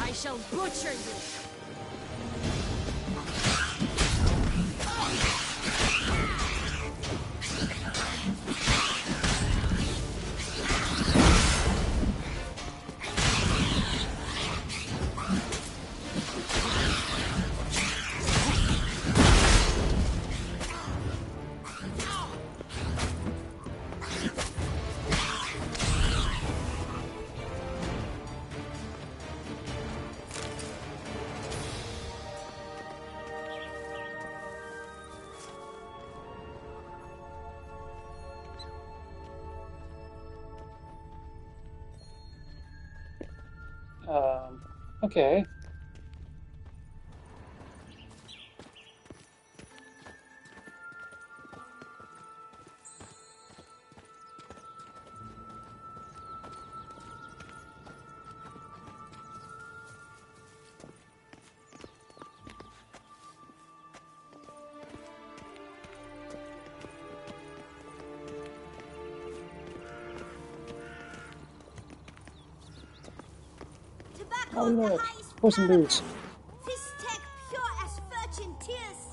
I shall butcher you! Okay. Oh look, Puss in Boots. Fistech pure as virgin tears.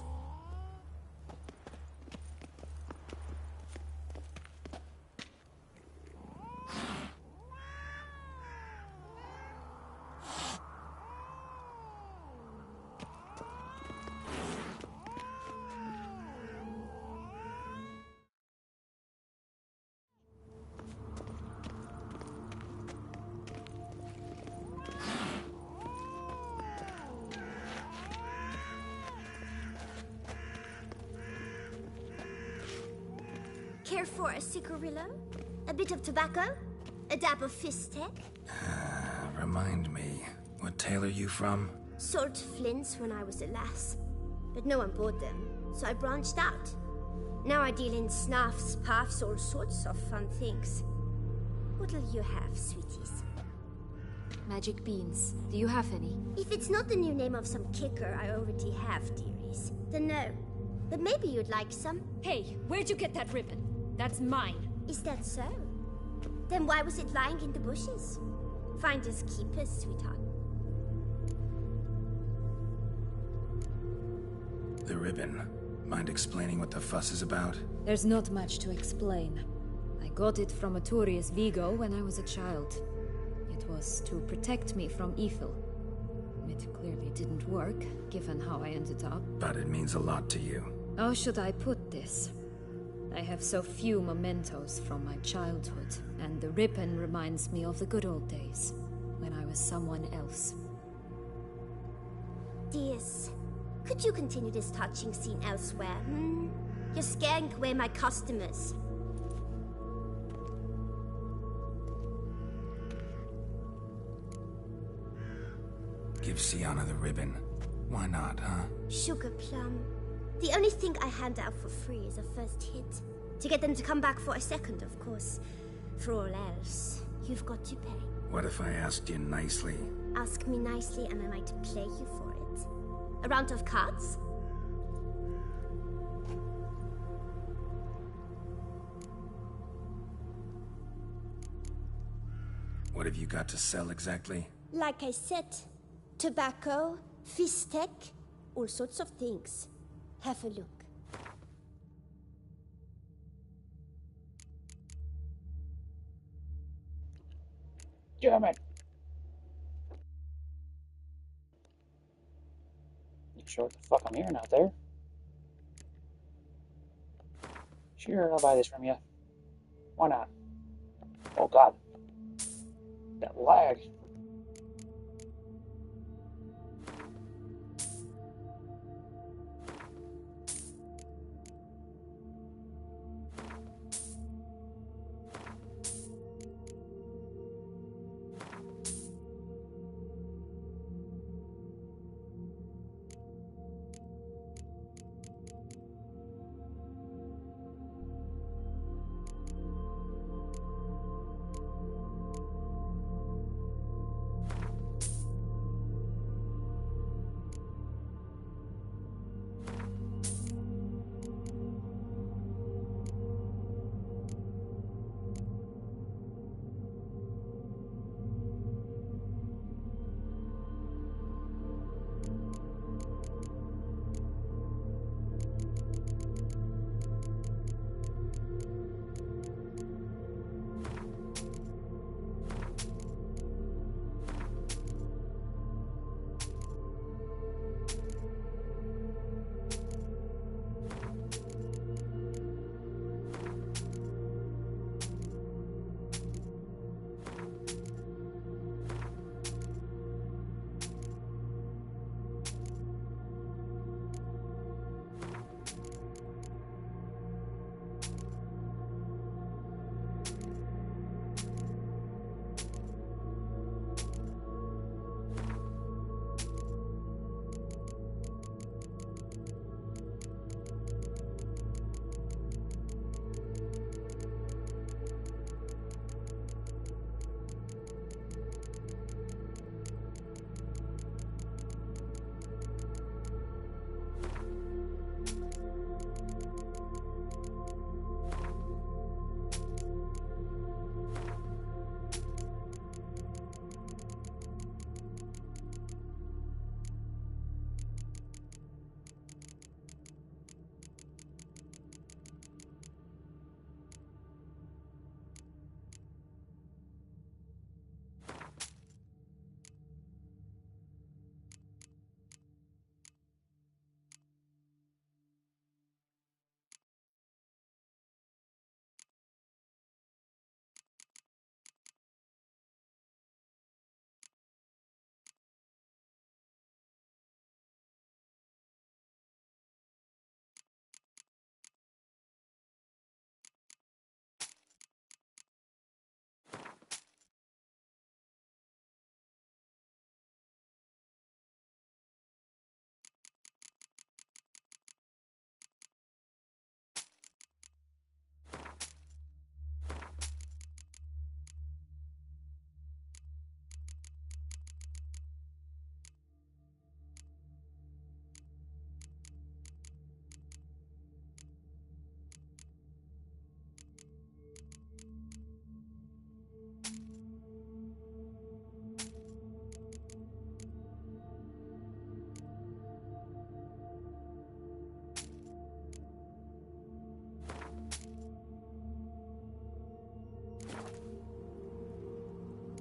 Care for a cigarillo? A bit of tobacco? A dab of Fistech? Remind me, what tale are you from? Sold flints when I was a lass, but no one bought them, so I branched out. Now I deal in snuffs, puffs, all sorts of fun things. What'll you have, sweeties? Magic beans. Do you have any? If it's not the new name of some kicker I already have, dearies, then no. But maybe you'd like some. Hey, where'd you get that ribbon? That's mine. Is that so? Then why was it lying in the bushes? Finders keepers, sweetheart. The ribbon. Mind explaining what the fuss is about? There's not much to explain. I got it from Arturius Vigo when I was a child. It was to protect me from evil. It clearly didn't work, given how I ended up. But it means a lot to you. How should I put this? I have so few mementos from my childhood, and the ribbon reminds me of the good old days, when I was someone else. Dears, could you continue this touching scene elsewhere, You're scaring away my customers. Give Sienna the ribbon. Why not, huh? Sugar plum. The only thing I hand out for free is a first hit. To get them to come back for a second, of course. For all else, you've got to pay. What if I asked you nicely? Ask me nicely and I might play you for it. A round of cards? What have you got to sell exactly? Like I said, tobacco, fish tech, all sorts of things. Have a look. Damn it. You sure what the fuck I'm hearing out there? Sure, I'll buy this from you. Why not? Oh god. That lag.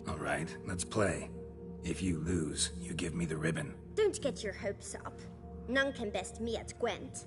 All right, let's play. If you lose, you give me the ribbon. Don't get your hopes up. None can best me at Gwent.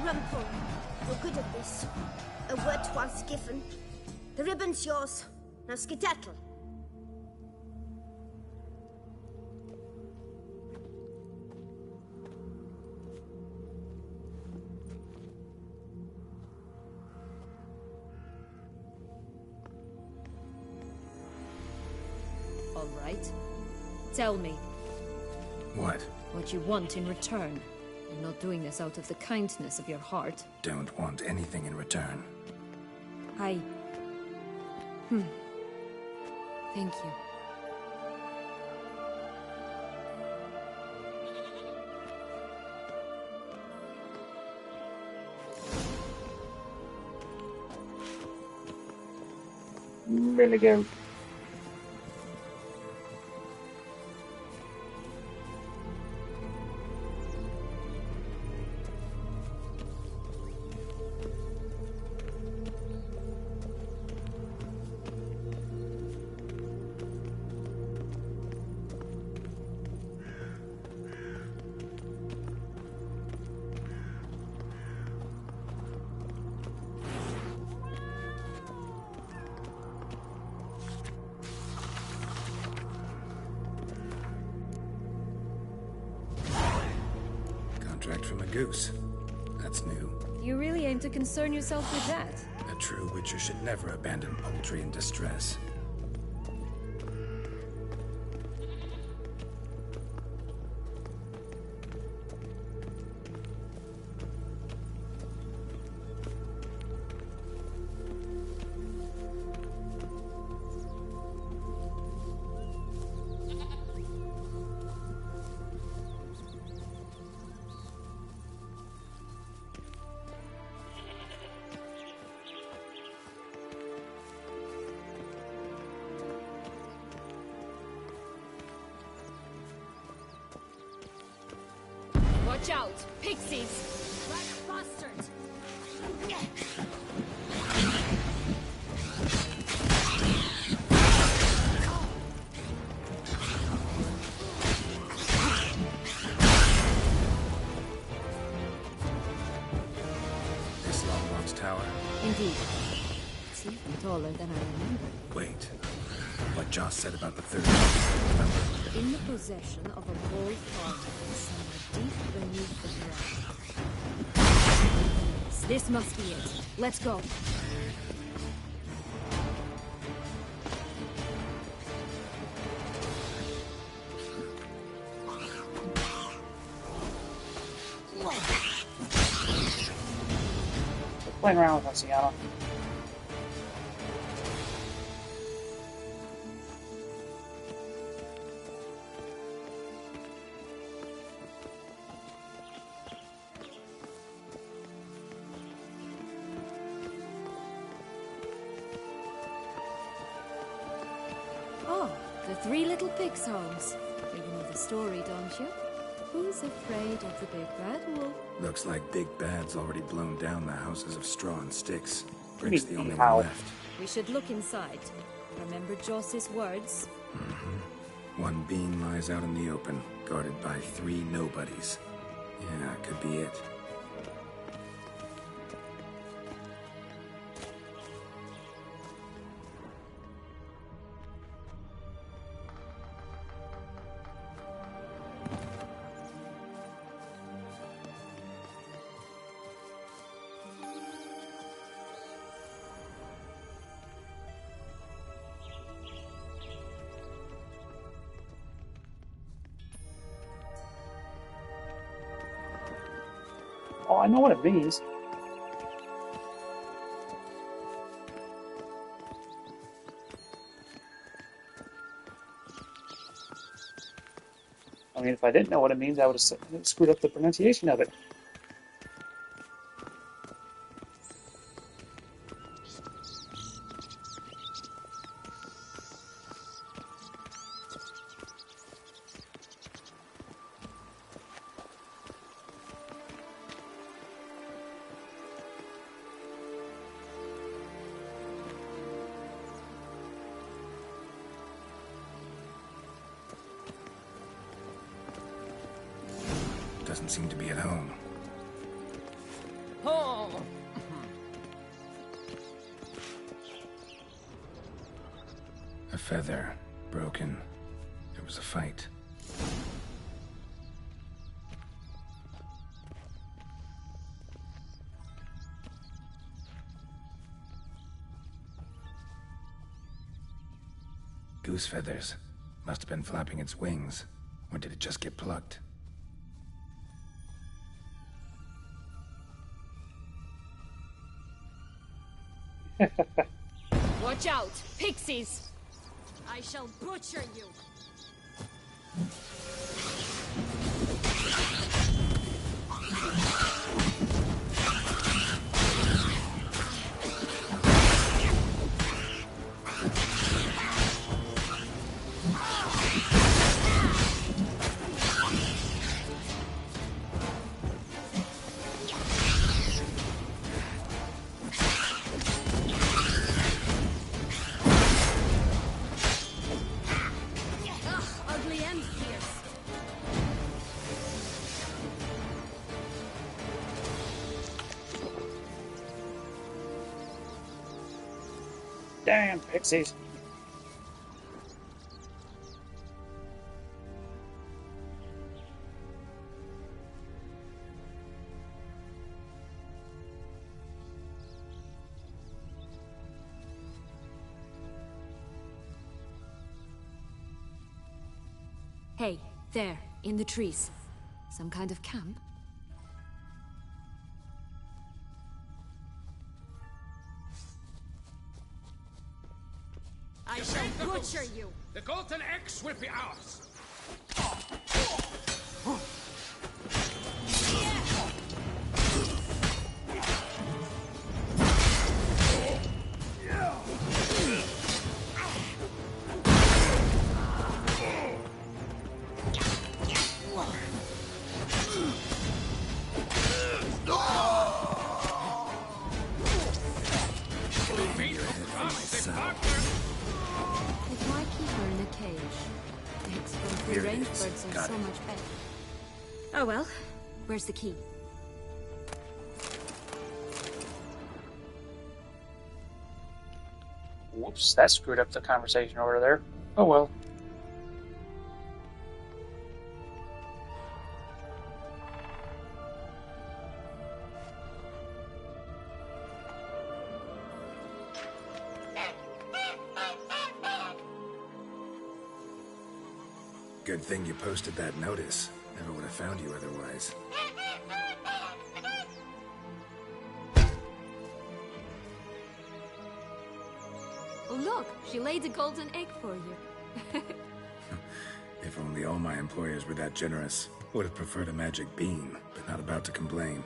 Rumpel, you're good at this. A word once given. The ribbon's yours. Now skedaddle. All right. Tell me. What? What you want in return. You're not doing this out of the kindness of your heart. Don't want anything in return. Thank you. Really go. Contract from a goose. That's new. You really aim to concern yourself with that? A true witcher should never abandon poultry in distress. Watch out! Pixies! Rat bastards! This Longbox Tower? Indeed. It's even taller than I remember. Wait. What Joss said about the third level, remember? In the possession of a bold farmer somewhere deep beneath the ground. This must be it. Let's go. Playing around with Oceano. Oh, the Three Little Pigs homes. You know the story, don't you? Who's afraid of the big bad wolf? Looks like Big Bad's already blown down the houses of straw and sticks. Brick's the only How? one left. We should look inside. Remember Joss's words? One beam lies out in the open, guarded by 3 nobodies. Yeah, could be it. Oh, I know what it means. I mean, if I didn't know what it means, I would have screwed up the pronunciation of it. Doesn't seem to be at home. Oh. A feather. Broken. It was a fight. Goose feathers. Must have been flapping its wings. Or did it just get plucked? Watch out, pixies! I shall butcher you! Damn pixies. Hey, there, in the trees. Some kind of camp? I shall butcher you! The golden axe will be ours! So much better. Oh well, where's the key? Whoops, that screwed up the conversation over there. Oh well. Good thing you posted that notice. Never would have found you otherwise. Oh look, she laid a golden egg for you. If only all my employers were that generous. Would have preferred a magic bean, but not about to complain.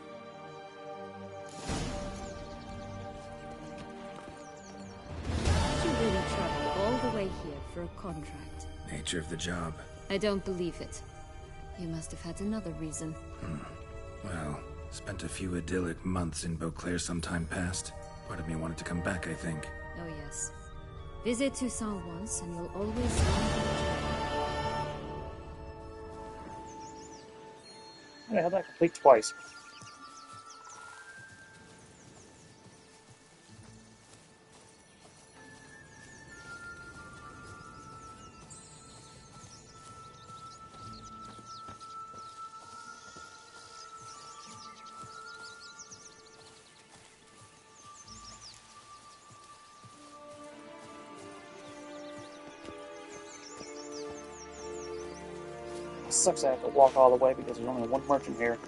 You really traveled all the way here for a contract. Nature of the job. I don't believe it. You must have had another reason. Well, spent a few idyllic months in Beauclair some time past. Part of me wanted to come back, I think. Oh yes. Visit Toussaint once and you'll always want to return. How the hell did I complete twice? Sucks I have to walk all the way because there's only one merchant here.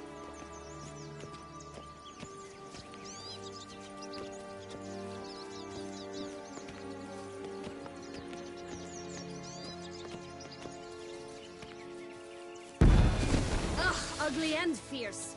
Ugh, ugly and fierce.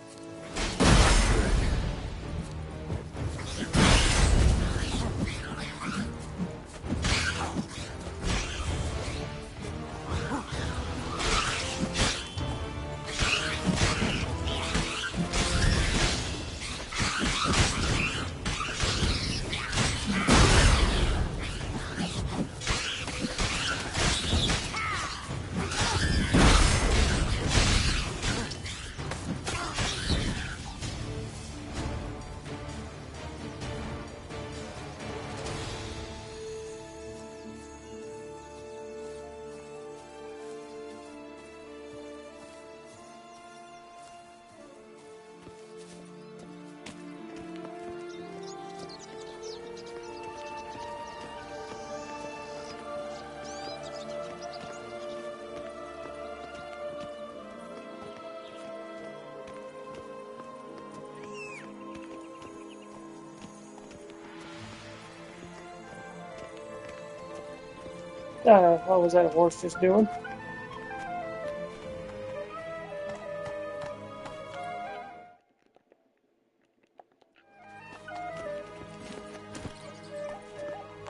What was that horse just doing?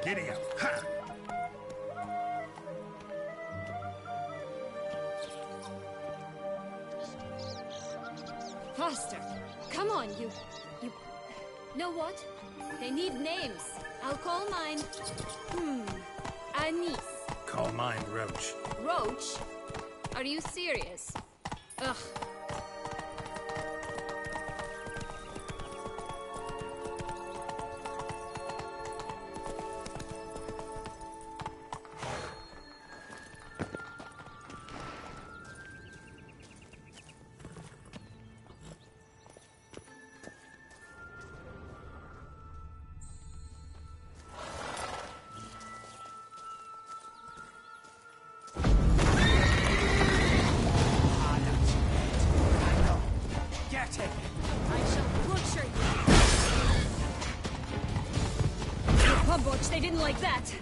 Giddy up. Ha! Faster! Come on, you... Know what? They need names. I'll call mine... Anise. Call mine Roach. Roach? Are you serious? Ugh. They didn't like that.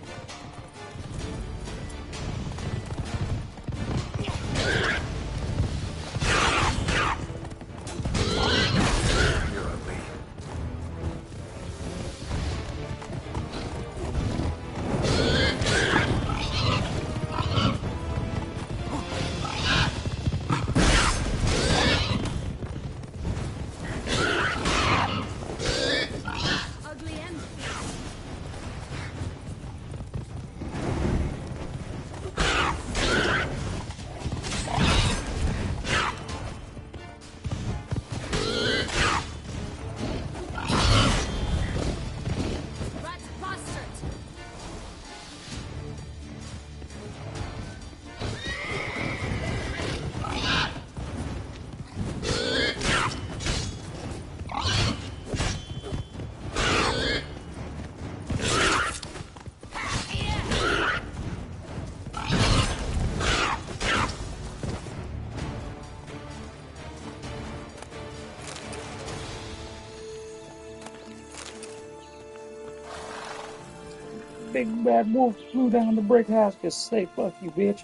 Big bad wolf flew down the brick house to say, fuck you, bitch.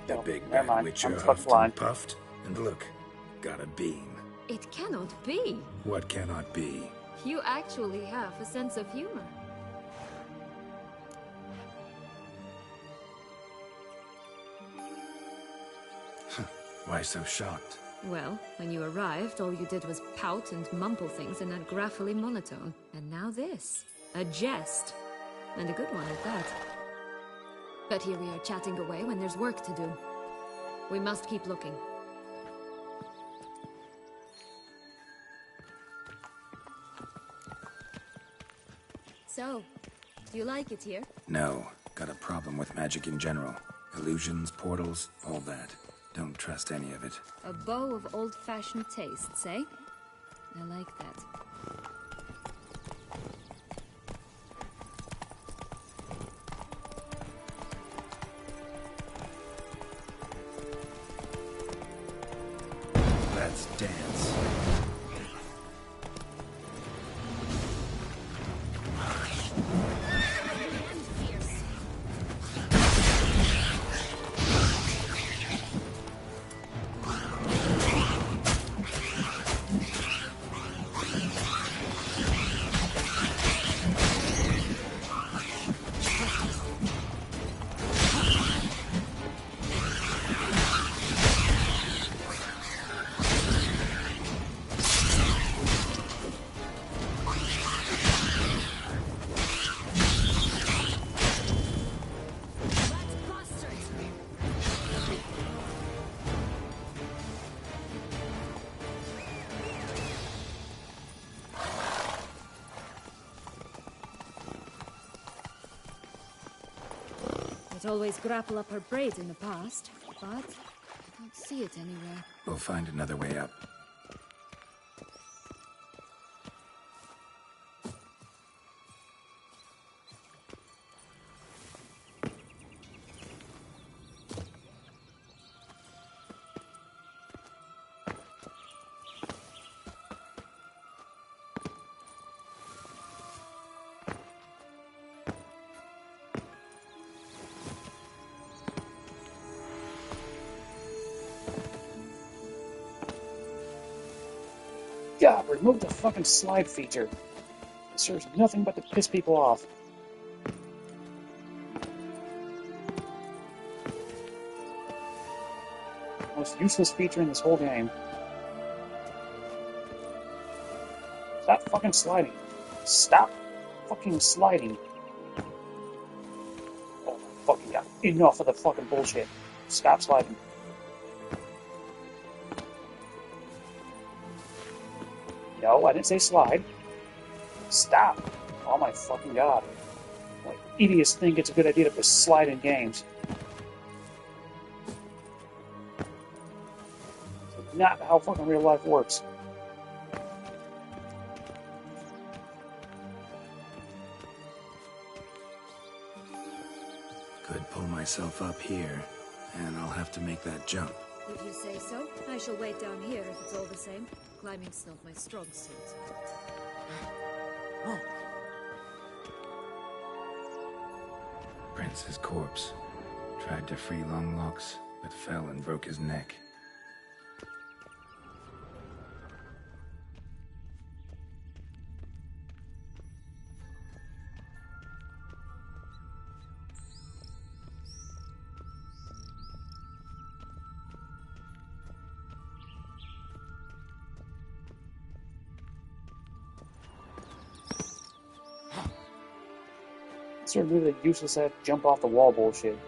The big never bad mind. witcher I'm huffed fine. and puffed, and look, got a beam. It cannot be. What cannot be? You actually have a sense of humor. Why so shocked? Well, when you arrived, all you did was pout and mumble things in that graphically monotone. And now this. A jest. And a good one at that. But here we are chatting away when there's work to do. We must keep looking. So, do you like it here? No, got a problem with magic in general. Illusions, portals, all that. Don't trust any of it. A bow of old-fashioned tastes, eh? I like that. Let's dance. Didn't always grapple up her braids in the past, but I don't see it anywhere. We'll find another way up. God, remove the fucking slide feature. It serves nothing but to piss people off. Most useless feature in this whole game. Stop fucking sliding. Stop fucking sliding. Oh my fucking god. Enough of the fucking bullshit. Stop sliding. No, I didn't say slide. Stop. Oh my fucking god. Like, idiots think it's a good idea to just slide in games. It's not how fucking real life works. Could pull myself up here, and I'll have to make that jump. If you say so, I shall wait down here if it's all the same. Climbing's not my strong suit. Prince's corpse. Tried to free Longlocks, but fell and broke his neck. Sort of do the useless that jump off the wall bullshit.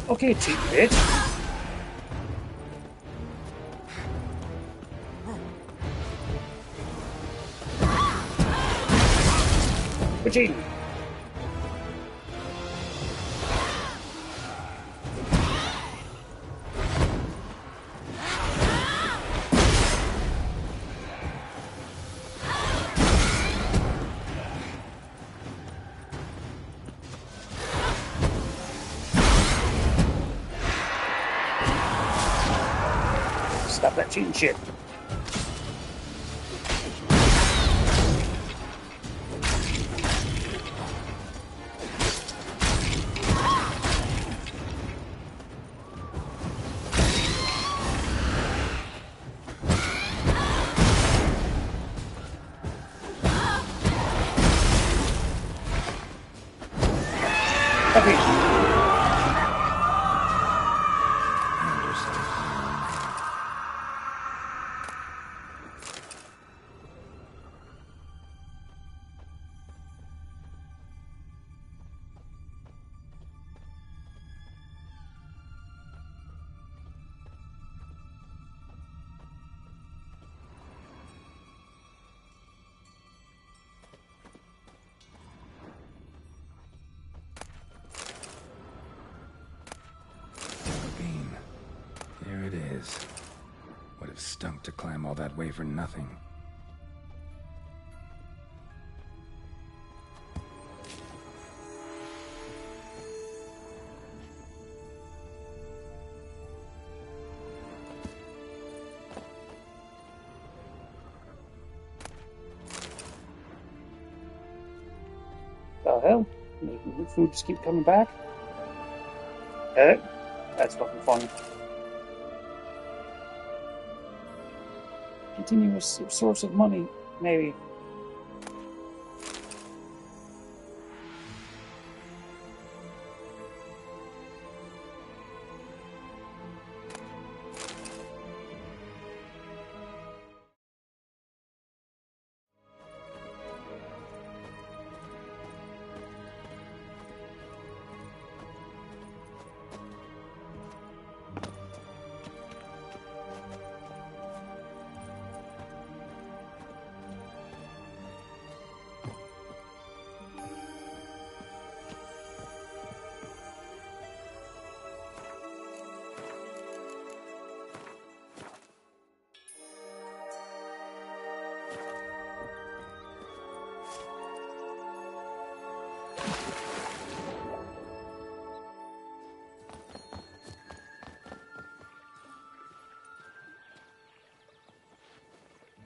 Okay, cheap bitch. Quit cheating. Stop that cheating shit. Bean. Here it is. Would have stunk to climb all that way for nothing. The hell? The food just keep coming back? That's fucking funny. Continuous source of money, maybe.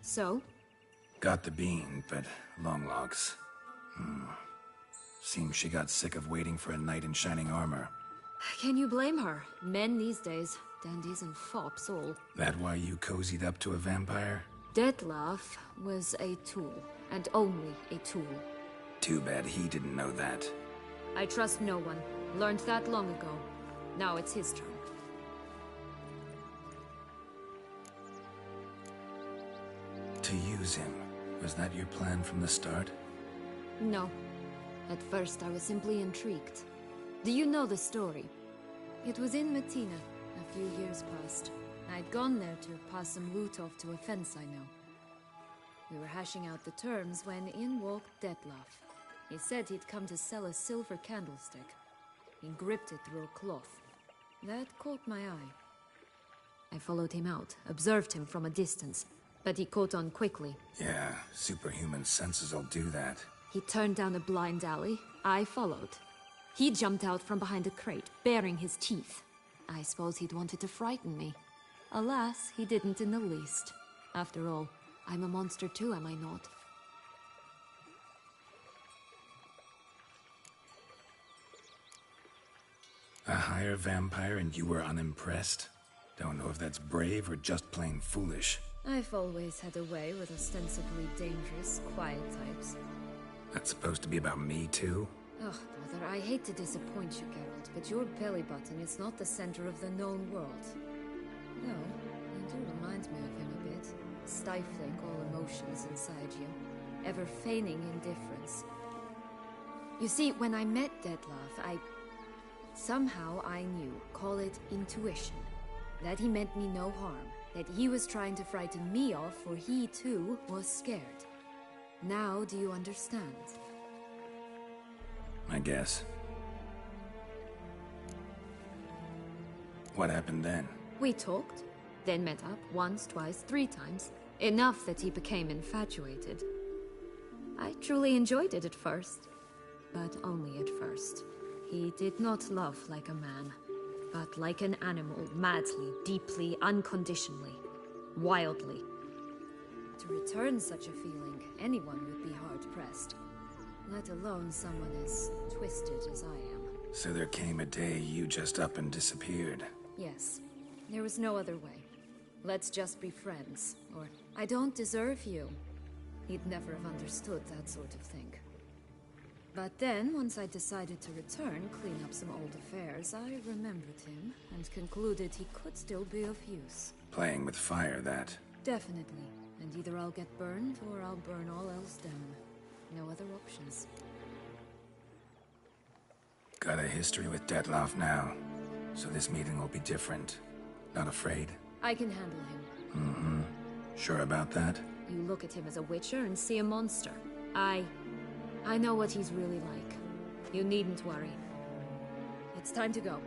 So? Got the bean, but long logs. Seems she got sick of waiting for a knight in shining armor. Can you blame her? Men these days, dandies and fops all. That why you cozied up to a vampire? Dettlaff was a tool, and only a tool. Too bad he didn't know that. I trust no one. Learned that long ago. Now it's his turn. To use him. Was that your plan from the start? No. At first I was simply intrigued. Do you know the story? It was in Metina, a few years past. I'd gone there to pass some loot off to a fence I know. We were hashing out the terms when in walked Dettlaff. He said he'd come to sell a silver candlestick. He gripped it through a cloth. That caught my eye. I followed him out, observed him from a distance, but he caught on quickly. Yeah, superhuman senses will do that. He turned down a blind alley. I followed. He jumped out from behind a crate, baring his teeth. I suppose he'd wanted to frighten me. Alas, he didn't in the least. After all, I'm a monster too, am I not? A higher vampire and you were unimpressed? Don't know if that's brave or just plain foolish. I've always had a way with ostensibly dangerous, quiet types. That's supposed to be about me too? Oh, brother, I hate to disappoint you, Geralt, but your belly button is not the center of the known world. No, you do remind me of him a bit. Stifling all emotions inside you. Ever feigning indifference. You see, when I met Dettlaff, somehow I knew, call it intuition, that he meant me no harm, that he was trying to frighten me off, for he too was scared. Now do you understand? I guess. What happened then? We talked, then met up once, twice, 3 times. Enough that he became infatuated. I truly enjoyed it at first, but only at first. He did not love like a man, but like an animal, madly, deeply, unconditionally, wildly. To return such a feeling, anyone would be hard-pressed, let alone someone as twisted as I am. So there came a day you just up and disappeared. Yes, there was no other way. Let's just be friends, or I don't deserve you. He'd never have understood that sort of thing. But then, once I decided to return, clean up some old affairs, I remembered him and concluded he could still be of use. Playing with fire, that. Definitely. And either I'll get burned, or I'll burn all else down. No other options. Got a history with Dettlaff now, so this meeting will be different. Not afraid? I can handle him. Mm-hmm. Sure about that? You look at him as a witcher and see a monster. I know what he's really like. You needn't worry. It's time to go.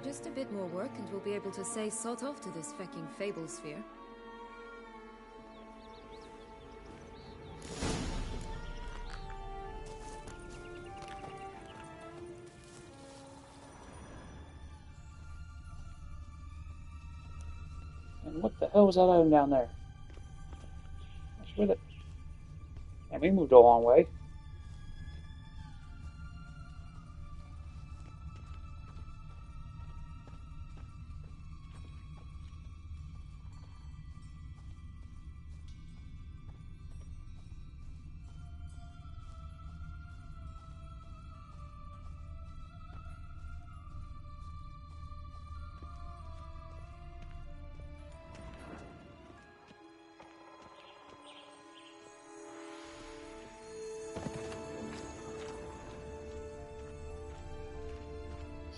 Just a bit more work and we'll be able to say sort off to this fecking fable sphere. And what the hell was that item down there? That's where the... And we moved a long way.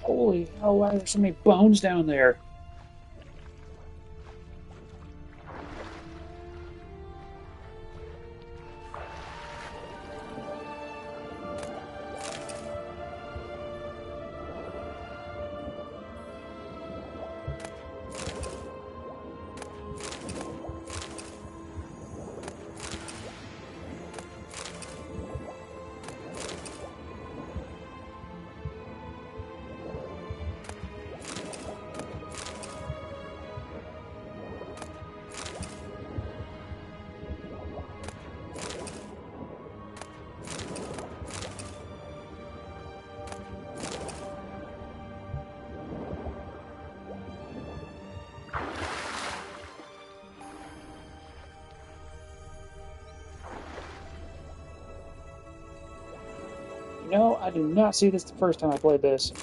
Holy hell, why are there so many bones down there? No, I did not see this the first time I played this.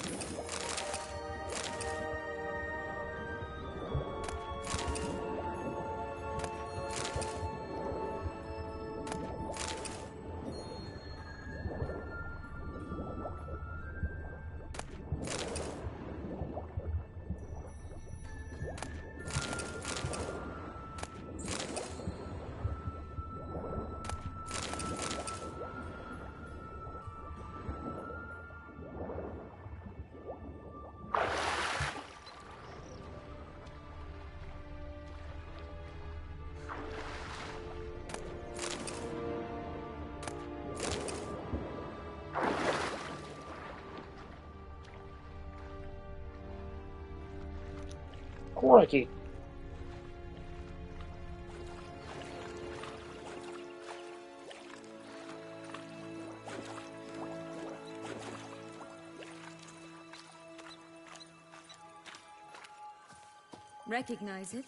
Crikey. Recognize it?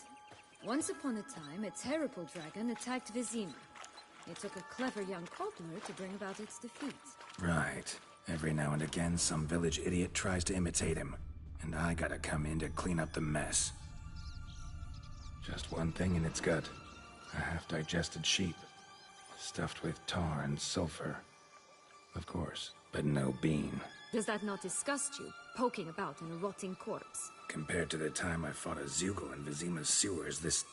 Once upon a time, a terrible dragon attacked Vizima. It took a clever young cobbler to bring about its defeat. Right. Every now and again, some village idiot tries to imitate him, and I gotta come in to clean up the mess. Just one thing in its gut. A half-digested sheep. Stuffed with tar and sulfur. Of course, but no bean. Does that not disgust you, poking about in a rotting corpse? Compared to the time I fought a Zeugl in Vizima's sewers, this...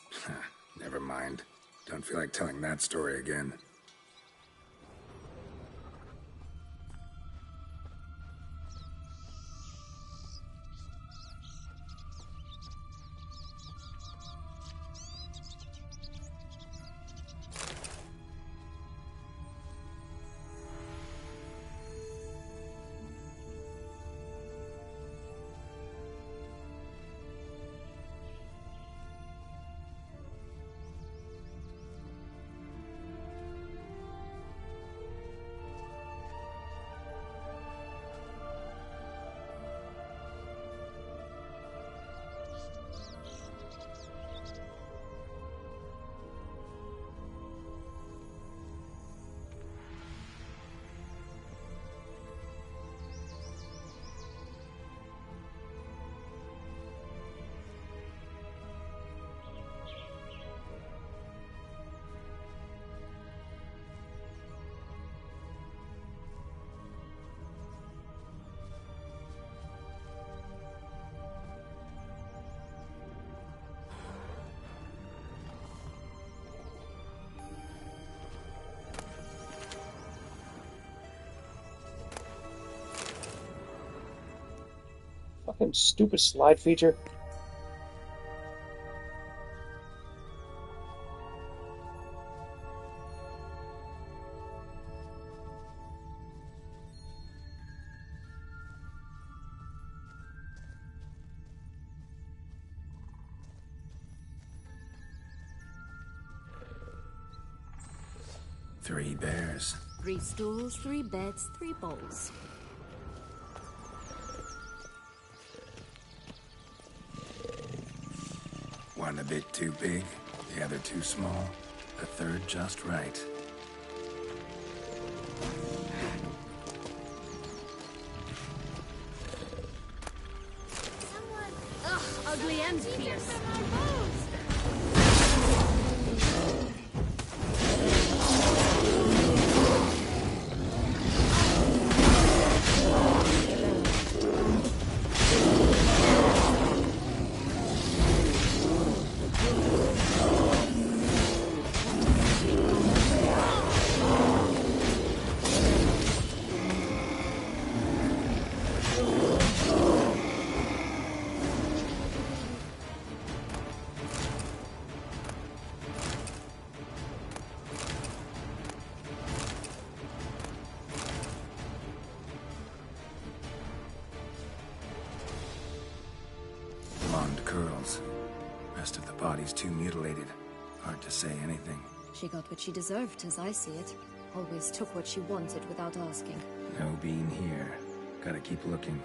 never mind. Don't feel like telling that story again. fucking stupid slide feature. Three bears. 3 stools, 3 beds, 3 bowls. One a bit too big, the other too small, the third just right. Ugh, ugly and fierce. Blonde curls. Rest of the body's too mutilated. Hard to say anything. She got what she deserved, as I see it. Always took what she wanted without asking. No bean here. Gotta keep looking.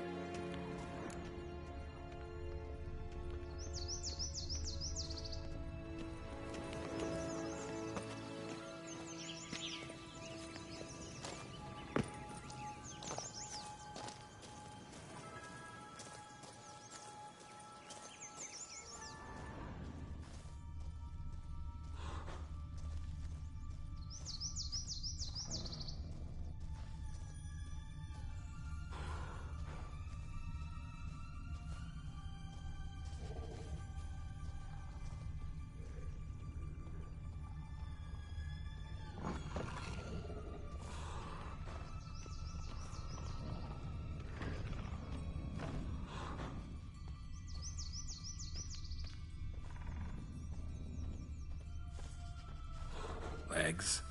Legs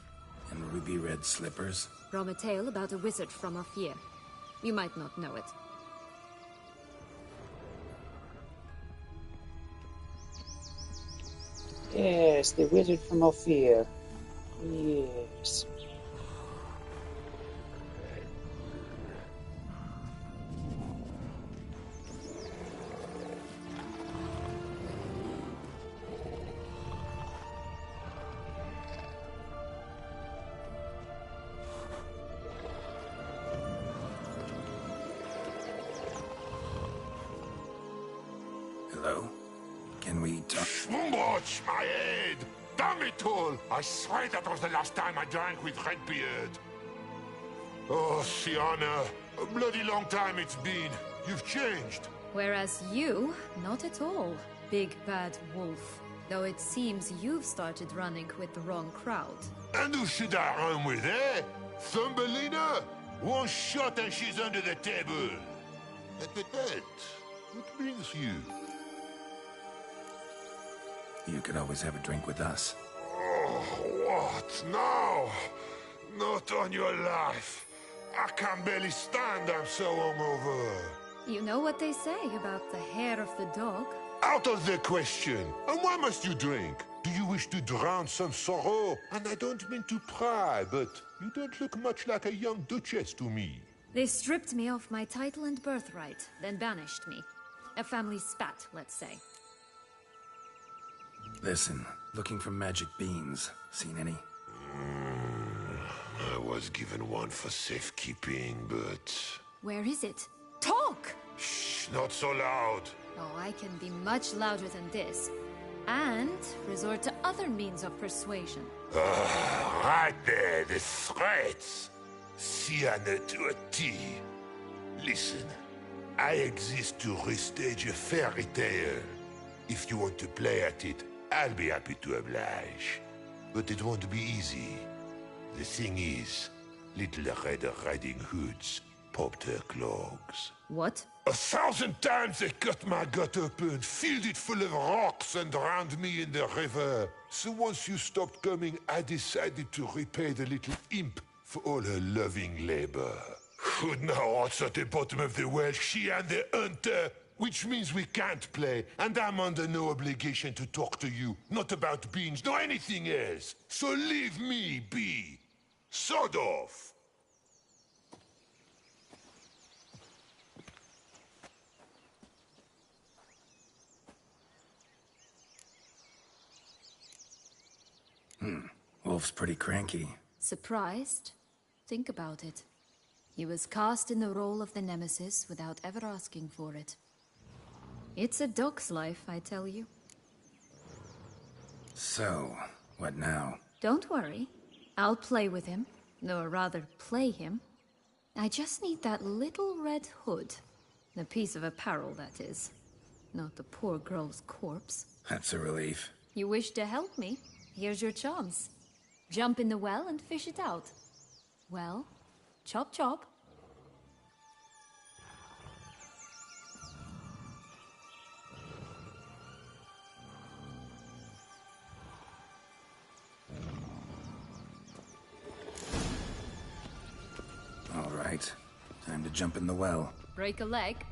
and ruby red slippers. From a tale about a wizard from Ophir. You might not know it. Yes, the wizard from Ophir. Yes. Hello? Can we talk? Watch my head! Damn it all! I swear that was the last time I drank with Redbeard. Oh, Sienna, a bloody long time it's been. You've changed. Whereas you, not at all, big bad wolf. Though it seems you've started running with the wrong crowd. And who should I run with, eh? Thumbelina? One shot and she's under the table. What brings you? You could always have a drink with us. Oh, what now? Not on your life. I can barely stand, I'm so hungover. You know what they say about the hair of the dog? Out of the question. And why must you drink? Do you wish to drown some sorrow? And I don't mean to pry, but you don't look much like a young duchess to me. They stripped me of my title and birthright, then banished me. A family spat, let's say. Listen, looking for magic beans. Seen any? I was given one for safekeeping, but... Where is it? Talk! Shh, not so loud. Oh, I can be much louder than this. And resort to other means of persuasion. Right there, the threats. Sienna to a T. Listen, I exist to restage a fairy tale. If you want to play at it, I'll be happy to oblige. But it won't be easy. The thing is, Little Red Riding Hoods popped her clogs. What? 1,000 times they cut my gut open, filled it full of rocks, and drowned me in the river. So once you stopped coming, I decided to repay the little imp for all her loving labor. Now it's at the bottom of the well, she and the hunter, which means we can't play, and I'm under no obligation to talk to you, not about beans, nor anything else. So leave me be. Sod off. Wolf's pretty cranky. Surprised? Think about it. He was cast in the role of the Nemesis without ever asking for it. It's a dog's life, I tell you. So, what now? Don't worry. I'll play with him. Or rather, play him. I just need that little red hood. The piece of apparel, that is. Not the poor girl's corpse. That's a relief. You wish to help me? Here's your chance. Jump in the well and fish it out. Well, chop chop. All right. Time to jump in the well. Break a leg.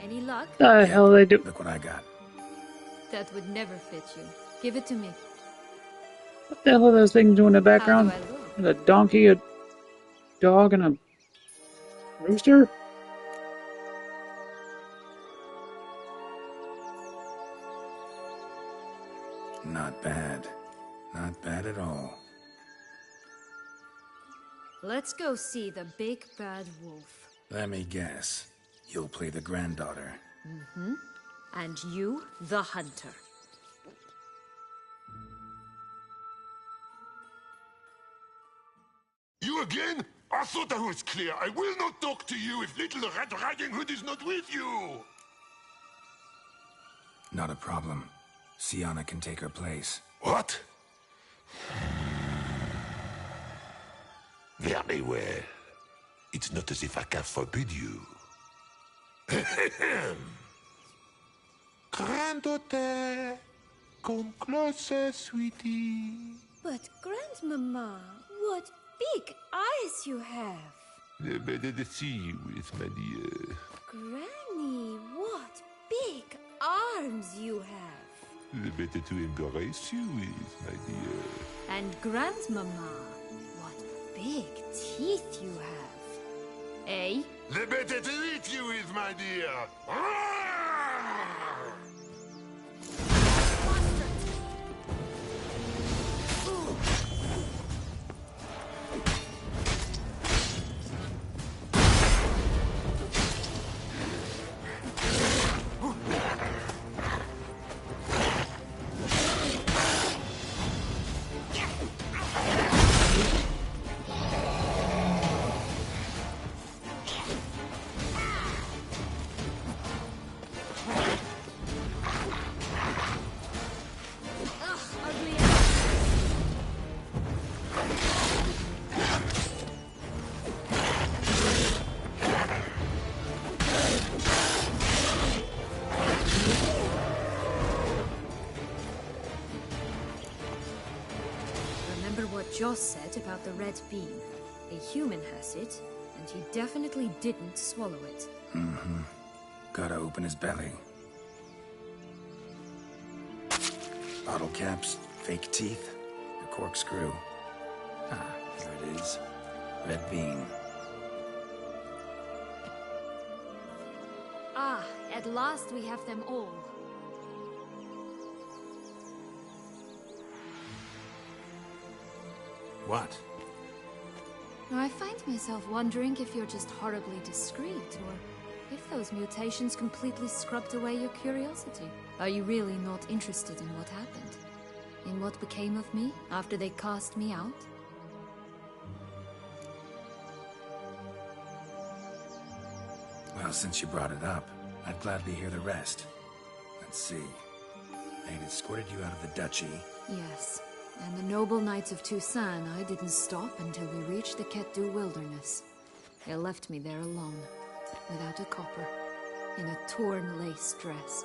Any luck? The hell they do? Look what I got. That would never fit you. Give it to me. What the hell are those things doing in the background? A donkey, a dog, and a rooster? Not bad. Not bad at all. Let's go see the big bad wolf. Let me guess. You'll play the granddaughter. Mm-hmm. And you, the hunter. You again? I thought I was clear. I will not talk to you if Little Red Riding Hood is not with you! Not a problem. Sienna can take her place. What? Very well. It's not as if I can forbid you. Granddaughter, come closer, sweetie. But, Grandmama, what big eyes you have. The better to see you with, my dear. Granny, what big arms you have. The better to embrace you with, my dear. And Grandmama, what big teeth you have. Eh? The better to eat you with, my dear. Joss said about the red beam. A human has it, and he definitely didn't swallow it. Mm-hmm. Gotta open his belly. Bottle caps, fake teeth, a corkscrew. Ah, here it is. Red bean. Ah, at last we have them all. What? Now, I find myself wondering if you're just horribly discreet, or if those mutations completely scrubbed away your curiosity. Are you really not interested in what happened? In what became of me after they cast me out? Well, since you brought it up, I'd gladly hear the rest. Let's see. They'd escorted you out of the duchy. Yes. And the noble knights of Toussaint, I didn't stop until we reached the Ketdu wilderness. They left me there alone, without a copper, in a torn lace dress,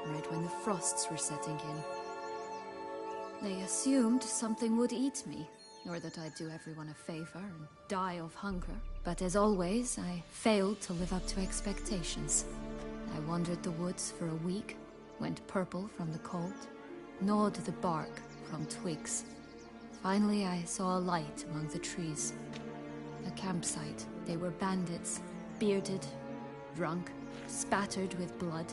right when the frosts were setting in. They assumed something would eat me, or that I'd do everyone a favor and die of hunger. But as always, I failed to live up to expectations. I wandered the woods for a week, went purple from the cold, gnawed the bark from twigs. Finally, I saw a light among the trees. A campsite. They were bandits, bearded, drunk, spattered with blood.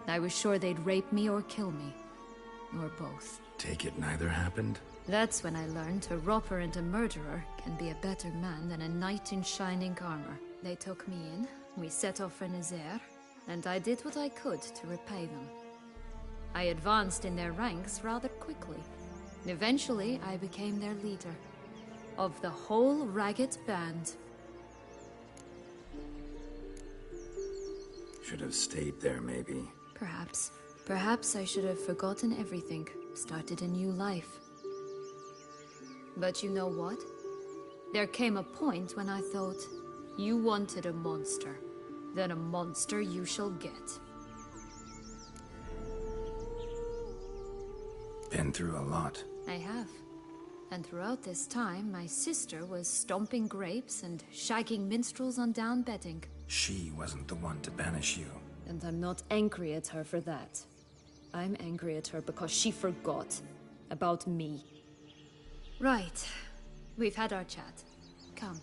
I was sure they'd rape me or kill me, or both. Take it neither happened? That's when I learned a robber and a murderer can be a better man than a knight in shining armor. They took me in, we set off for Nazaire, and I did what I could to repay them. I advanced in their ranks rather quickly. Eventually, I became their leader. Of the whole ragged band. Should have stayed there, maybe. Perhaps. Perhaps I should have forgotten everything, started a new life. But you know what? There came a point when I thought, you wanted a monster. Then a monster you shall get. Been through a lot. I have. And throughout this time, my sister was stomping grapes and shagging minstrels on down bedding. She wasn't the one to banish you. And I'm not angry at her for that. I'm angry at her because she forgot about me. Right. We've had our chat. Come.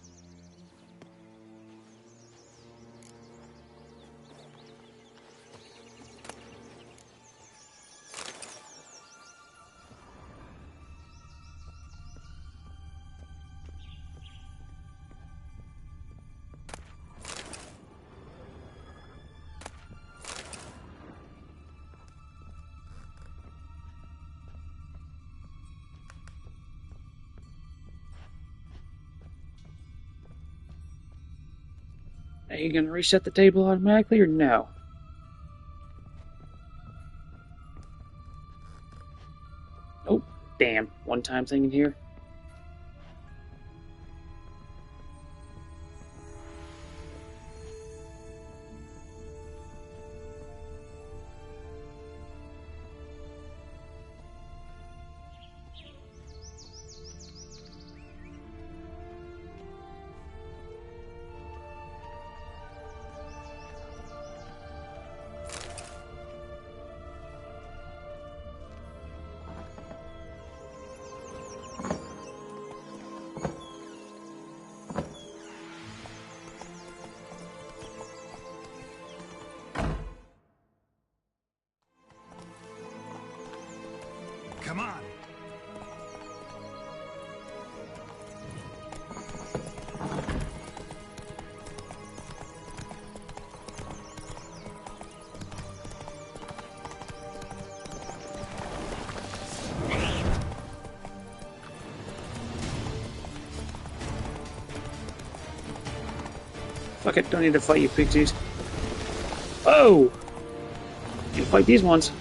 Are you gonna reset the table automatically or no? Oh, damn. One-time thing in here. Come on! Fuck it, don't need to fight you pixies. Oh! You fight these ones.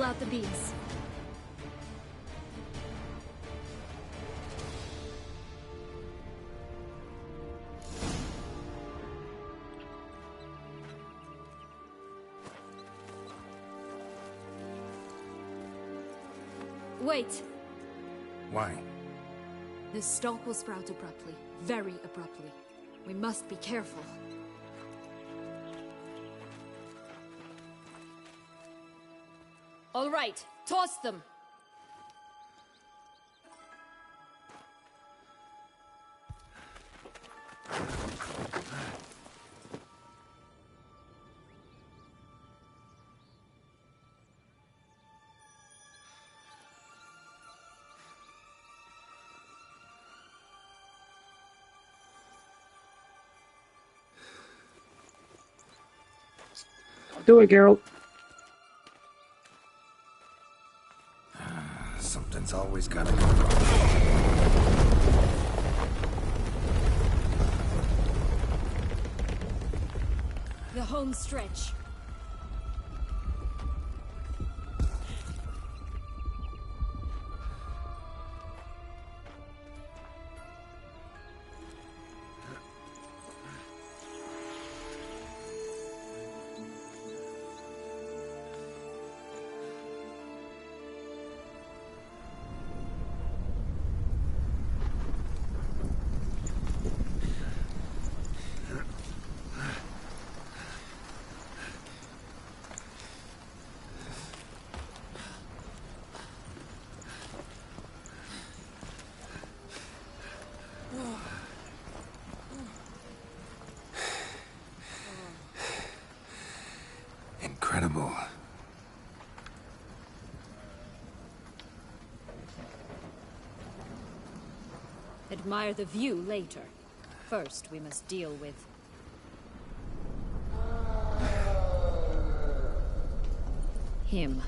out the beams. Wait! Why? The stalk will sprout abruptly. Very abruptly. We must be careful. All right, toss them! Do it, Geralt. Something's always gotta go wrong. The home stretch. Incredible. Admire the view later. First, we must deal with... him.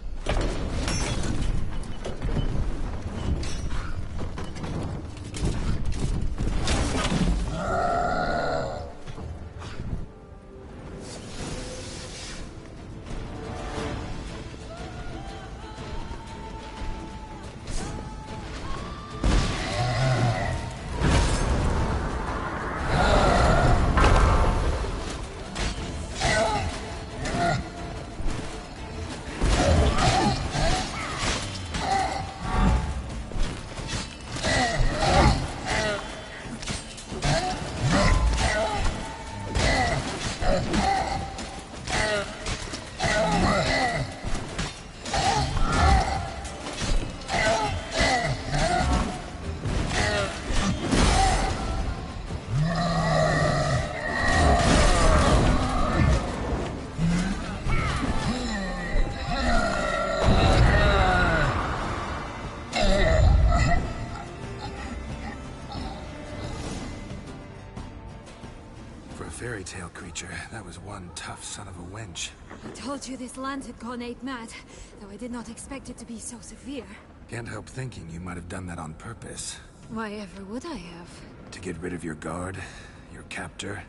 Fairy tale creature. That was one tough son of a wench. I told you this land had gone ape mad, though I did not expect it to be so severe. Can't help thinking you might have done that on purpose. Why ever would I have? To get rid of your guard, your captor.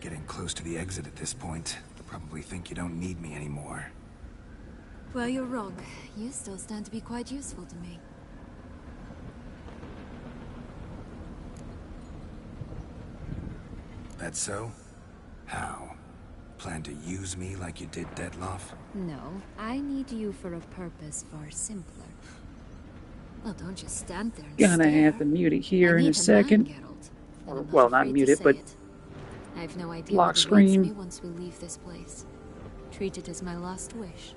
Getting close to the exit at this point. Probably think you don't need me anymore. Well, you're wrong. You still stand to be quite useful to me. That so? How? Plan to use me like you did Detloff? No, I need you for a purpose far simpler. Well, don't just stand there and Gonna stare. have to mute it here in a Man, second. Geralt. Or, I'm well, not afraid mute to it, say but I have no idea lock what awaits screen. me once we leave this place. Treat it as my last wish.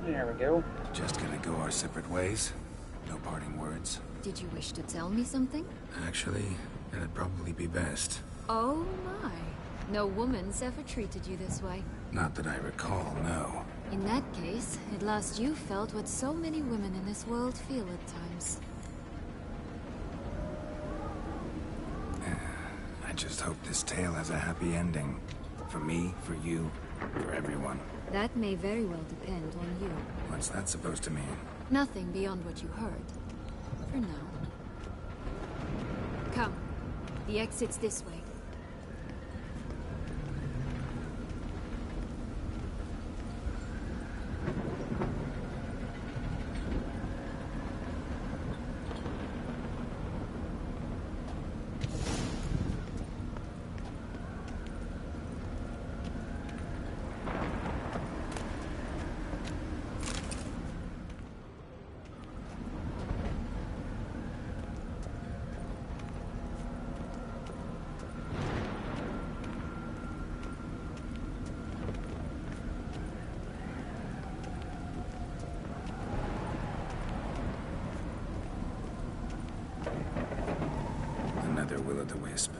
There we go. Just gonna go our separate ways? No parting words? Did you wish to tell me something? Actually, that'd probably be best. Oh my. No woman's ever treated you this way. Not that I recall, no. In that case, at last you felt what so many women in this world feel at times. I just hope this tale has a happy ending. For me, for you, for everyone. That may very well depend on you. What's that supposed to mean? Nothing beyond what you heard. For now. Come. The exit's this way. Another will-o'-the-wisp.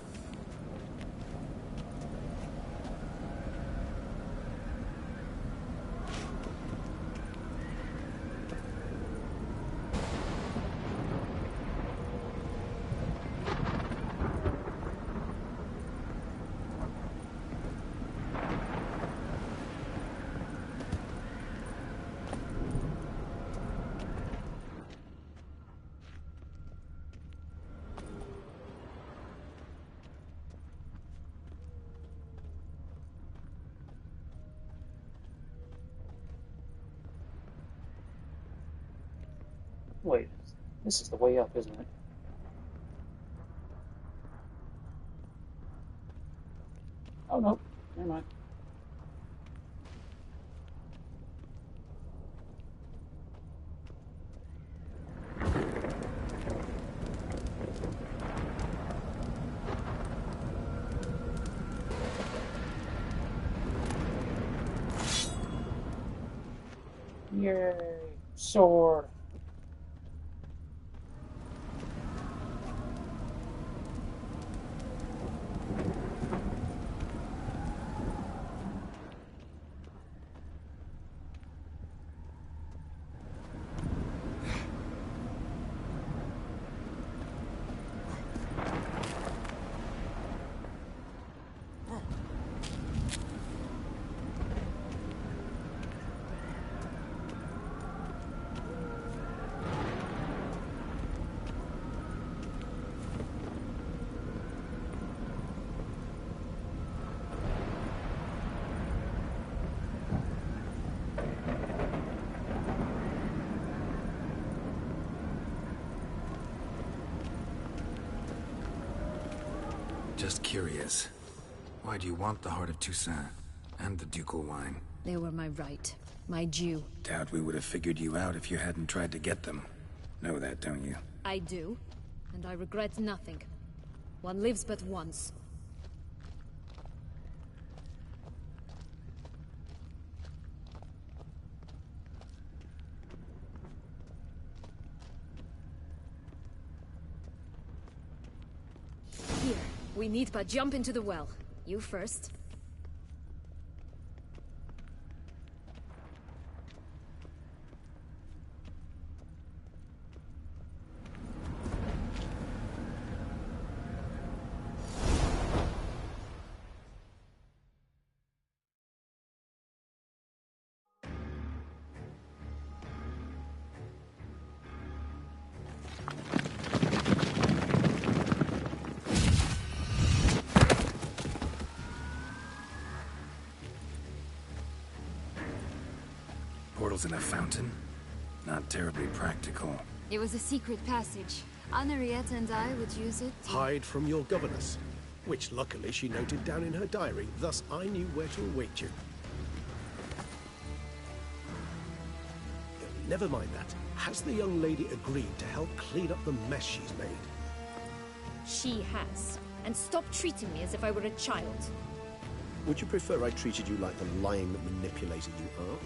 Wait, this is the way up, isn't it? Oh no, never mind. Yay, sword. Just curious. Why do you want the Heart of Toussaint and the ducal wine? They were my right. My due. Doubt we would have figured you out if you hadn't tried to get them. Know that, don't you? I do. And I regret nothing. One lives but once. Here. We need but jump into the well. You first. Portals in a fountain? Not terribly practical. It was a secret passage. Henriette and I would use it to... Hide from your governess, which luckily she noted down in her diary, thus I knew where to await you. Never mind that. Has the young lady agreed to help clean up the mess she's made? She has. And stop treating me as if I were a child. Would you prefer I treated you like the lion that manipulated you are?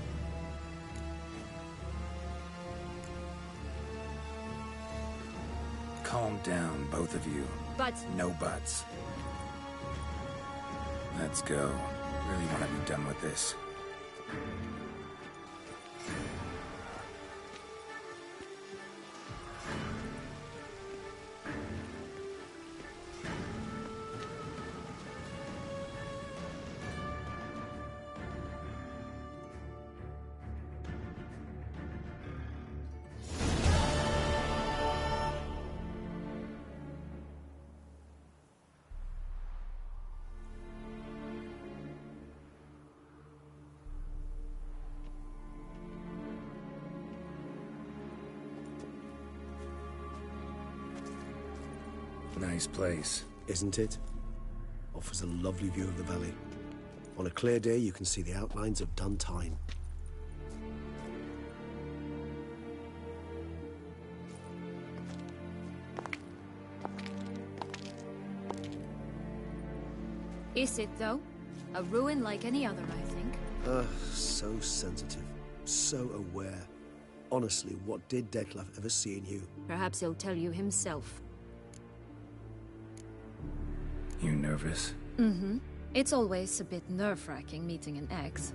Calm down, both of you. But... No buts. Let's go. Really want to be done with this. Nice place. Isn't it? Offers a lovely view of the valley. On a clear day, you can see the outlines of Dun Tine. Is it, though? A ruin like any other, I think. So sensitive. So aware. Honestly, what did Dettlaff ever see in you? Perhaps he'll tell you himself. You nervous? Mm-hmm. It's always a bit nerve-wracking meeting an ex.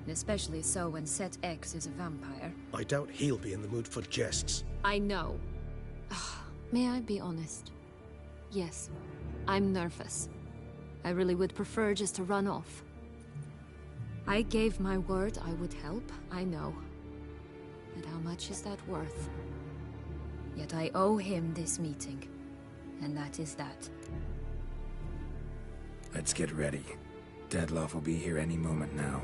Especially so when said ex is a vampire. I doubt he'll be in the mood for jests. I know. May I be honest? Yes, I'm nervous. I really would prefer just to run off. I gave my word I would help, I know. But how much is that worth? Yet I owe him this meeting. And that is that. Let's get ready. Dettlaff will be here any moment now.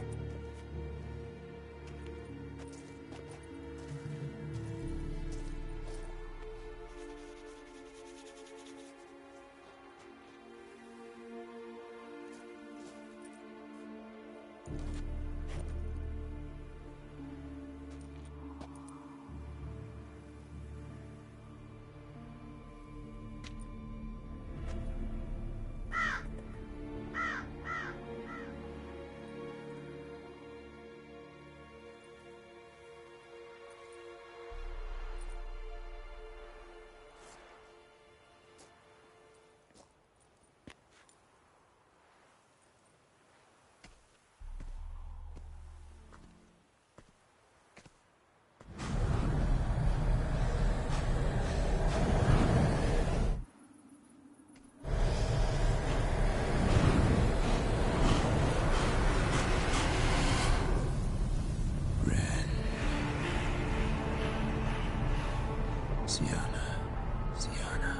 Syanna,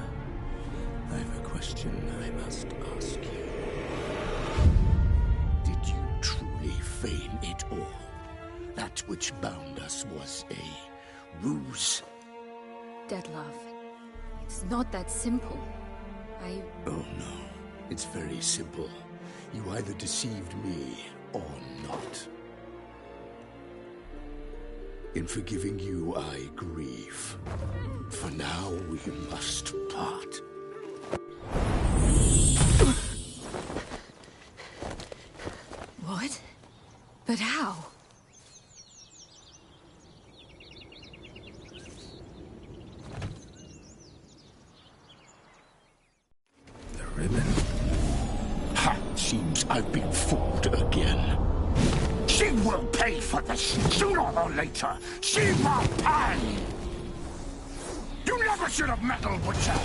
I have a question I must ask you. Did you truly feign it all? That which bound us was a ruse? Dettlaff, it's not that simple. Oh no, it's very simple. You either deceived me or not. In forgiving you, I grieve. For now, we must part. What? But how? The ribbon. Ha! Seems I've been fooled again. She will pay for this, sooner or later. She will pay! You never should have meddled with her!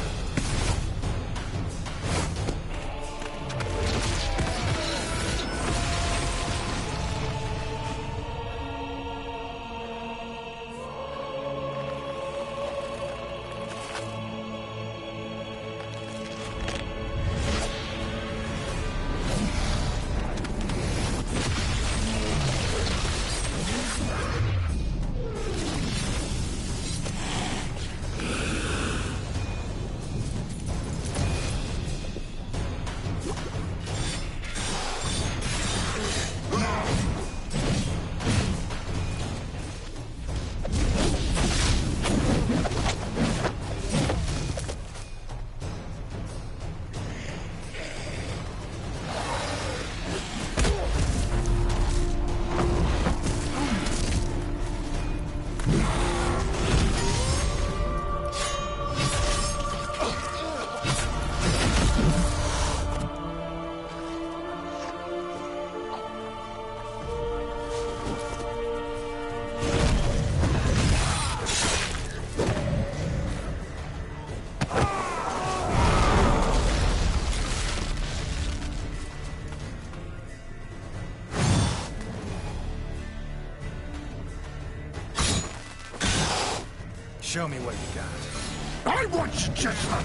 Show me what you got. I want Jester!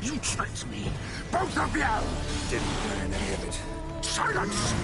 You tricked me! Both of you! Didn't plan any of it. Silence!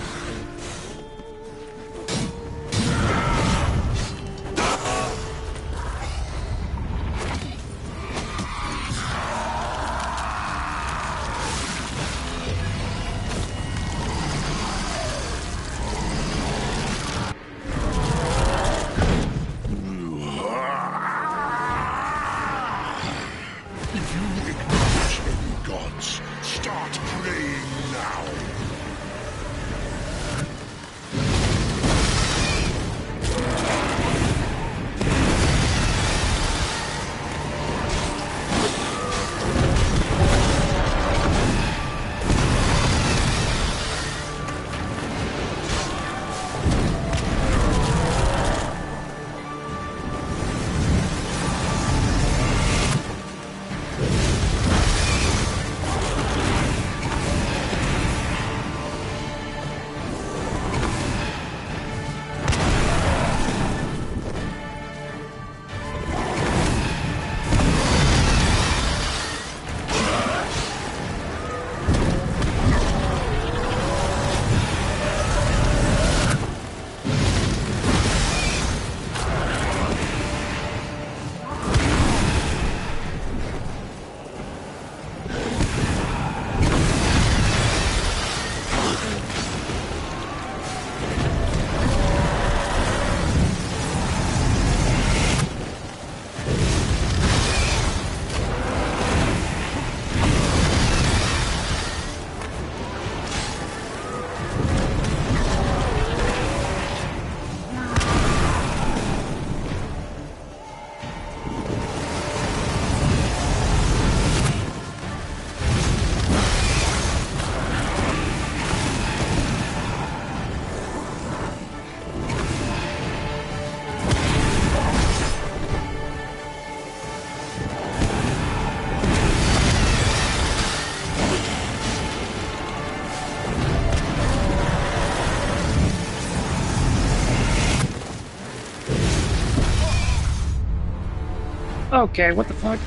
Okay, what the fuck?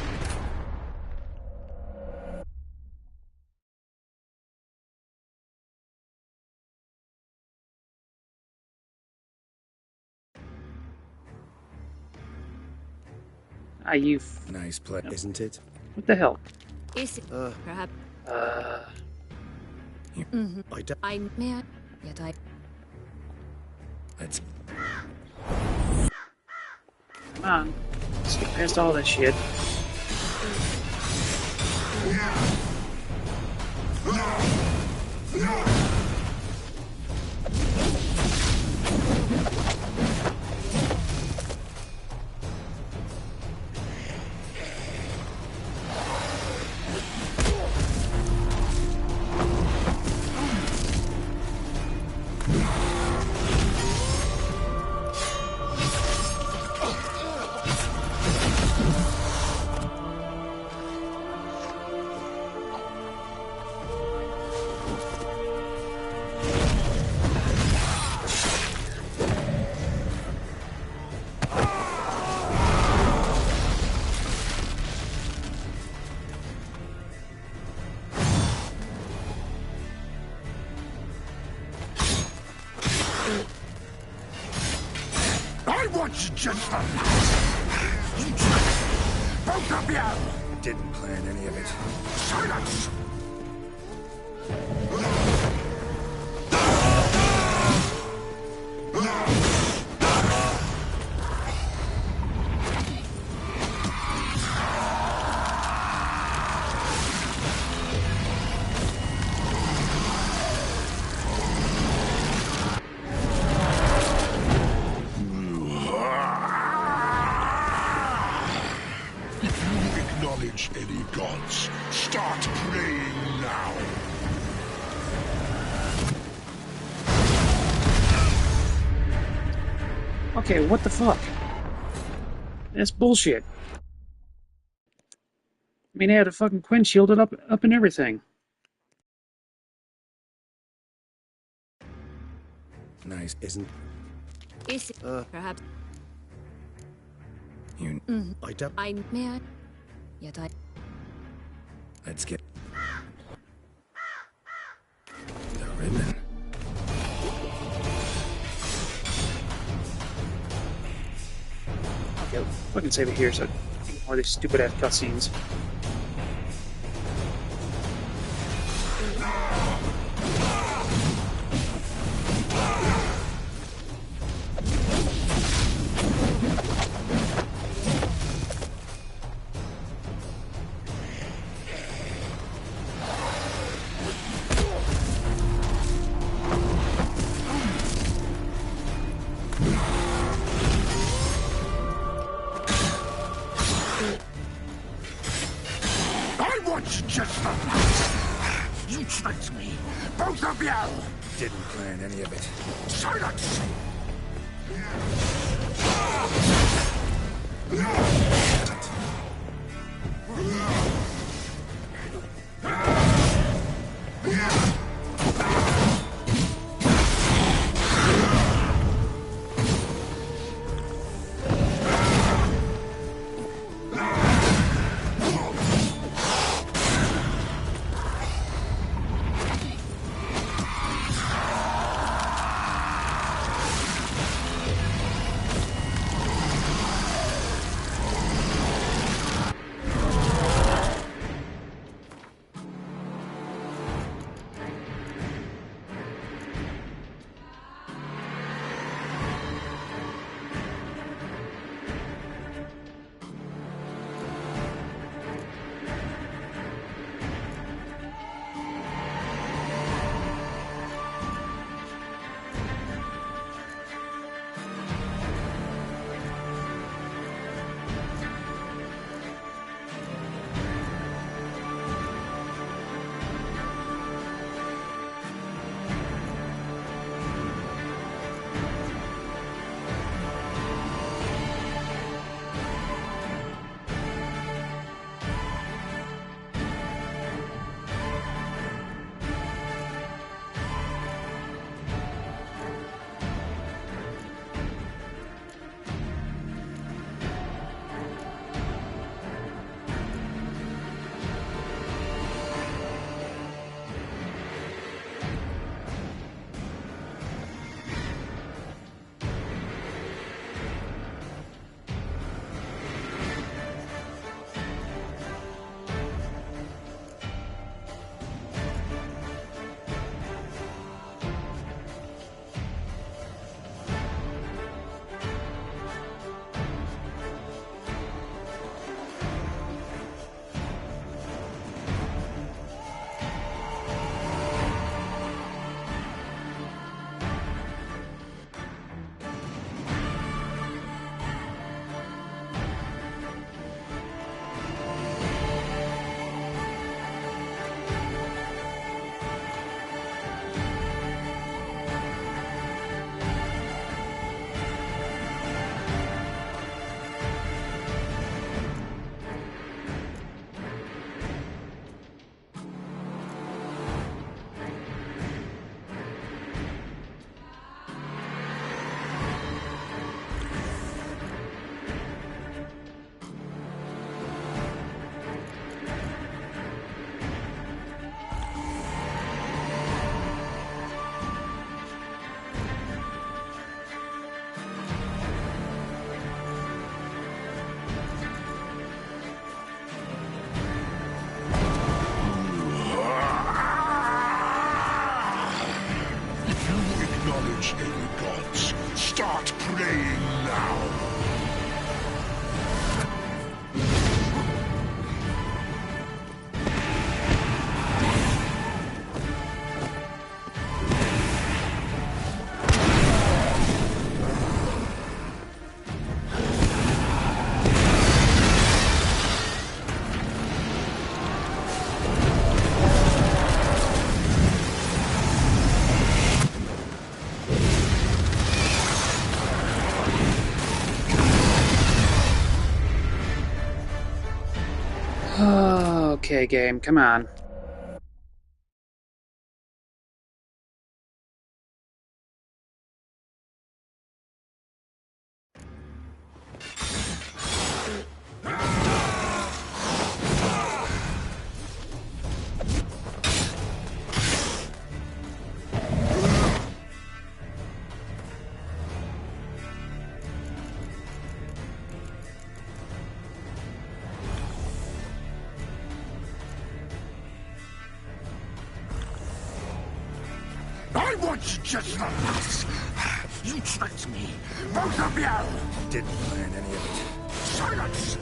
Ah, you... Nice play, isn't it? What the hell? Is it perhaps? I don't... I may I? Yet I. Let's... Come on. Let's get past all that shit. I want Jester! You tricked me! Both of you! Didn't plan any of it. Silence! Acknowledge any gods. Start praying now. Okay, what the fuck? That's bullshit. I mean, they had a fucking Quinn shielded up and everything. Nice, isn't? Is it perhaps? You... I don't... May I? Yet I... Let's get... The ribbon. Okay, we can save it here so more of these stupid ass cutscenes. You tricked me! Both of you! Didn't plan any of it. Silence! Start praying now! Okay, game, come on. was just a mess. You tricked me. Both of you! Didn't plan any of it. Silence!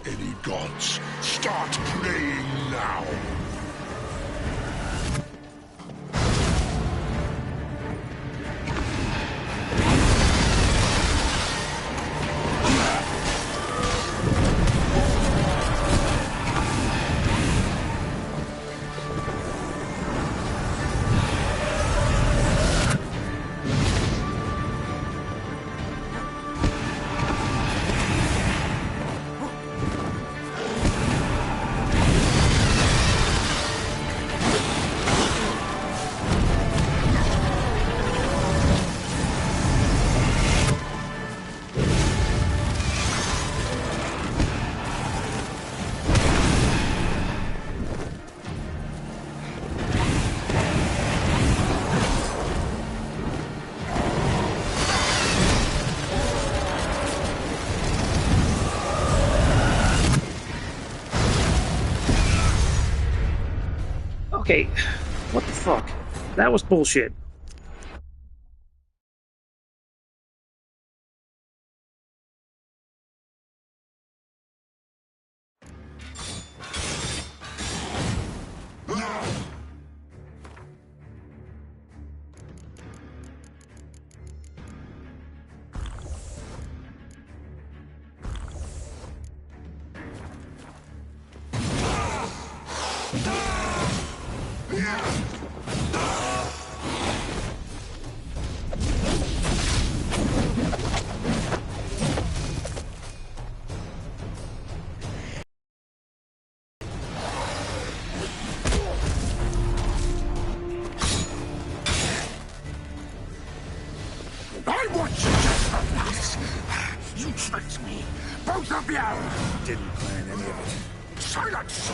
Any gods, start praying now. Okay, what the fuck? That was bullshit. I want you just for this. You tricked me. Both of you! Didn't plan any of it. Silence!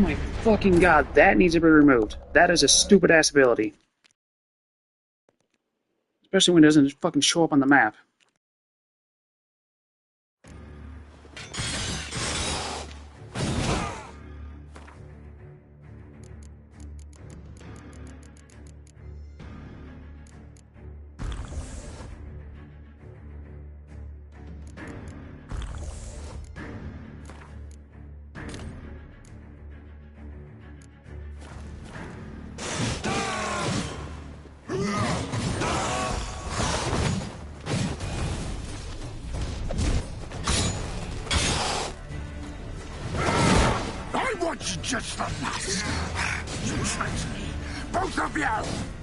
my fucking god, that needs to be removed. That is a stupid ass ability. Especially when it doesn't fucking show up on the map. Just the last. You tricked me. Both of you!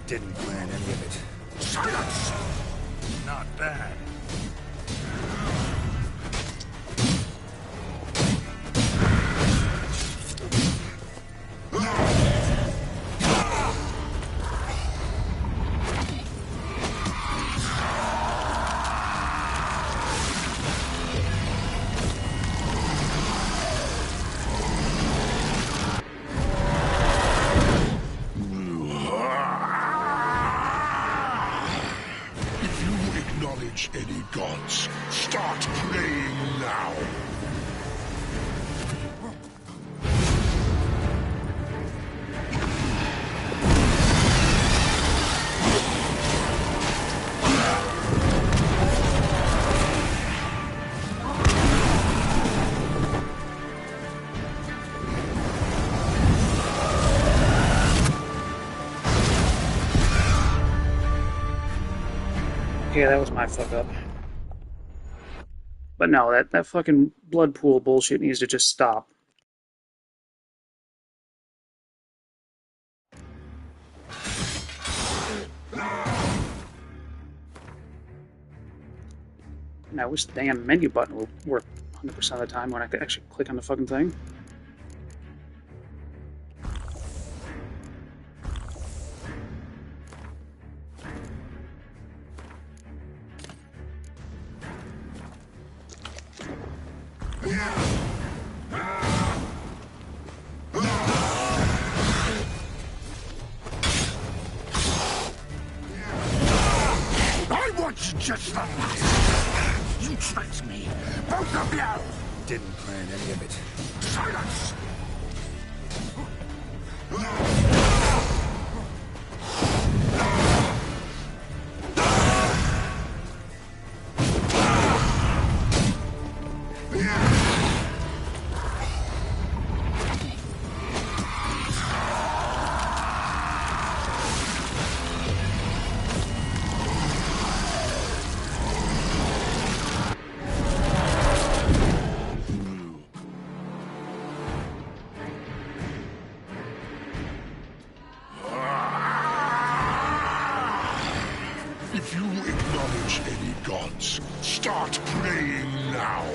Didn't plan any of it. Silence! Not bad. Any gods, start praying now. Okay, that was my fuck up. But no, that fucking blood pool bullshit needs to just stop. And I wish the damn menu button would work 100% of the time when I could actually click on the fucking thing. Just the last. You tricked me. Both of you! Didn't plan any of it. Silence! If you acknowledge any gods, start praying now.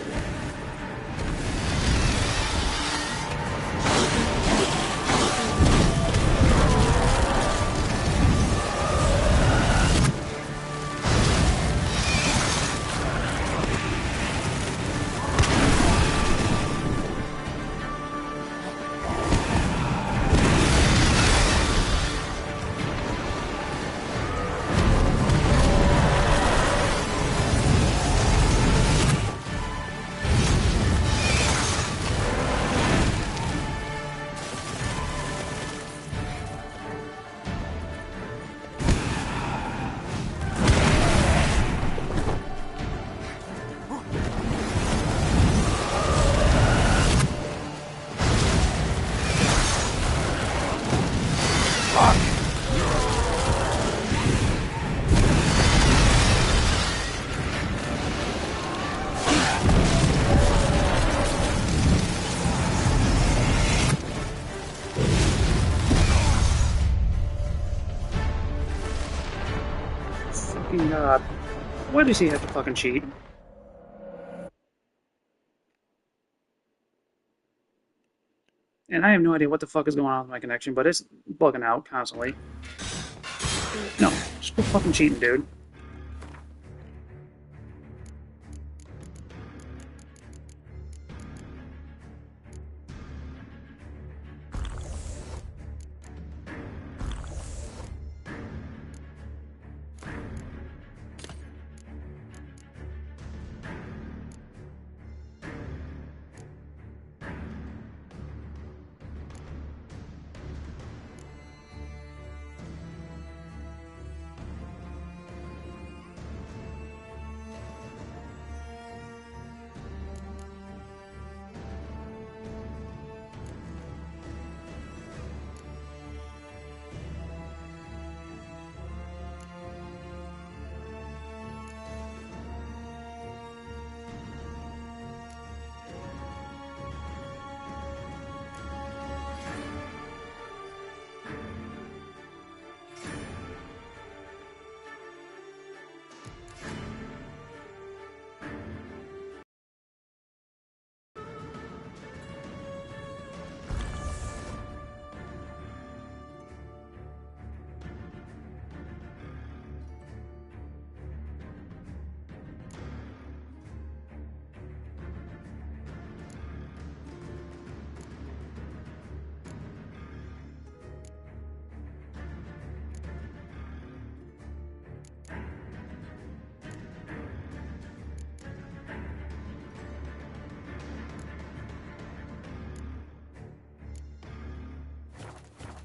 God. Why does he have to fucking cheat? And I have no idea what the fuck is going on with my connection, but it's bugging out constantly. No, just quit fucking cheating, dude.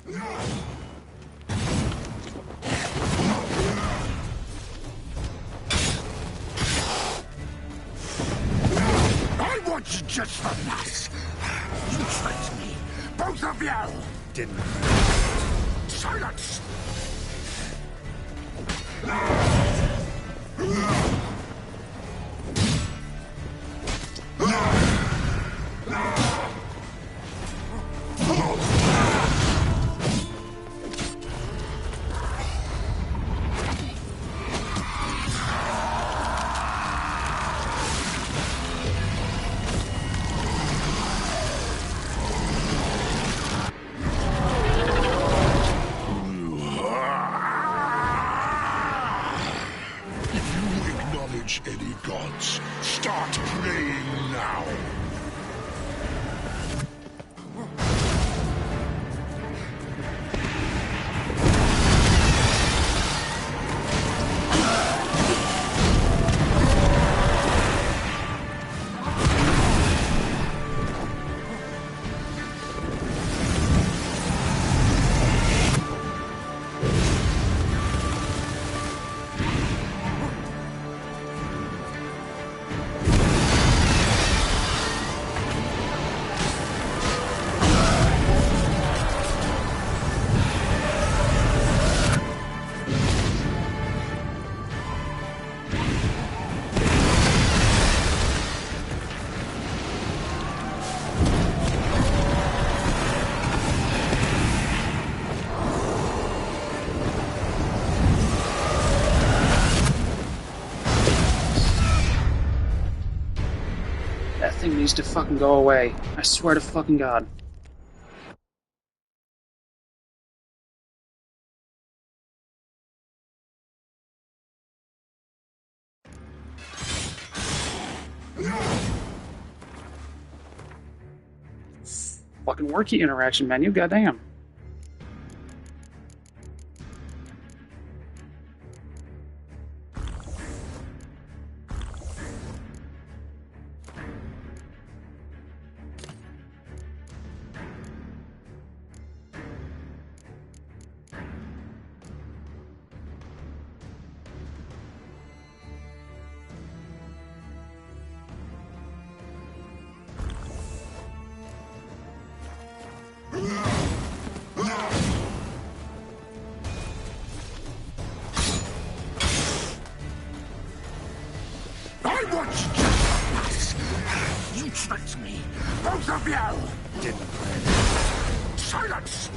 I want you just for that. You tricked me. Both of you. Didn't. Silence! Any gods, start praying now. That thing needs to fucking go away. I swear to fucking God. Fucking worky interaction menu, goddamn. I want you just for that. You tricked me. Both of you. Didn't plan. Silence.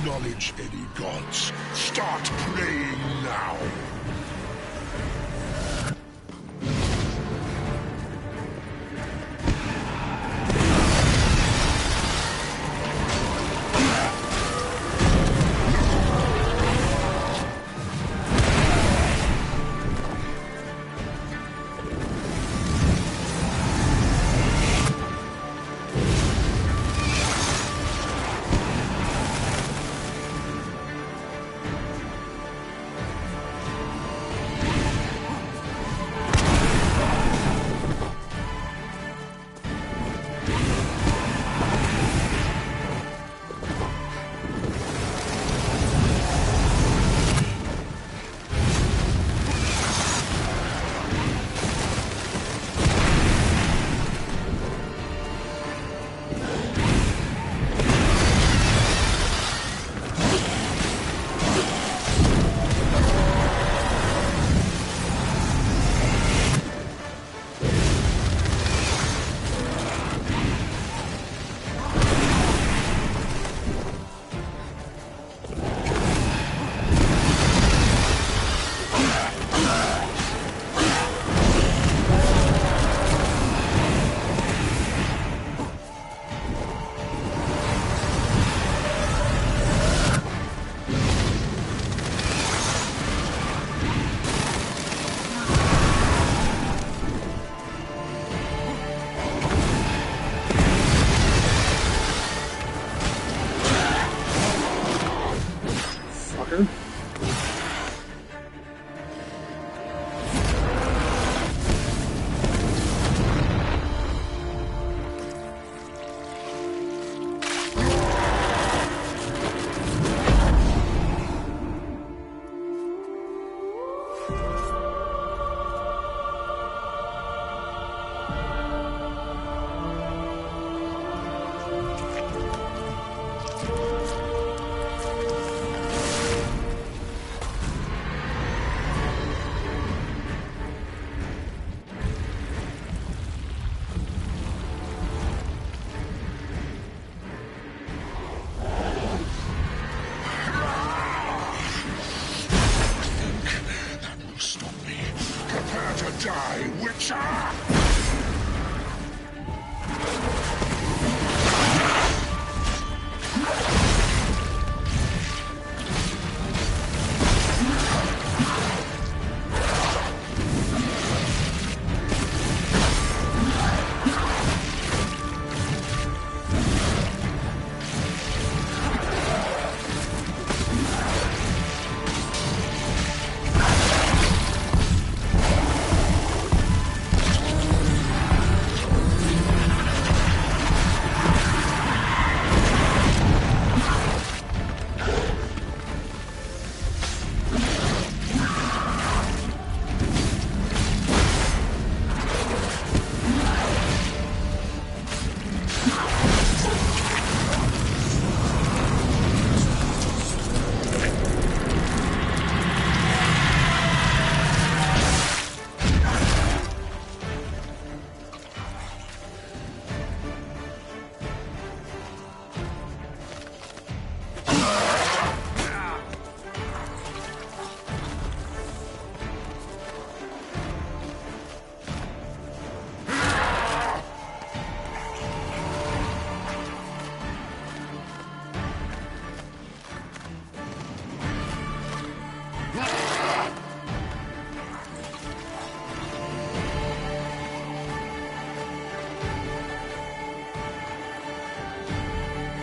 Acknowledge any gods. Start praying now.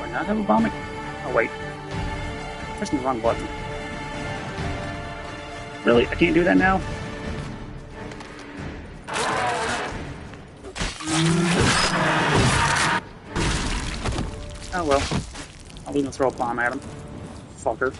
I not have a bomb? Oh, wait. Pressing the wrong button. Really? I can't do that now? Oh well. I'll even throw a bomb at him. Fucker.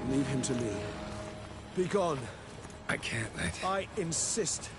Leave him to me. Be gone. I can't let... I insist.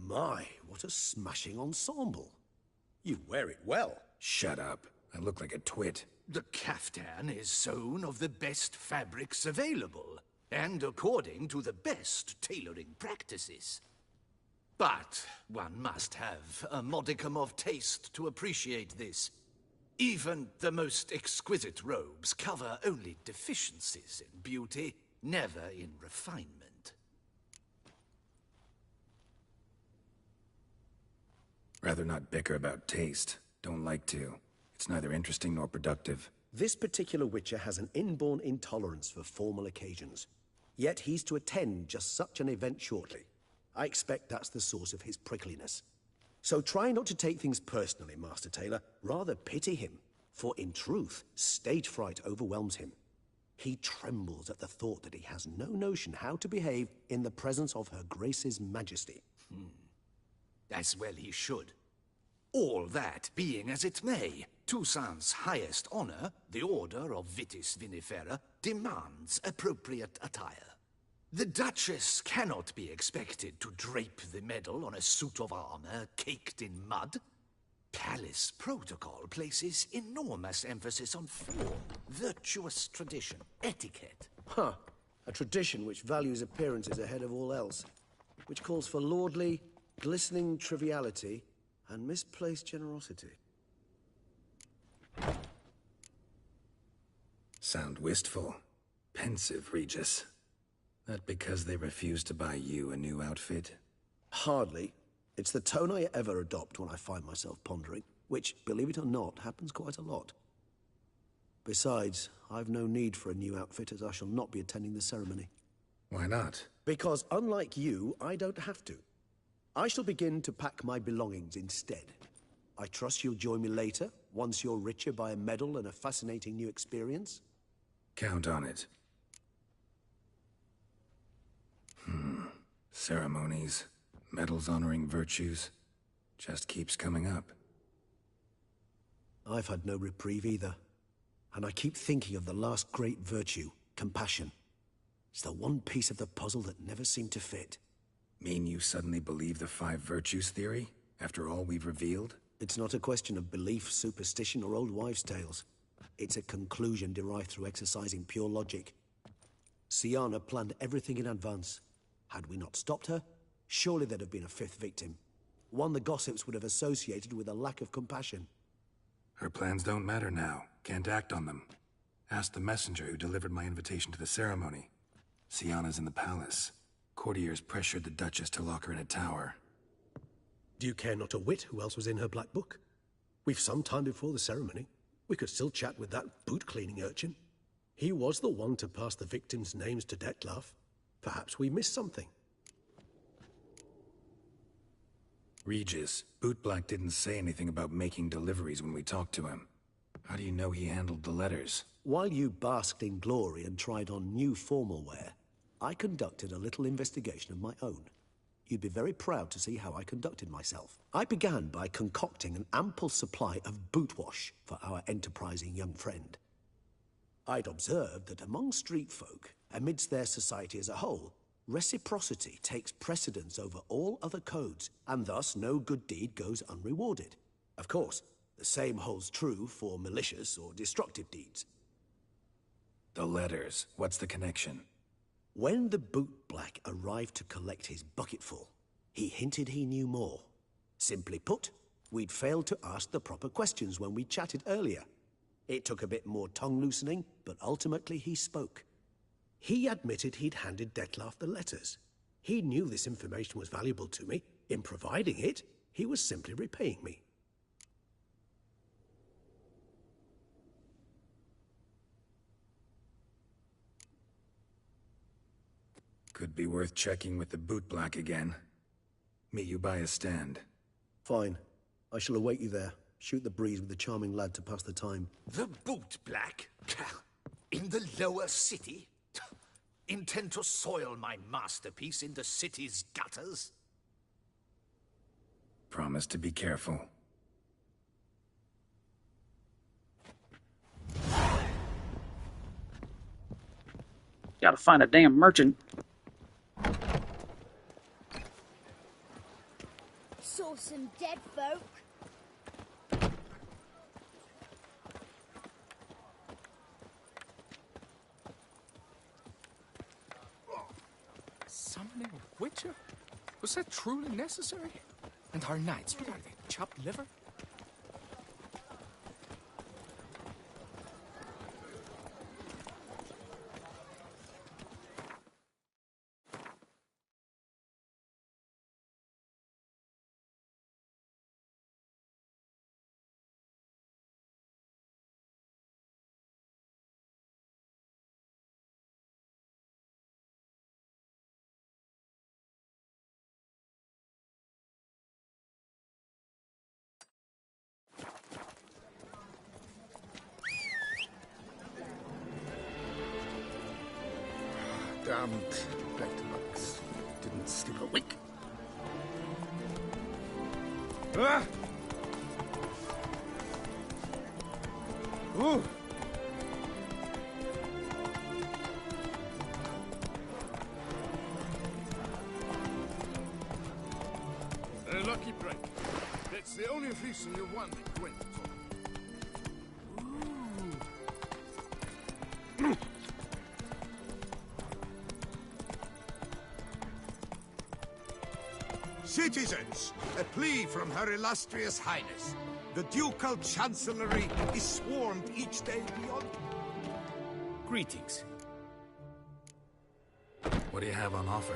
My, what a smashing ensemble. You wear it well. Shut up. I look like a twit. The caftan is sewn of the best fabrics available, and according to the best tailoring practices. But one must have a modicum of taste to appreciate this. Even the most exquisite robes cover only deficiencies in beauty, never in refinement. Rather not bicker about taste. Don't like to. It's neither interesting nor productive. This particular Witcher has an inborn intolerance for formal occasions. Yet he's to attend just such an event shortly. I expect that's the source of his prickliness. So try not to take things personally, Master Taylor. Rather pity him. For in truth, stage fright overwhelms him. He trembles at the thought that he has no notion how to behave in the presence of Her Grace's Majesty. As well he should. All that being as it may, Toussaint's highest honor, the Order of Vitis Vinifera, demands appropriate attire. The Duchess cannot be expected to drape the medal on a suit of armor caked in mud. Palace protocol places enormous emphasis on form, virtuous tradition, etiquette. Huh. A tradition which values appearances ahead of all else. Which calls for lordly, glistening triviality and misplaced generosity. Sound wistful. Pensive, Regis. That because they refuse to buy you a new outfit? Hardly. It's the tone I ever adopt when I find myself pondering, which, believe it or not, happens quite a lot. Besides, I've no need for a new outfit as I shall not be attending the ceremony. Why not? Because unlike you, I don't have to. I shall begin to pack my belongings instead. I trust you'll join me later, once you're richer by a medal and a fascinating new experience? Count on it. Ceremonies, medals honoring virtues, just keeps coming up. I've had no reprieve either. And I keep thinking of the last great virtue, compassion. It's the one piece of the puzzle that never seemed to fit. Mean you suddenly believe the 5 virtues theory, after all we've revealed? It's not a question of belief, superstition, or old wives' tales. It's a conclusion derived through exercising pure logic. Syanna planned everything in advance. Had we not stopped her, surely there'd have been a fifth victim. One the gossips would have associated with a lack of compassion. Her plans don't matter now. Can't act on them. Ask the messenger who delivered my invitation to the ceremony. Syanna's in the palace. Courtiers pressured the Duchess to lock her in a tower. Do you care not a whit who else was in her black book? We've some time before the ceremony. We could still chat with that boot-cleaning urchin. He was the one to pass the victims' names to Dettlaff. Perhaps we missed something. Regis, Bootblack didn't say anything about making deliveries when we talked to him. How do you know he handled the letters? While you basked in glory and tried on new formal wear, I conducted a little investigation of my own. You'd be very proud to see how I conducted myself. I began by concocting an ample supply of boot wash for our enterprising young friend. I'd observed that among street folk, amidst their society as a whole, reciprocity takes precedence over all other codes, and thus no good deed goes unrewarded. Of course, the same holds true for malicious or destructive deeds. The letters, what's the connection? When the bootblack arrived to collect his bucketful, he hinted he knew more. Simply put, we'd failed to ask the proper questions when we chatted earlier. It took a bit more tongue-loosening, but ultimately he spoke. He admitted he'd handed Dettlaff the letters. He knew this information was valuable to me. In providing it, he was simply repaying me. Could be worth checking with the bootblack again. Meet you by a stand. Fine. I shall await you there. Shoot the breeze with the charming lad to pass the time. The bootblack? In the lower city? Intend to soil my masterpiece in the city's gutters? Promise to be careful. Gotta find a damn merchant. Saw some dead folk. Summoning a witcher? Was that truly necessary? And our knights, what are they, chopped liver? Damned Vectorlux. Didn't sleep a wink. Ah! Ooh! A lucky break. That's the only reason you want it, Gwent. Citizens, a plea from Her Illustrious Highness. The Ducal Chancellery is swarmed each day beyond... Greetings. What do you have on offer?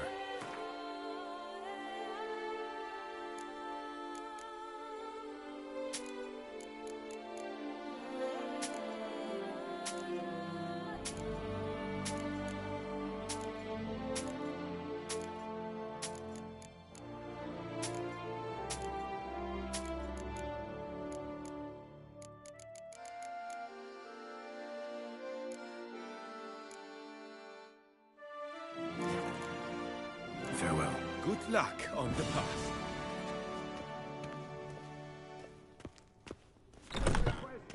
Farewell. Good luck on the path.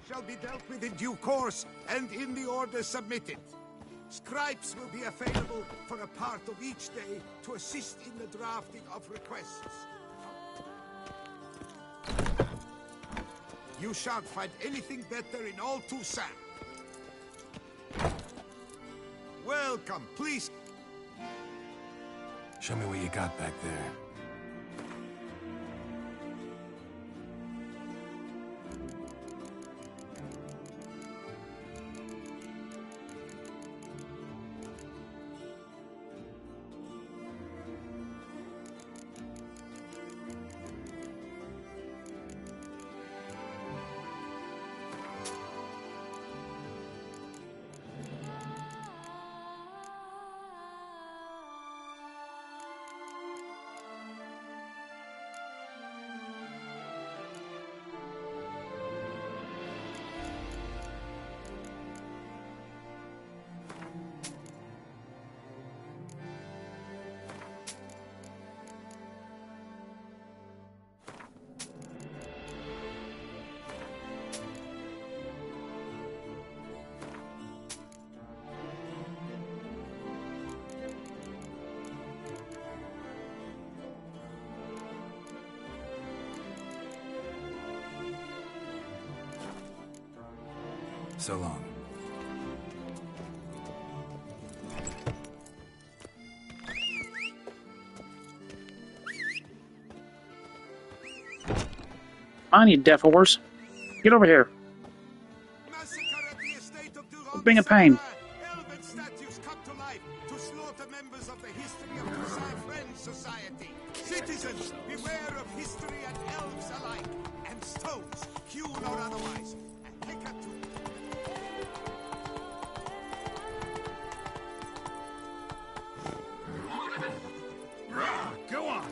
Shall be dealt with in due course and in the order submitted. Scribes will be available for a part of each day to assist in the drafting of requests. You shan't find anything better in all Toussaint. Welcome, please. Show me what you got back there. So long. On, you deaf horse. Get over here. Being a pain. Elven statues come to life to slaughter members of the History of Toussaint Friends Society. Citizens, beware of history and elves alike. And stones, hewn or otherwise. A hecatomb. Go on.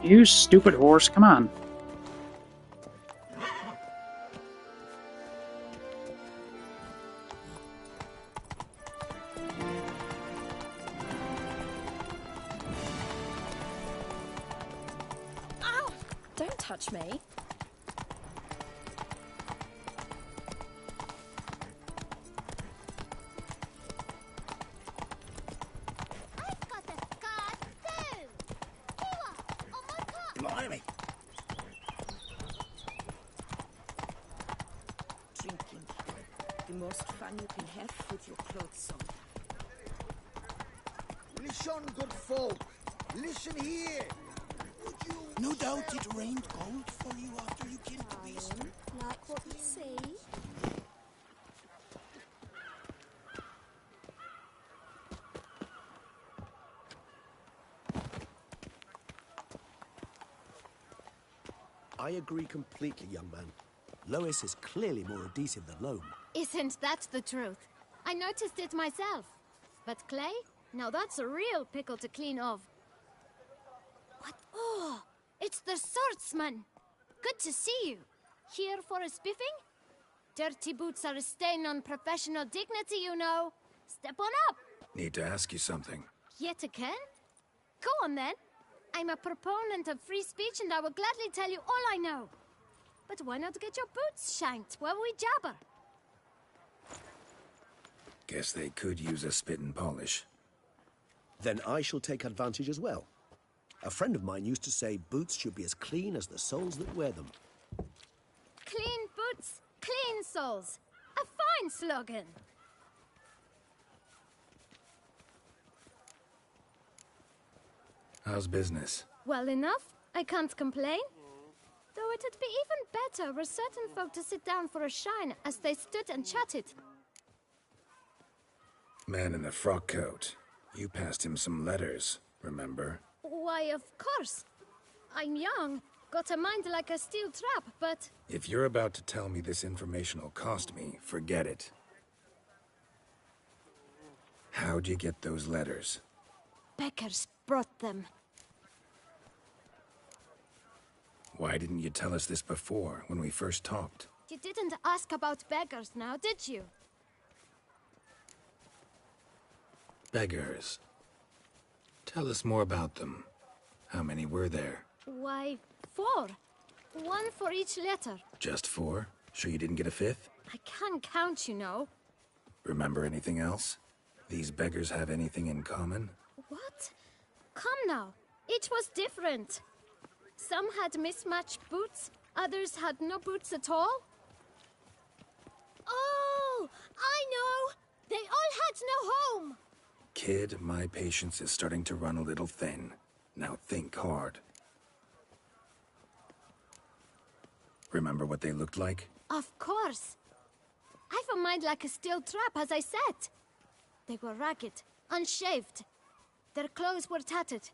You stupid horse, come on. Ow! Don't touch me. Blimey. Drinking. The most fun you can have with your clothes on. Listen, good folk. Listen here. No doubt it rained gold for you after you killed the beast. Like what you see? I agree completely, young man. Lois is clearly more adhesive than loam. Isn't that the truth? I noticed it myself. But clay? Now that's a real pickle to clean off. What? Oh, it's the swordsman. Good to see you. Here for a spiffing? Dirty boots are a stain on professional dignity, you know. Step on up. Need to ask you something. Yet again? Go on then. I'm a proponent of free speech and I will gladly tell you all I know. But why not get your boots shanked while we jabber? Guess they could use a spit and polish. Then I shall take advantage as well. A friend of mine used to say boots should be as clean as the soles that wear them. Clean boots, clean soles. A fine slogan. How's business? Well enough. I can't complain. Though it'd be even better were certain folk to sit down for a shine as they stood and chatted. Man in the frock coat. You passed him some letters, remember? Why, of course. I'm young, got a mind like a steel trap, but... If you're about to tell me this information will cost me, forget it. How'd you get those letters? Beggars brought them. Why didn't you tell us this before, when we first talked? You didn't ask about beggars now, did you? Beggars. Tell us more about them. How many were there? Why, 4. One for each letter. Just 4? Sure you didn't get a 5th? I can't count, you know. Remember anything else? These beggars have anything in common? What? Come now. Each was different. Some had mismatched boots, others had no boots at all. Oh, I know! They all had no home! Kid, my patience is starting to run a little thin. Now think hard. Remember what they looked like? Of course. I've a mind like a steel trap, as I said. They were ragged, unshaved. Their clothes were tattered.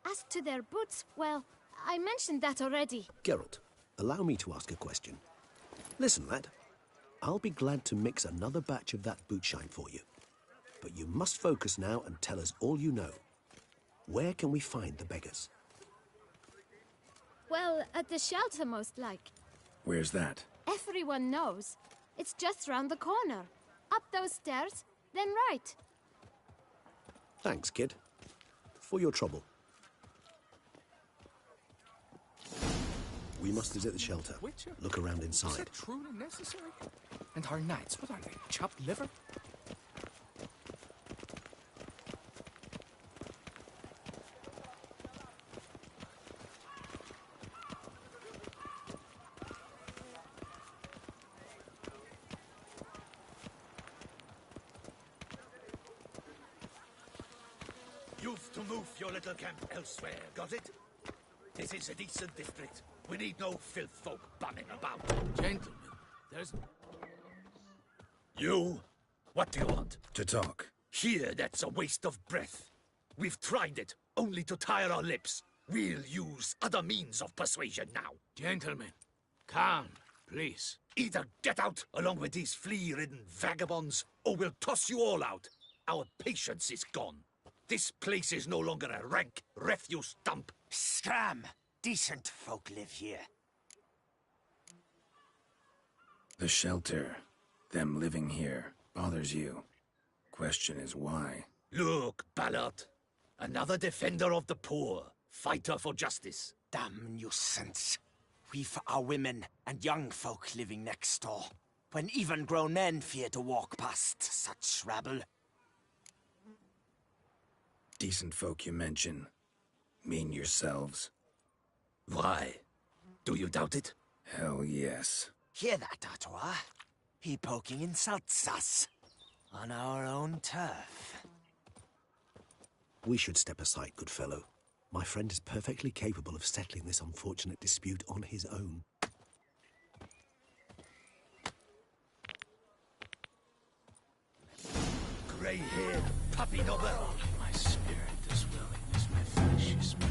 As to their boots, well, I mentioned that already. Geralt, allow me to ask a question. Listen, lad. I'll be glad to mix another batch of that boot shine for you. But you must focus now and tell us all you know. Where can we find the beggars? Well, at the shelter, most like. Where's that? Everyone knows. It's just round the corner. Up those stairs, then right. Thanks, kid. For your trouble. We must visit the shelter. Witcher? Look around Is inside. that truly necessary? And our knights, what are they? Chopped liver? You've to move your little camp elsewhere, got it? This is a decent district. We need no filth folk bumming about. Gentlemen, there's... You? What do you want? To talk. Here, that's a waste of breath. We've tried it, only to tire our lips. We'll use other means of persuasion now. Gentlemen, calm, please. Either get out along with these flea-ridden vagabonds, or we'll toss you all out. Our patience is gone. This place is no longer a rank refuse dump. Scram! Decent folk live here. The shelter, them living here, bothers you. Question is why? Look, Ballard. Another defender of the poor. Fighter for justice. Damn nuisance. We've our women and young folk living next door, when even grown men fear to walk past such rabble. Decent folk you mention. Mean yourselves. Why? Do you doubt it? Hell yes. Hear that, Artois? He poking insults us. On our own turf. We should step aside, good fellow. My friend is perfectly capable of settling this unfortunate dispute on his own. Grey-haired puppy nobber. My spirit is willing as my flesh is weak.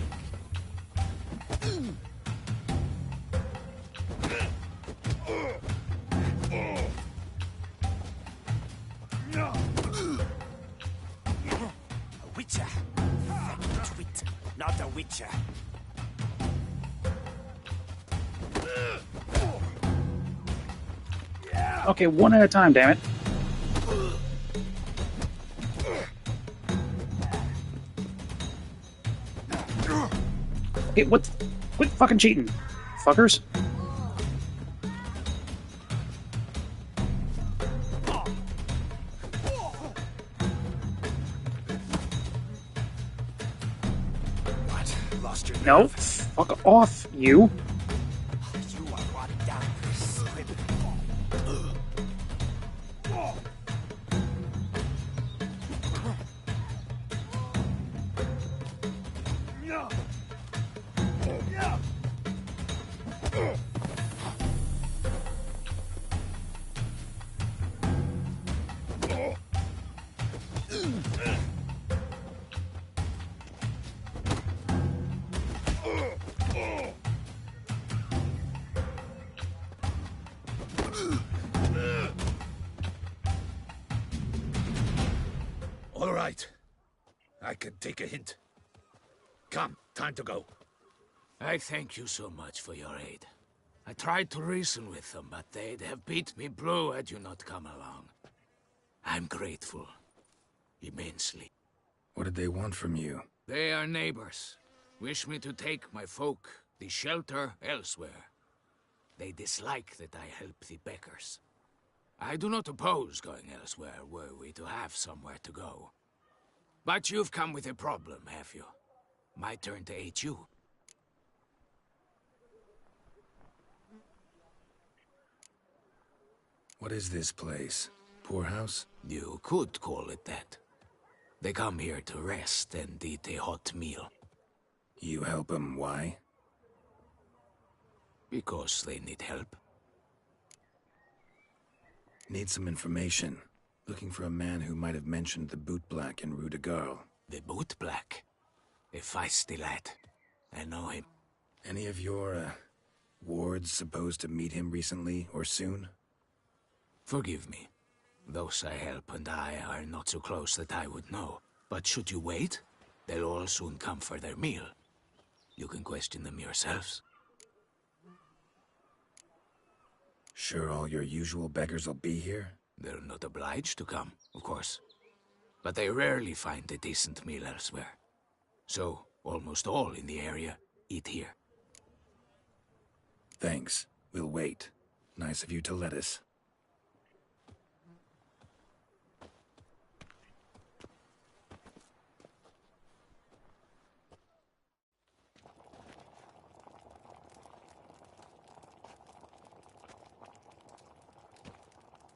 A witcher. Fat wit, not a witcher. Okay, one at a time, damn it. Okay, what? Quit fucking cheating, fuckers. What? Lost your No, nerve? fuck off, you. You are one down this script. All right. I can take a hint. Come, time to go. I thank you so much for your aid. I tried to reason with them, but they'd have beat me blue had you not come along. I'm grateful. Immensely. What did they want from you? They are neighbors. Wish me to take my folk, the shelter, elsewhere. They dislike that I help the beggars. I do not oppose going elsewhere, were we to have somewhere to go. But you've come with a problem, have you? My turn to aid you. What is this place? Poorhouse? You could call it that. They come here to rest and eat a hot meal. You help them, why? Because they need help. Need some information. Looking for a man who might have mentioned the Bootblack in Rue de Garl. The Bootblack? A feisty lad. I know him. Any of your, wards supposed to meet him recently or soon? Forgive me. Those I help and I are not so close that I would know. But should you wait, they'll all soon come for their meal. You can question them yourselves. Sure all your usual beggars will be here? They're not obliged to come, of course. But they rarely find a decent meal elsewhere. So, almost all in the area eat here. Thanks. We'll wait. Nice of you to let us.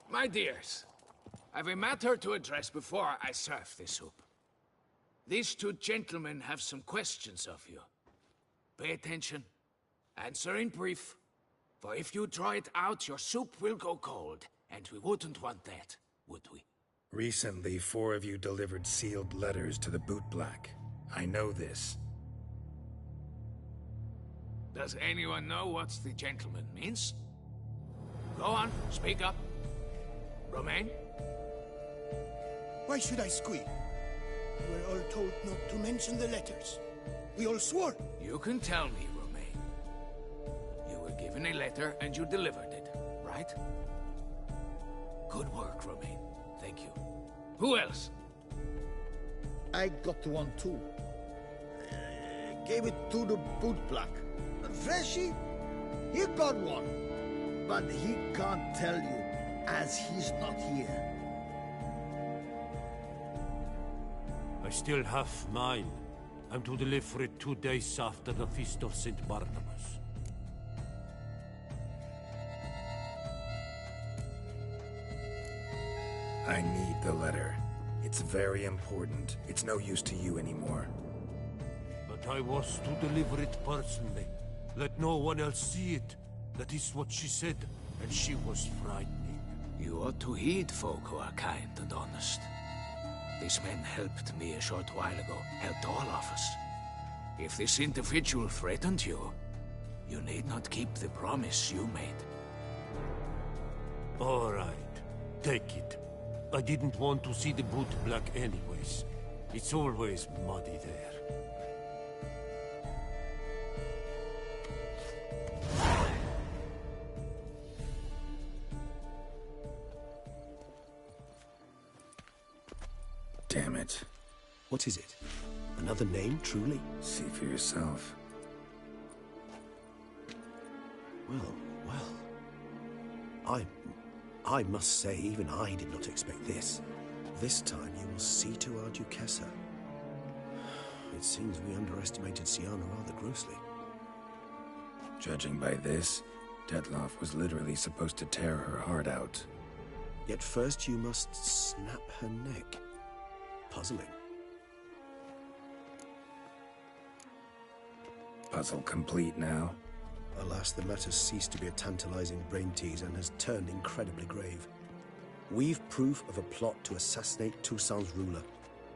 My dears, I've a matter to address before I serve the soup. These two gentlemen have some questions of you. Pay attention. Answer in brief. For if you draw it out, your soup will go cold. And we wouldn't want that, would we? Recently, 4 of you delivered sealed letters to the Bootblack. I know this. Does anyone know what the gentleman means? Go on, speak up. Romain? Why should I squeal? We were all told not to mention the letters. We all swore. You can tell me, Romain. You were given a letter and you delivered it, right? Good work, Romain. Thank you. Who else? I got one too. Gave it to the Bootblack. Freshy, he got one. But he can't tell you, as he's not here. I still have mine. I'm to deliver it 2 days after the Feast of St. Barnabas. I need the letter. It's very important. It's no use to you anymore. But I was to deliver it personally. Let no one else see it. That is what she said, and she was frightening. You ought to heed folk who are kind and honest. These men helped me a short while ago, helped all of us. If this individual threatened you, you need not keep the promise you made. All right, take it. I didn't want to see the Bootblack anyways. It's always muddy there. Damn it. What is it? Another name, truly? See for yourself. Well. I must say, even I did not expect this. This time you will see to our Duquesa. It seems we underestimated Syanna rather grossly. Judging by this, Dettlaff was literally supposed to tear her heart out. Yet first you must snap her neck. Puzzling. Puzzle complete now? Alas, the matter's ceased to be a tantalizing brain tease and has turned incredibly grave. We've proof of a plot to assassinate Toussaint's ruler.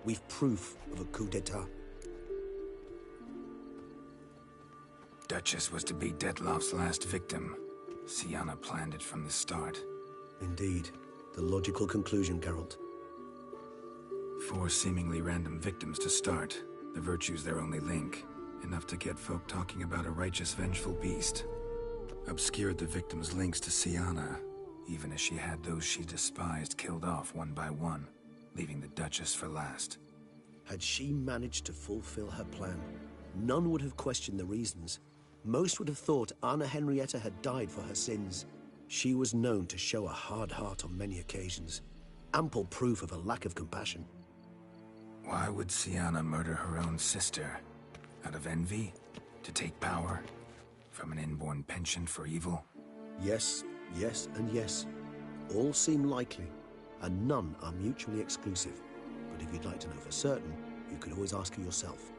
We've proof of a coup d'etat. Duchess was to be Dettlaff's last victim. Syanna planned it from the start. Indeed. The logical conclusion, Geralt. 4 seemingly random victims to start. The virtue's their only link. Enough to get folk talking about a righteous, vengeful beast. Obscured the victims' links to Syanna, even as she had those she despised killed off one by one, leaving the Duchess for last. Had she managed to fulfill her plan, none would have questioned the reasons. Most would have thought Anna Henrietta had died for her sins. She was known to show a hard heart on many occasions. Ample proof of a lack of compassion. Why would Syanna murder her own sister? Out of envy? To take power? From an inborn penchant for evil? Yes, yes, and yes. All seem likely, and none are mutually exclusive. But if you'd like to know for certain, you could always ask her yourself.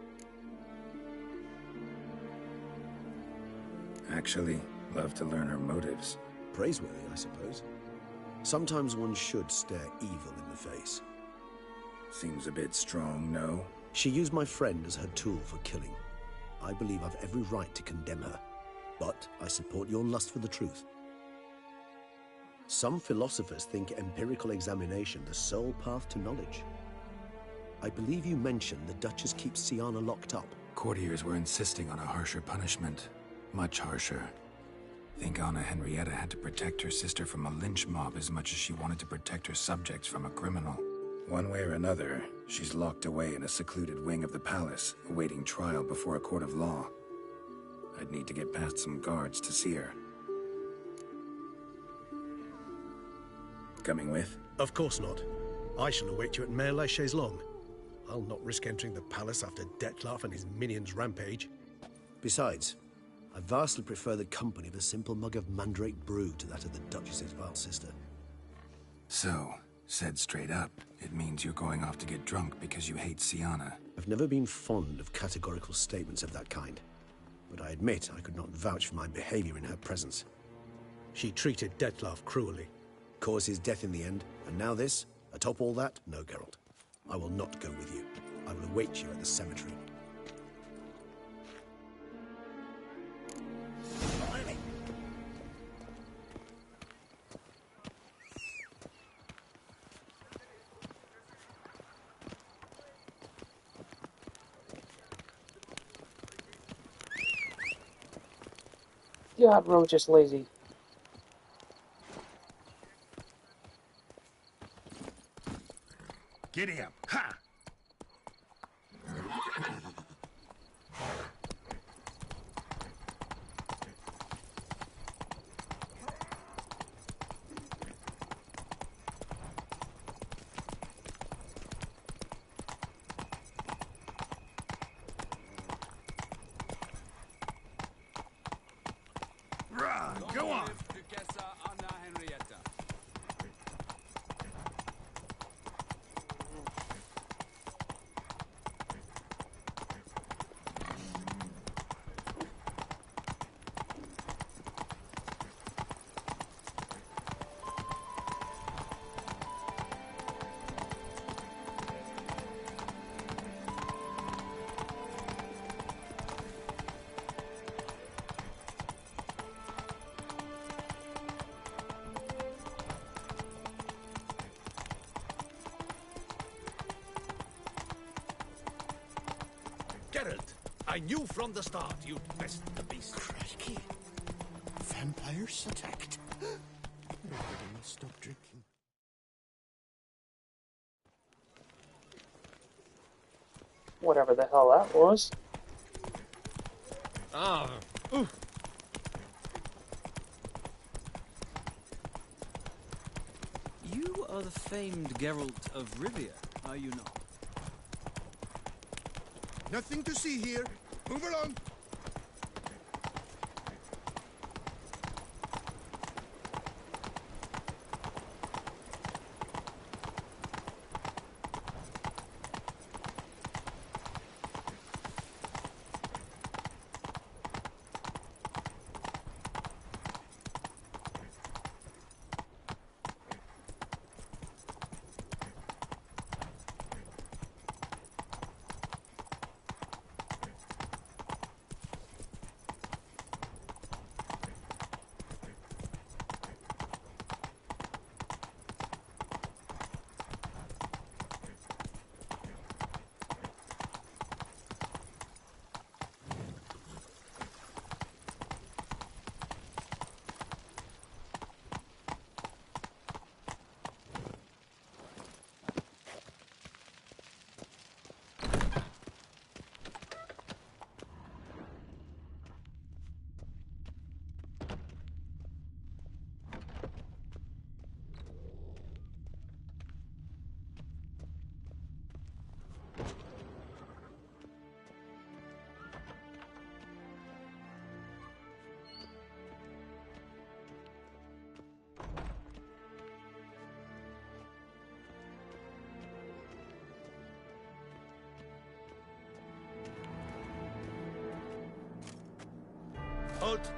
Actually, love to learn her motives. Praiseworthy, I suppose. Sometimes one should stare evil in the face. Seems a bit strong, no? She used my friend as her tool for killing. I believe I've every right to condemn her, but I support your lust for the truth. Some philosophers think empirical examination the sole path to knowledge. I believe you mentioned the Duchess keeps Siana locked up. Courtiers were insisting on a harsher punishment. Much harsher. Think Anna Henrietta had to protect her sister from a lynch mob as much as she wanted to protect her subjects from a criminal. One way or another, she's locked away in a secluded wing of the palace, awaiting trial before a court of law. I'd need to get past some guards to see her. Coming with? Of course not. I shall await you at Mare la Chaise-Longue. I'll not risk entering the palace after Dettlaff and his minions rampage. Besides, I vastly prefer the company of a simple mug of mandrake brew to that of the Duchess's vile sister. So, said straight up, it means you're going off to get drunk because you hate Siana. I've never been fond of categorical statements of that kind, but I admit I could not vouch for my behavior in her presence. She treated Dettlaff cruelly. Caused his death in the end, and now this? Atop all that? No, Geralt. I will not go with you. I will await you at the cemetery. God, Roach is lazy. Giddy up. Ha! Go on! Duchessa Anna Henrietta. Geralt, I knew from the start you'd best the beast. Crikey. Vampires attacked. Everybody must stop drinking. Whatever the hell that was. Ah. You are the famed Geralt of Rivia, are you not? Nothing to see here. Move along. Geralt?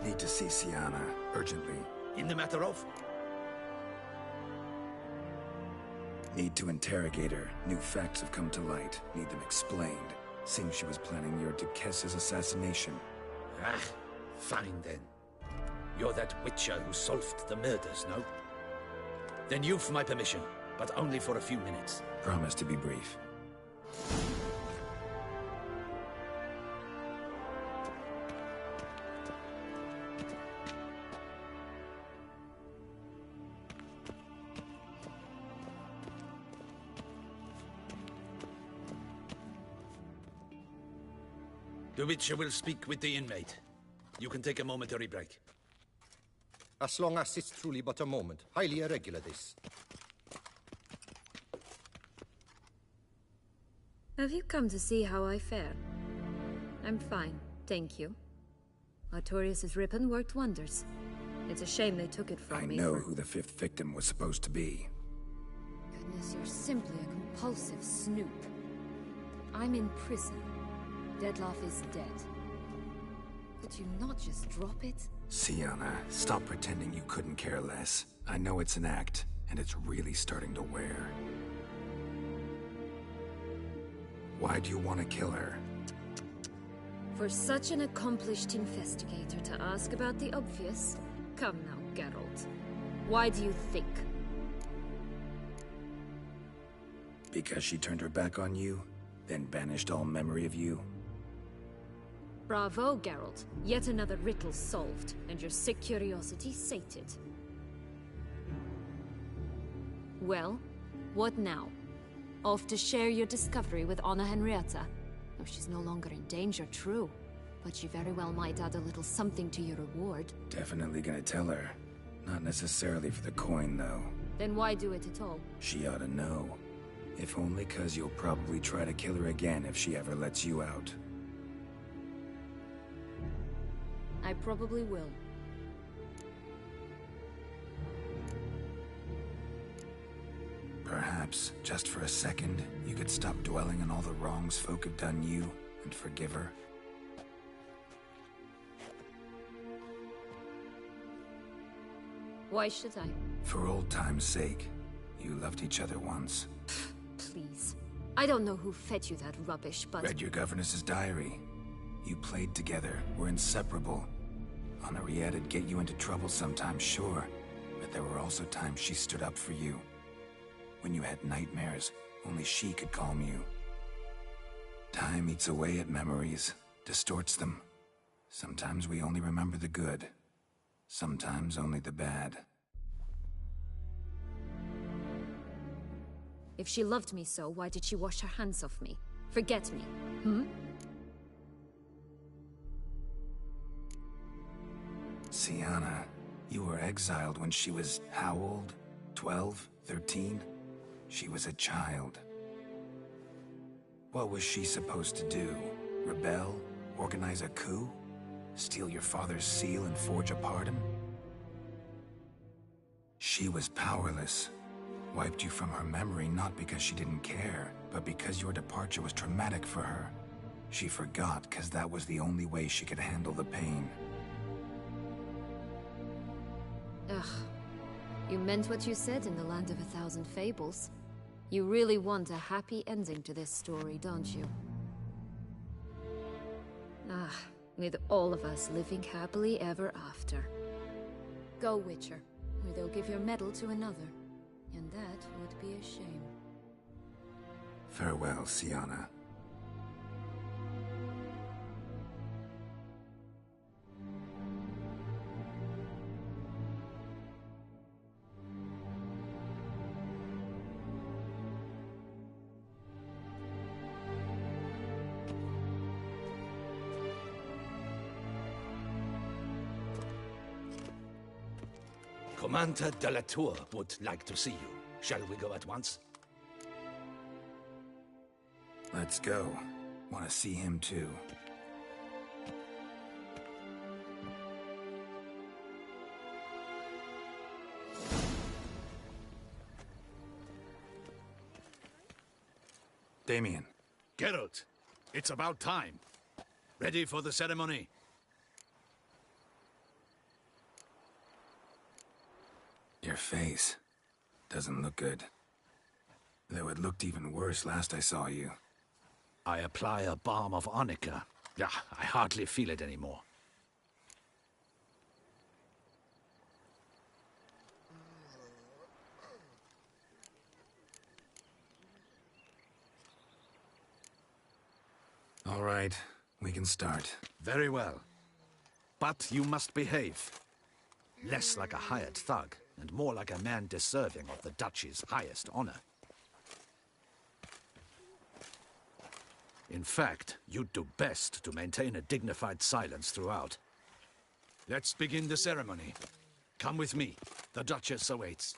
Need to see Sienna, urgently. In the matter of? Need to interrogate her. New facts have come to light. Need them explained. Seems she was planning your Duquesse's assassination. Ah, fine then. You're that witcher who solved the murders, no? Then you've my permission, but only for a few minutes. Promise to be brief. The Witcher will speak with the inmate. You can take a momentary break. As long as it's truly but a moment. Highly irregular, this. Have you come to see how I fare? I'm fine, thank you. Artorius' ribbon worked wonders. It's a shame they took it from me. I know who the 5th victim was supposed to be. Goodness, you're simply a compulsive snoop. I'm in prison. Dettlaff is dead. Could you not just drop it? Sienna, stop pretending you couldn't care less. I know it's an act, and it's really starting to wear. Why do you want to kill her? For such an accomplished investigator to ask about the obvious? Come now, Geralt. Why do you think? Because she turned her back on you, then banished all memory of you? Bravo, Geralt. Yet another riddle solved, and your sick curiosity sated. Well, what now? Off to share your discovery with Anna Henrietta? Oh, she's no longer in danger, true. But she very well might add a little something to your reward. Definitely gonna tell her. Not necessarily for the coin, though. Then why do it at all? She ought to know. If only 'cause you'll probably try to kill her again if she ever lets you out. I probably will. Perhaps, just for a second, you could stop dwelling on all the wrongs folk have done you, and forgive her. Why should I? For old time's sake. You loved each other once. Please. I don't know who fed you that rubbish, but... Read your governess's diary. You played together, were inseparable. Henriette'd get you into trouble sometimes, sure. But there were also times she stood up for you. When you had nightmares, only she could calm you. Time eats away at memories, distorts them. Sometimes we only remember the good. Sometimes only the bad. If she loved me so, why did she wash her hands off me? Forget me, hmm? Sienna, you were exiled when she was how old? 12? 13? She was a child. What was she supposed to do? Rebel? Organize a coup? Steal your father's seal and forge a pardon? She was powerless. Wiped you from her memory not because she didn't care, but because your departure was traumatic for her. She forgot because that was the only way she could handle the pain. Ugh. You meant what you said in the Land of 1,000 Fables. You really want a happy ending to this story, don't you? Ah, with all of us living happily ever after. Go, Witcher, or they'll give your medal to another. And that would be a shame. Farewell, Sienna. Commander de la Tour would like to see you. Shall we go at once? Let's go. Want to see him too. Damien. Geralt, it's about time. Ready for the ceremony? Your face doesn't look good. Though it looked even worse last I saw you. I apply a balm of arnica. Yeah, I hardly feel it anymore. All right, we can start. Very well. But you must behave. Less like a hired thug, and more like a man deserving of the Duchy's highest honor. In fact, you'd do best to maintain a dignified silence throughout. Let's begin the ceremony. Come with me. The Duchess awaits.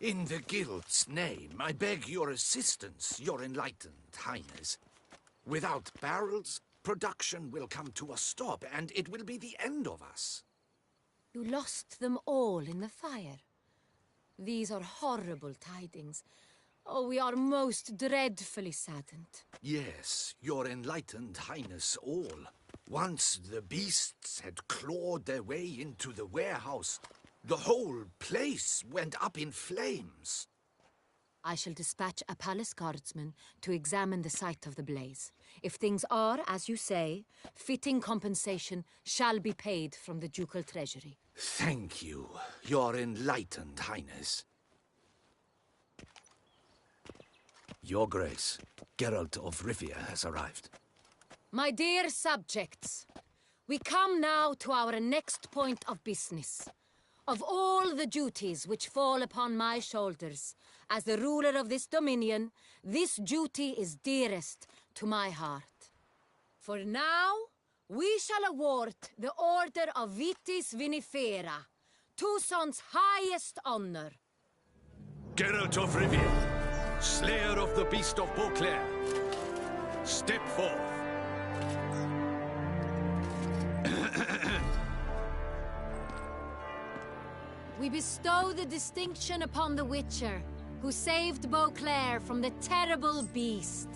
In the Guild's name, I beg your assistance, your enlightened highness. Without barrels, production will come to a stop, and it will be the end of us. You lost them all in the fire. These are horrible tidings. Oh, we are most dreadfully saddened. Yes, your enlightened highness all. Once the beasts had clawed their way into the warehouse, the whole place went up in flames. I shall dispatch a palace guardsman to examine the site of the blaze. If things are, as you say, fitting compensation shall be paid from the ducal treasury. Thank you, your enlightened highness. Your Grace, Geralt of Rivia has arrived. My dear subjects, we come now to our next point of business. Of all the duties which fall upon my shoulders, as the ruler of this dominion, this duty is dearest to my heart. For now, we shall award the Order of Vitis Vinifera, Toussaint's highest honor. Geralt of Rivia, slayer of the beast of Beauclair, step forth. We bestow the distinction upon the Witcher, who saved Beauclair from the terrible beast.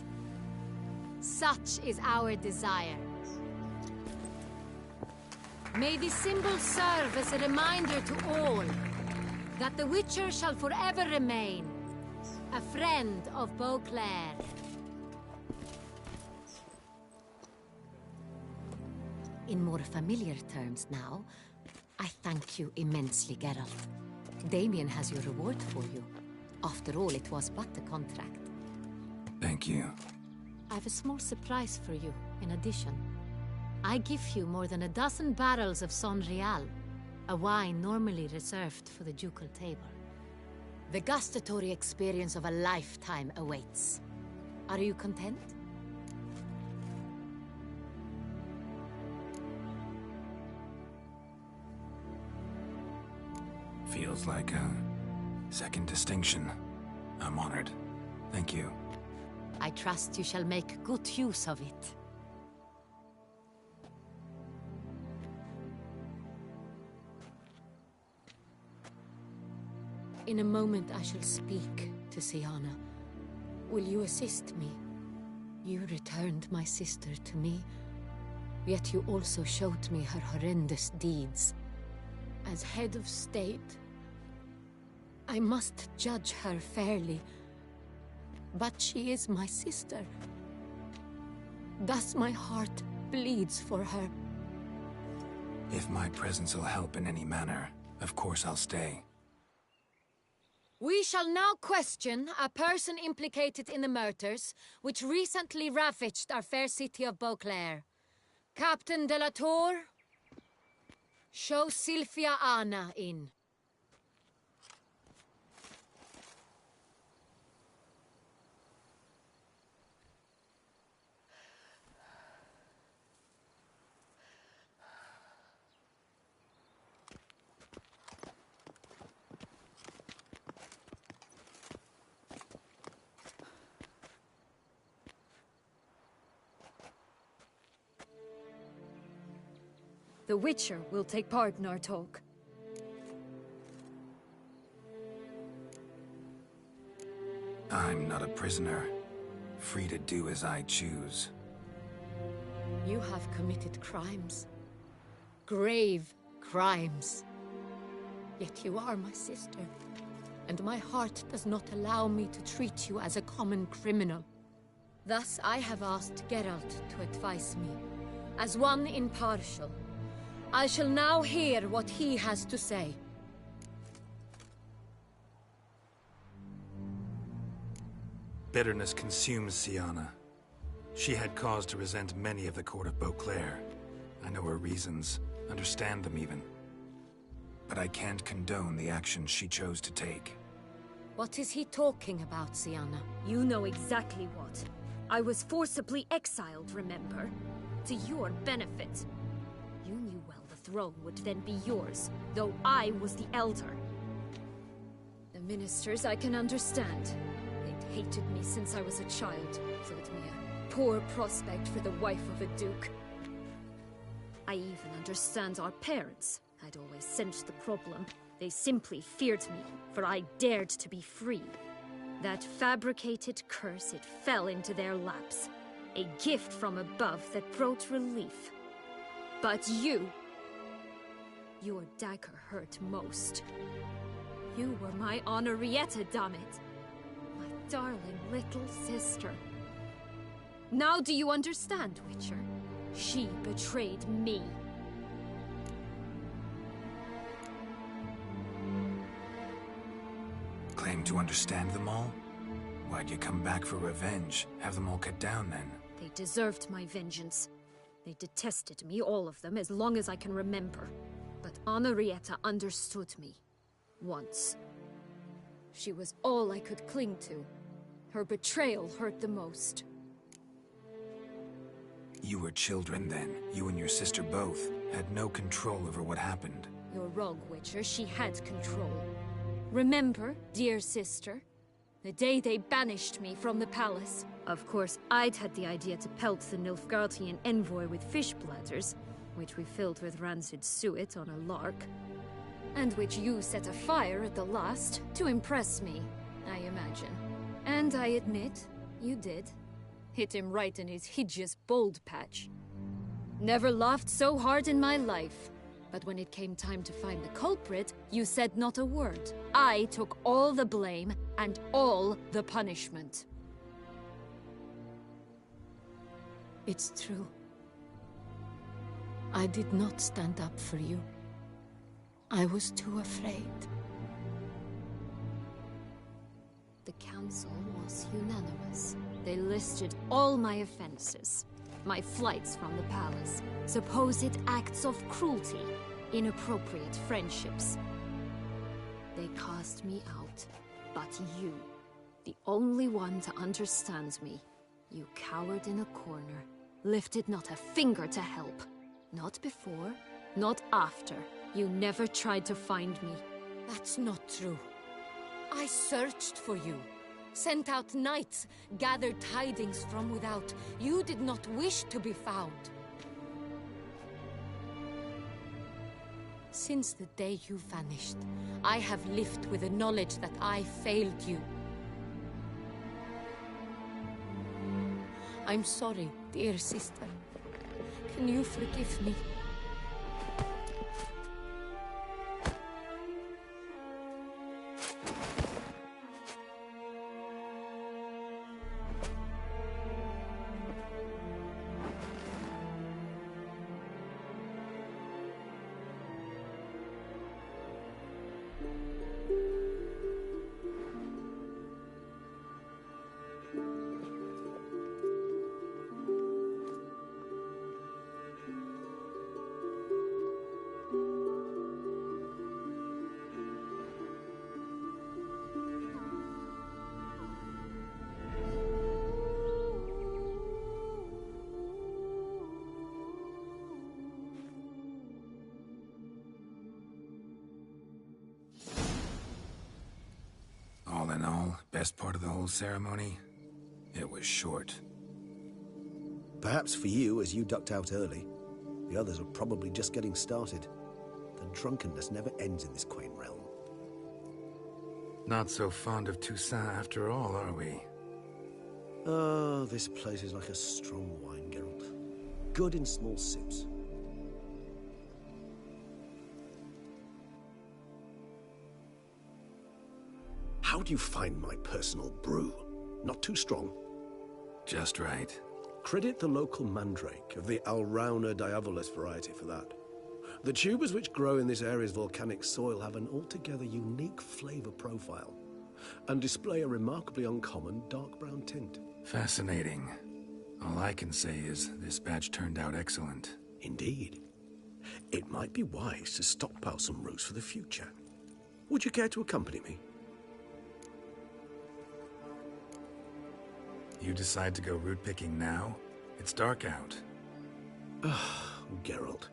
Such is our desire. May this symbol serve as a reminder to all that the Witcher shall forever remain a friend of Beauclair. In more familiar terms now, I thank you immensely, Geralt. Damien has your reward for you. After all, it was but a contract. Thank you. I have a small surprise for you, in addition. I give you more than a dozen barrels of Son Real, a wine normally reserved for the ducal table. The gustatory experience of a lifetime awaits. Are you content? Feels like a second distinction. I'm honored. Thank you. I trust you shall make good use of it. In a moment I shall speak to Syanna. Will you assist me? You returned my sister to me, yet you also showed me her horrendous deeds. As head of state, I must judge her fairly. But she is my sister. Thus my heart bleeds for her. If my presence will help in any manner, of course I'll stay. We shall now question a person implicated in the murders which recently ravaged our fair city of Beauclair. Captain de la Tour, show Sylvia Anna in. The Witcher will take part in our talk. I'm not a prisoner, free to do as I choose. You have committed crimes. Grave crimes. Yet you are my sister, and my heart does not allow me to treat you as a common criminal. Thus I have asked Geralt to advise me, as one impartial. I shall now hear what he has to say. Bitterness consumes Syanna. She had cause to resent many of the court of Beauclair. I know her reasons, understand them even. But I can't condone the actions she chose to take. What is he talking about, Syanna? You know exactly what. I was forcibly exiled, remember? To your benefit. You knew well the throne would then be yours, though I was the elder. The ministers I can understand. They'd hated me since I was a child, thought me a poor prospect for the wife of a duke. I even understand our parents. I'd always sensed the problem. They simply feared me, for I dared to be free. That fabricated curse, it fell into their laps. A gift from above that brought relief. But you... your dagger hurt most. You were my Henrietta, damn it. My darling little sister. Now do you understand, Witcher? She betrayed me. Claim to understand them all? Why'd you come back for revenge? Have them all cut down then? They deserved my vengeance. They detested me, all of them, as long as I can remember. But Henrietta understood me. Once. She was all I could cling to. Her betrayal hurt the most. You were children then. You and your sister both had no control over what happened. You're wrong, Witcher. She had control. Remember, dear sister? The day they banished me from the palace. Of course, I'd had the idea to pelt the Nilfgaardian envoy with fish bladders, which we filled with rancid suet on a lark. And which you set afire at the last, to impress me, I imagine. And I admit, you did. Hit him right in his hideous bald patch. Never laughed so hard in my life. But when it came time to find the culprit, you said not a word. I took all the blame and all the punishment. It's true. I did not stand up for you. I was too afraid. The council was unanimous. They listed all my offenses. My flights from the palace, supposed acts of cruelty, inappropriate friendships. They cast me out, but you, the only one to understand me, you cowered in a corner, lifted not a finger to help. Not before, not after. You never tried to find me. That's not true. I searched for you. Sent out knights, gathered tidings from without. You did not wish to be found. Since the day you vanished, I have lived with the knowledge that I failed you. I'm sorry, dear sister. Can you forgive me? All in all, best part of the whole ceremony? It was short. Perhaps for you, as you ducked out early. The others are probably just getting started. The drunkenness never ends in this quaint realm. not so fond of Toussaint after all, are we? Oh, this place is like a strong wine, Geralt. Good in small sips. How do you find my personal brew? Not too strong? Just right. Credit the local mandrake of the Alrauna diavolis variety for that. The tubers which grow in this area's volcanic soil have an altogether unique flavor profile and display a remarkably uncommon dark brown tint. Fascinating. All I can say is this batch turned out excellent. Indeed. It might be wise to stockpile some roots for the future. Would you care to accompany me? You decide to go root picking now? It's dark out. Geralt.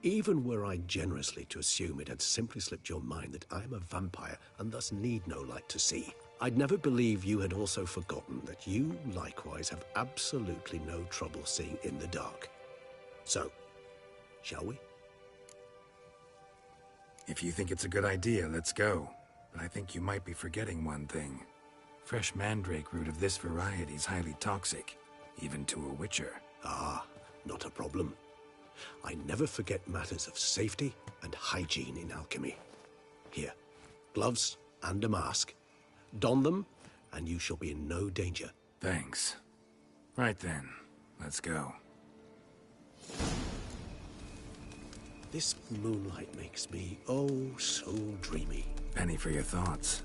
Even were I generously to assume it had simply slipped your mind that I am a vampire and thus need no light to see, I'd never believe you had also forgotten that you likewise have absolutely no trouble seeing in the dark. So, shall we? If you think it's a good idea, let's go. But I think you might be forgetting one thing. Fresh mandrake root of this variety is highly toxic, even to a witcher. Ah, not a problem. I never forget matters of safety and hygiene in alchemy. Here, gloves and a mask. Don them, and you shall be in no danger. Thanks. Right then, let's go. This moonlight makes me, oh, so dreamy. Penny for your thoughts.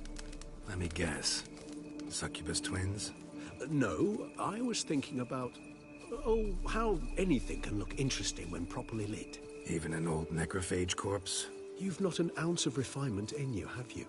Let me guess. Succubus twins? No, I was thinking about, how anything can look interesting when properly lit. Even an old necrophage corpse? You've not an ounce of refinement in you, have you?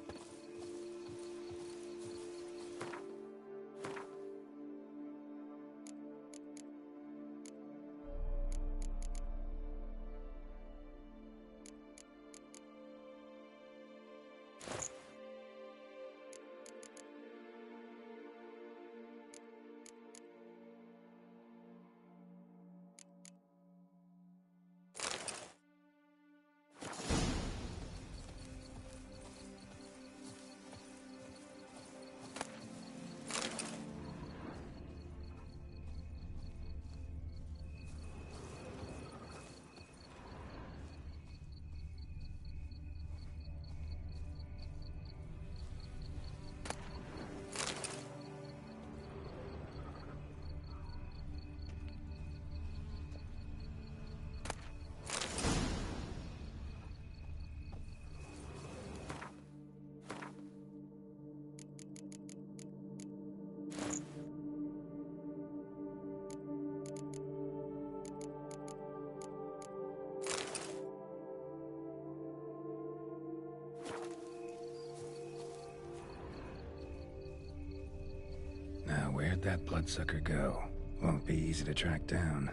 Now, where'd that bloodsucker go? Won't be easy to track down.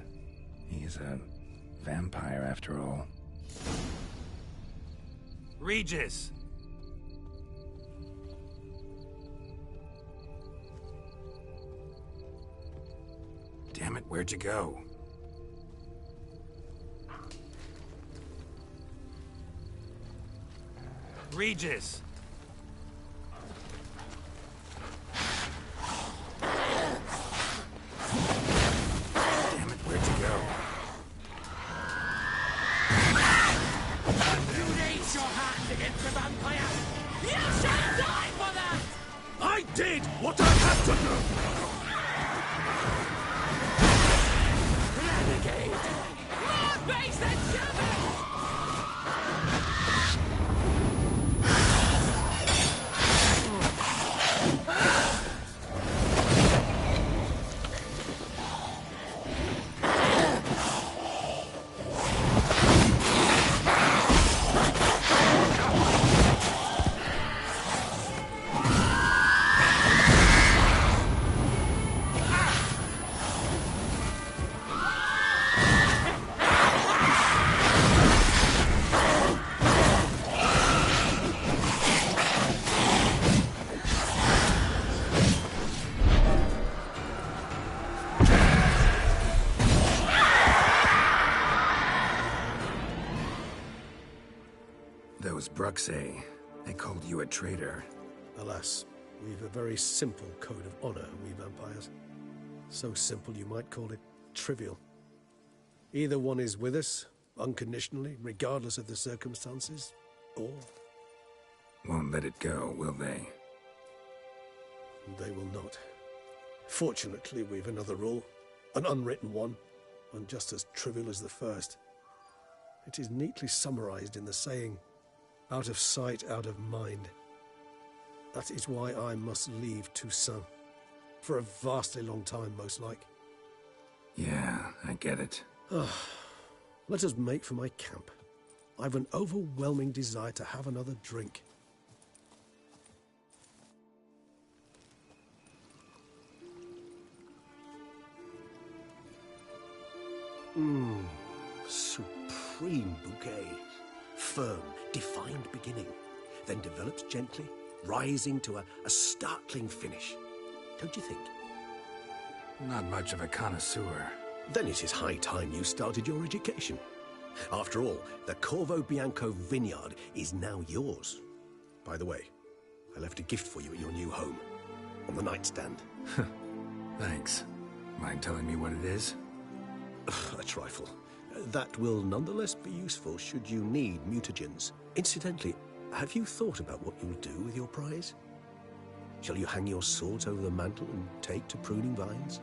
He's a vampire after all. Regis! Damn it, where'd you go? Regis! I did what I had to do! Renegade! More base than Those Bruxae, they called you a traitor. Alas, we've a very simple code of honor, we vampires. So simple you might call it trivial. Either one is with us, unconditionally, regardless of the circumstances, or... Won't let it go, will they? They will not. Fortunately, we've another rule, an unwritten one just as trivial as the first. It is neatly summarized in the saying, out of sight, out of mind. That is why I must leave Toussaint. For a vastly long time, most like. Yeah, I get it. Let us make for my camp. I've an overwhelming desire to have another drink. Supreme bouquet. Firm, defined beginning, then develops gently, rising to a startling finish. Don't you think? Not much of a connoisseur. Then it is high time you started your education. After all, the Corvo Bianco vineyard is now yours. By the way, I left a gift for you at your new home. On the nightstand. Thanks. Mind telling me what it is? A trifle. That will nonetheless be useful should you need mutagens. Incidentally, have you thought about what you'll do with your prize? Shall you hang your swords over the mantle and take to pruning vines?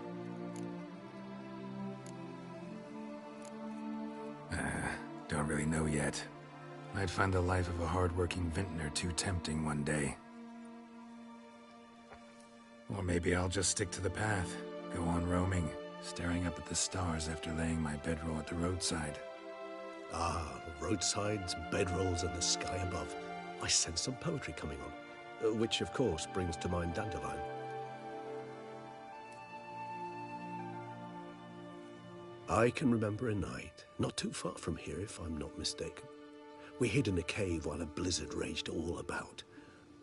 Don't really know yet. I'd find the life of a hard-working vintner too tempting one day. Or maybe I'll just stick to the path, go on roaming, staring up at the stars after laying my bedroll at the roadside. Ah, roadsides, bedrolls, and the sky above. I sense some poetry coming on, which of course brings to mind Dandelion. I can remember a night, not too far from here if I'm not mistaken. We hid in a cave while a blizzard raged all about.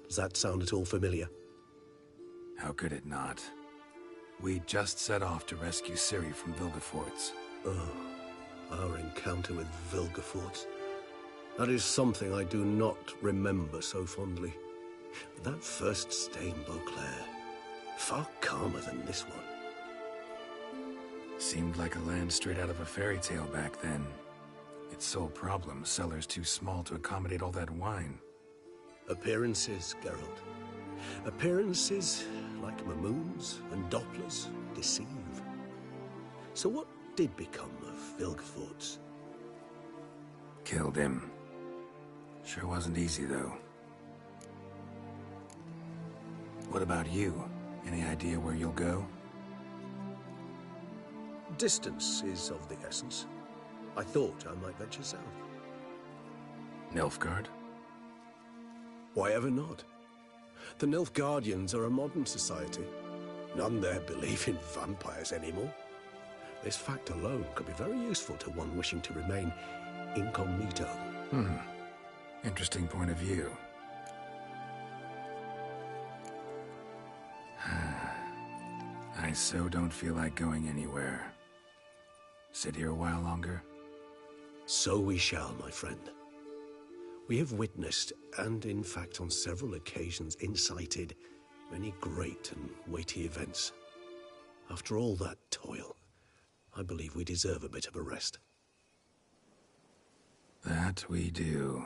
Does that sound at all familiar? How could it not? We just set off to rescue Ciri from Vilgefortz. Oh, our encounter with Vilgefortz. That is something I do not remember so fondly. But that first stay in Beauclair, far calmer than this one. Seemed like a land straight out of a fairy tale back then. Its sole problem, cellars too small to accommodate all that wine. Appearances, Geralt. Appearances, like Mamoons and Dopplers, deceive. So what did become of Vilgefortz? Killed him. Sure wasn't easy, though. What about you? Any idea where you'll go? Distance is of the essence. I thought I might venture south. Nilfgaard? Why ever not? The Nilfgaardians are a modern society. None there believe in vampires anymore. This fact alone could be very useful to one wishing to remain incognito. Interesting point of view. I so don't feel like going anywhere. Sit here a while longer? So we shall, my friend. We have witnessed, and in fact on several occasions incited, many great and weighty events. After all that toil, I believe we deserve a bit of a rest. That we do.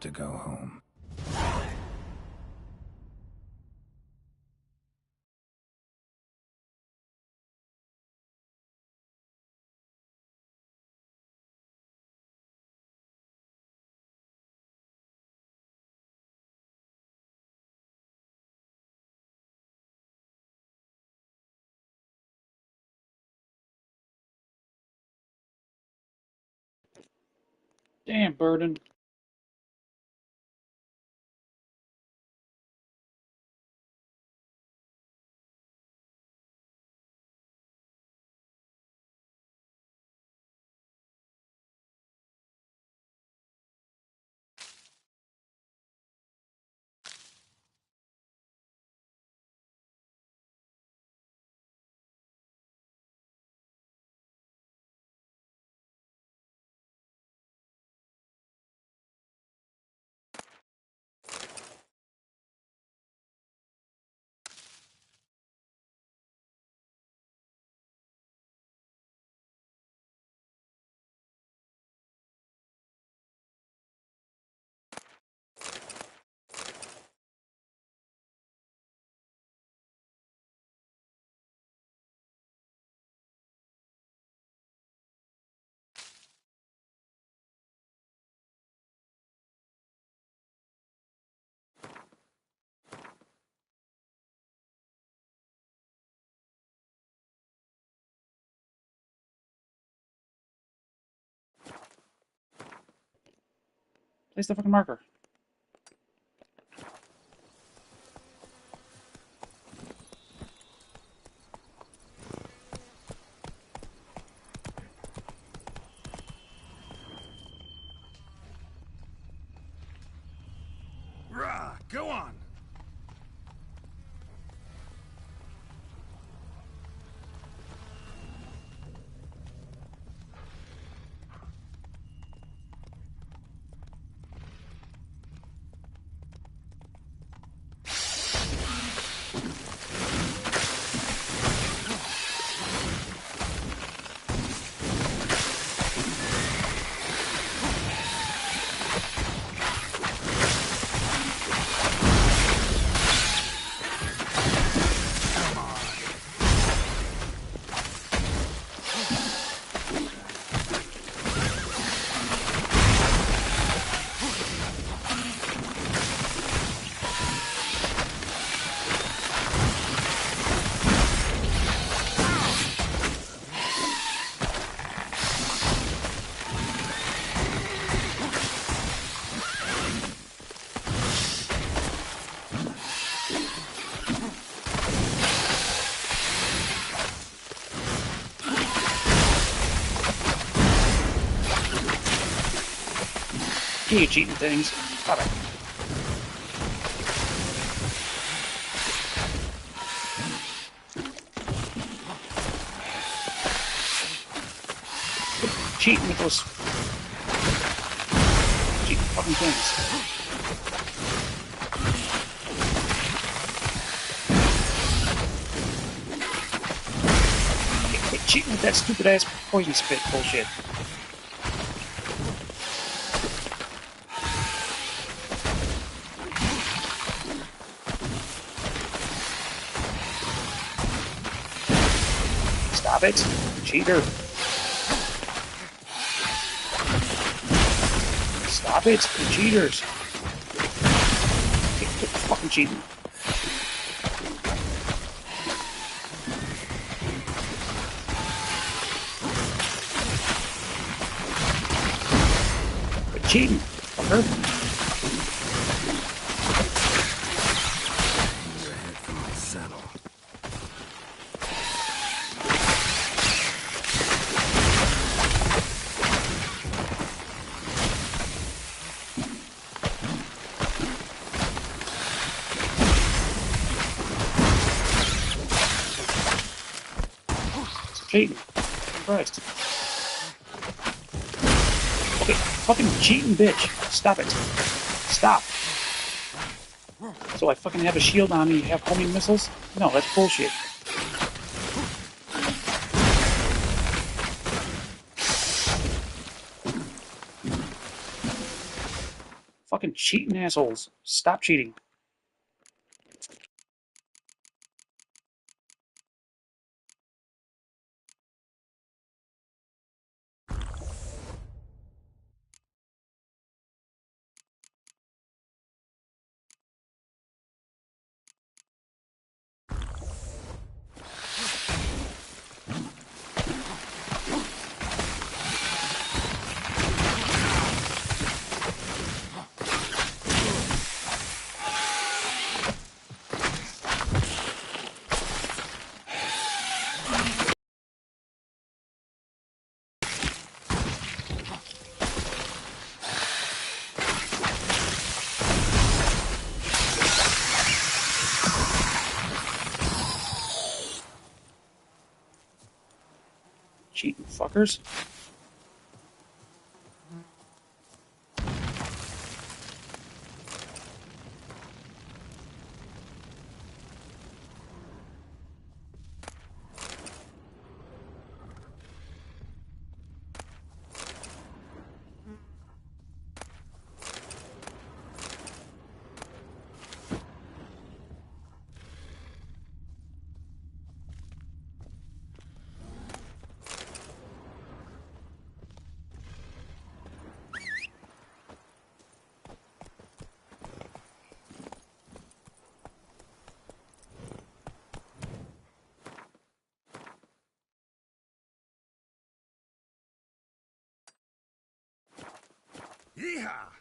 to go home. Damn, Burden. Place the fucking marker. Rah, go on! You cheating things. Stop it. Cheating with those cheating fucking things. Quit cheating with that stupid ass poison spit bullshit. Stop it, cheater. Stop it, you cheaters. Quit fucking cheating. Quit cheating, fucker. Cheating. Christ. Okay, fucking cheating bitch. Stop it. Stop. So I fucking have a shield on me, you have homing missiles? No, that's bullshit. Fucking Cheating assholes. Stop cheating. Cheating fuckers. Yeehaw!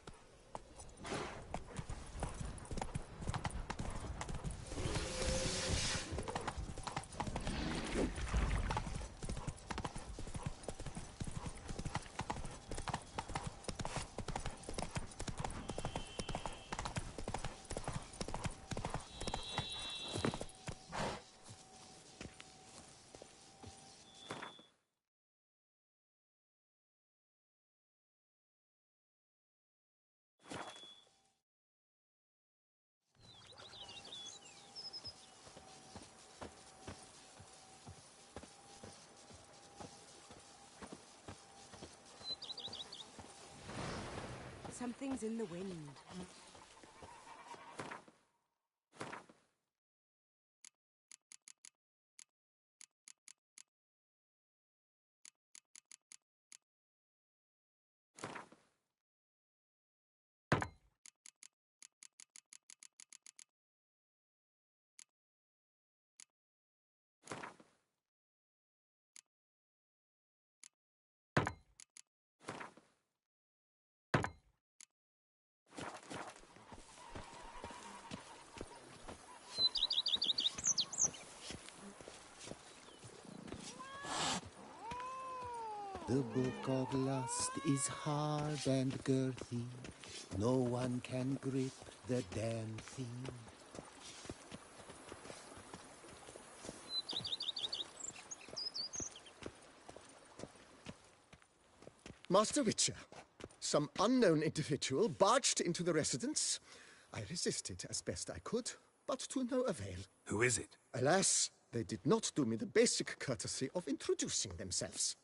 Something's in the wind. The book of lust is hard and girthy. No one can grip the damn thing. Master Witcher, some unknown individual barged into the residence. I resisted as best I could, but to no avail. Who is it? Alas, they did not do me the basic courtesy of introducing themselves.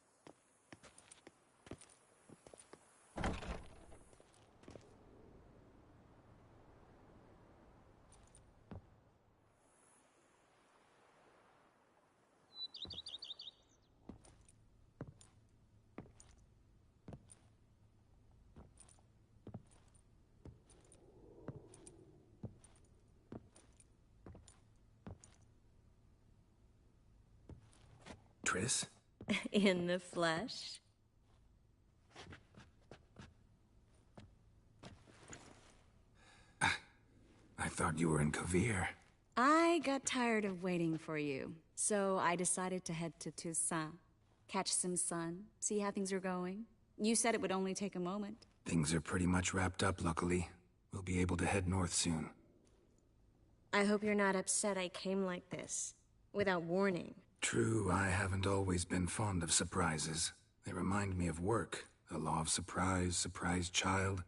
Triss? In the flesh? I thought you were in Kovir. I got tired of waiting for you, so I decided to head to Toussaint. Catch some sun, see how things are going. You said it would only take a moment. Things are pretty much wrapped up, luckily. We'll be able to head north soon. I hope you're not upset I came like this, without warning. True, I haven't always been fond of surprises. They remind me of work. The law of surprise, surprise child.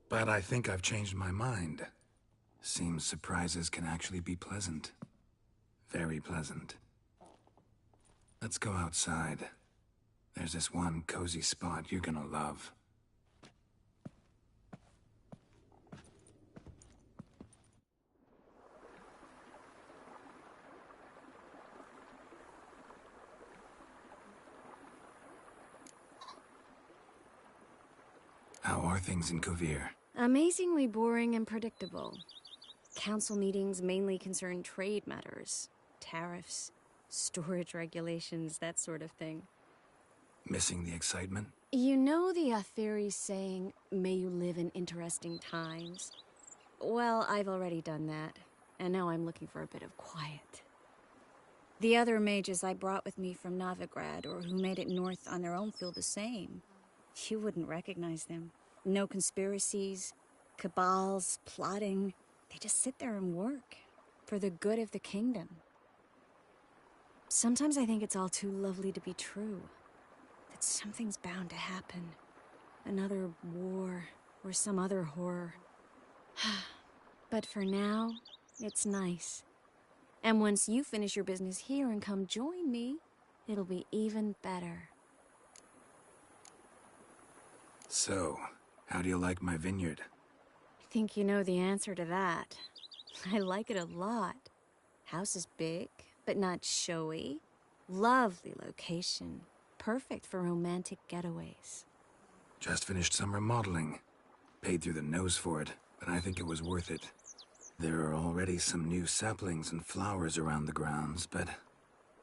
But I think I've changed my mind. Seems surprises can actually be pleasant. Very pleasant. Let's go outside. There's this one cozy spot you're gonna love. are things in Kovir? Amazingly boring and predictable. Council meetings mainly concern trade matters, tariffs, storage regulations, that sort of thing. Missing the excitement? You know the Aetheri's saying, may you live in interesting times? Well, I've already done that, and now I'm looking for a bit of quiet. The other mages I brought with me from Novigrad, or who made it north on their own, feel the same. You wouldn't recognize them. No conspiracies, cabals, plotting. They just sit there and work, for the good of the kingdom. Sometimes I think it's all too lovely to be true. That something's bound to happen. Another war, or some other horror. But for now, it's nice. And once you finish your business here and come join me, it'll be even better. So, how do you like my vineyard? I think you know the answer to that. I like it a lot. House is big, but not showy. Lovely location. Perfect for romantic getaways. Just finished some remodeling. Paid through the nose for it, but I think it was worth it. There are already some new saplings and flowers around the grounds, but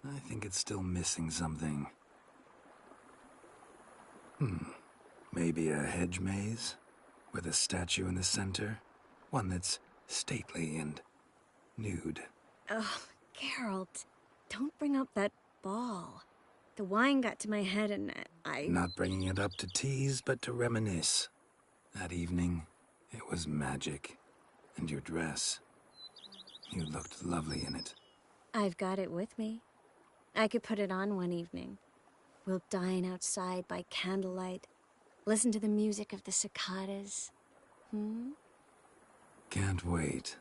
I think it's still missing something. Maybe a hedge maze? With a statue in the center? One that's stately and nude. Oh, Geralt, don't bring up that ball. The wine got to my head and I... Not bringing it up to tease, but to reminisce. That evening, it was magic. And your dress. You looked lovely in it. I've got it with me. I could put it on one evening. We'll dine outside by candlelight. Listen to the music of the cicadas. Can't wait.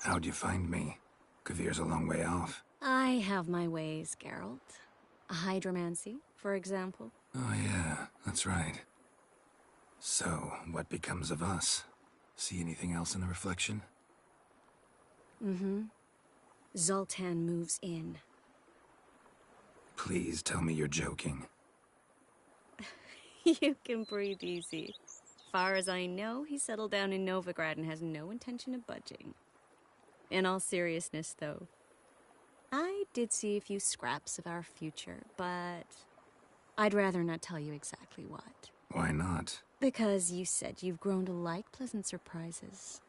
How'd you find me? Kovir's a long way off. I have my ways, Geralt. A hydromancy, for example. Oh yeah, that's right. So, what becomes of us? See anything else in the reflection? Zoltan moves in. Please tell me you're joking. You can breathe easy. Far as I know, he settled down in Novigrad and has no intention of budging. In all seriousness, though, I did see a few scraps of our future, but I'd rather not tell you exactly what. Why not? Because you said you've grown to like pleasant surprises.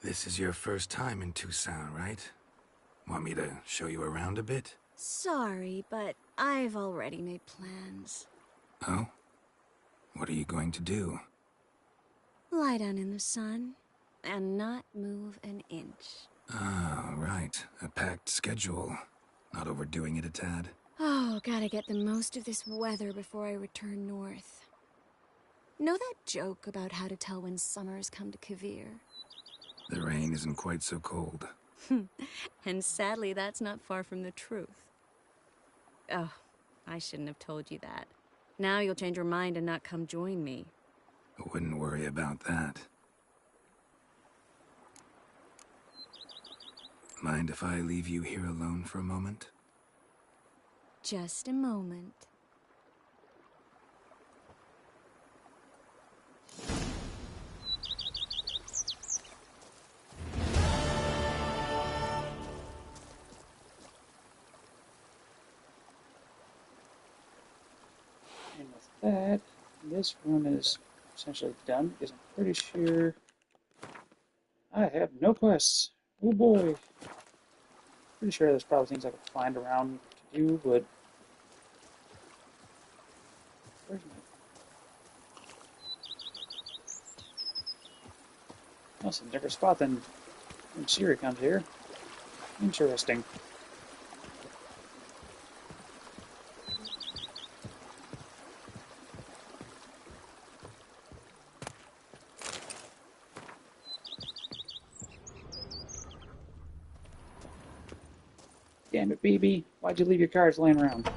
This is your first time in Toussaint, right? Want me to show you around a bit? Sorry, but I've already made plans. Oh? What are you going to do? Lie down in the sun and not move an inch. Ah, right. A packed schedule. Not overdoing it a tad. Oh, gotta get the most of this weather before I return north. Know that joke about how to tell when summer's come to Kovir? The rain isn't quite so cold. And sadly, that's not far from the truth. Oh, I shouldn't have told you that. Now you'll change your mind and not come join me. I wouldn't worry about that. Mind if I leave you here alone for a moment? Just a moment. And with that, this one is essentially done because I'm pretty sure I have no quests. Oh boy. Pretty sure there's probably things I could find around to do, but where's my... That's a different spot than when Ciri comes here. Interesting. Damn it, BB. Why'd you leave your cards laying around?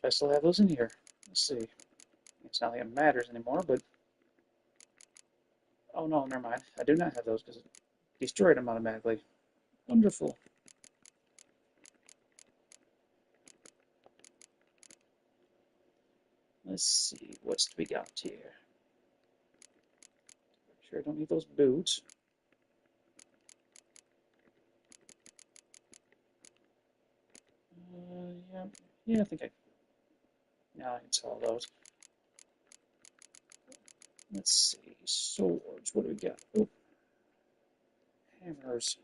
I still have those in here. Let's see. It's not like it matters anymore, but... Oh no, never mind. I do not have those because it destroyed them automatically. Wonderful. Let's see, what's we got here? Sure, I don't need those boots. Yeah, yeah, I think I... Yeah, I can sell those. Let's see, swords, what do we got? Oh, hammers.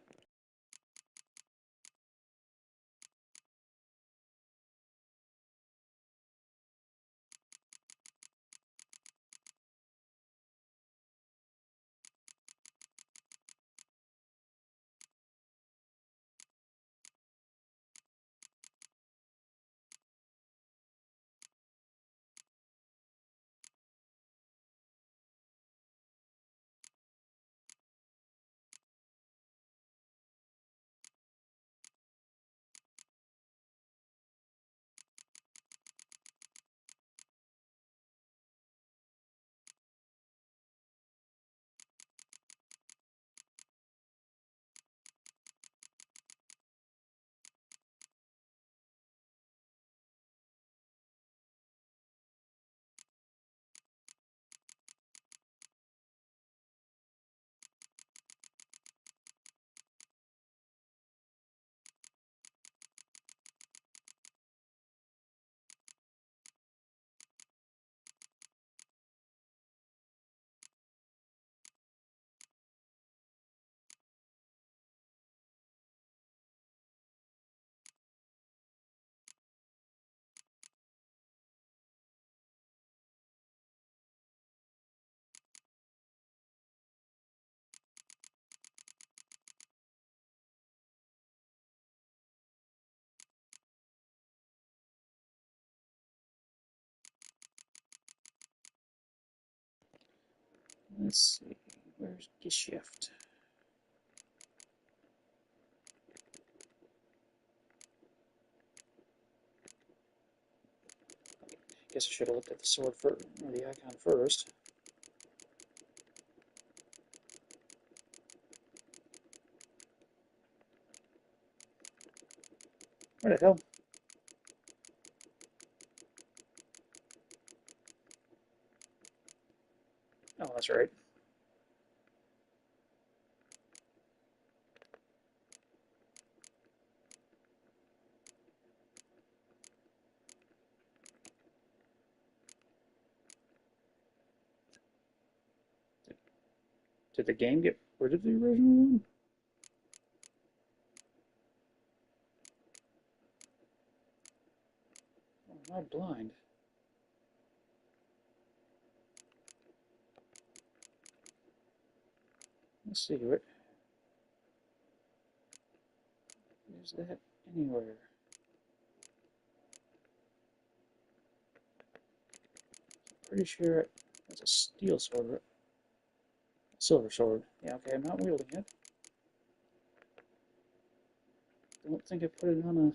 Let's see, where's Geschäft? Guess I should have looked at the sword first, or the icon first. Where the hell? Oh, that's right. Did the game get rid of the original one? Oh, am I blind? Let's see, what is that anywhere? Pretty sure it's a steel sword, right? Silver sword. Yeah, okay, I'm not wielding it. Don't think I put it on a...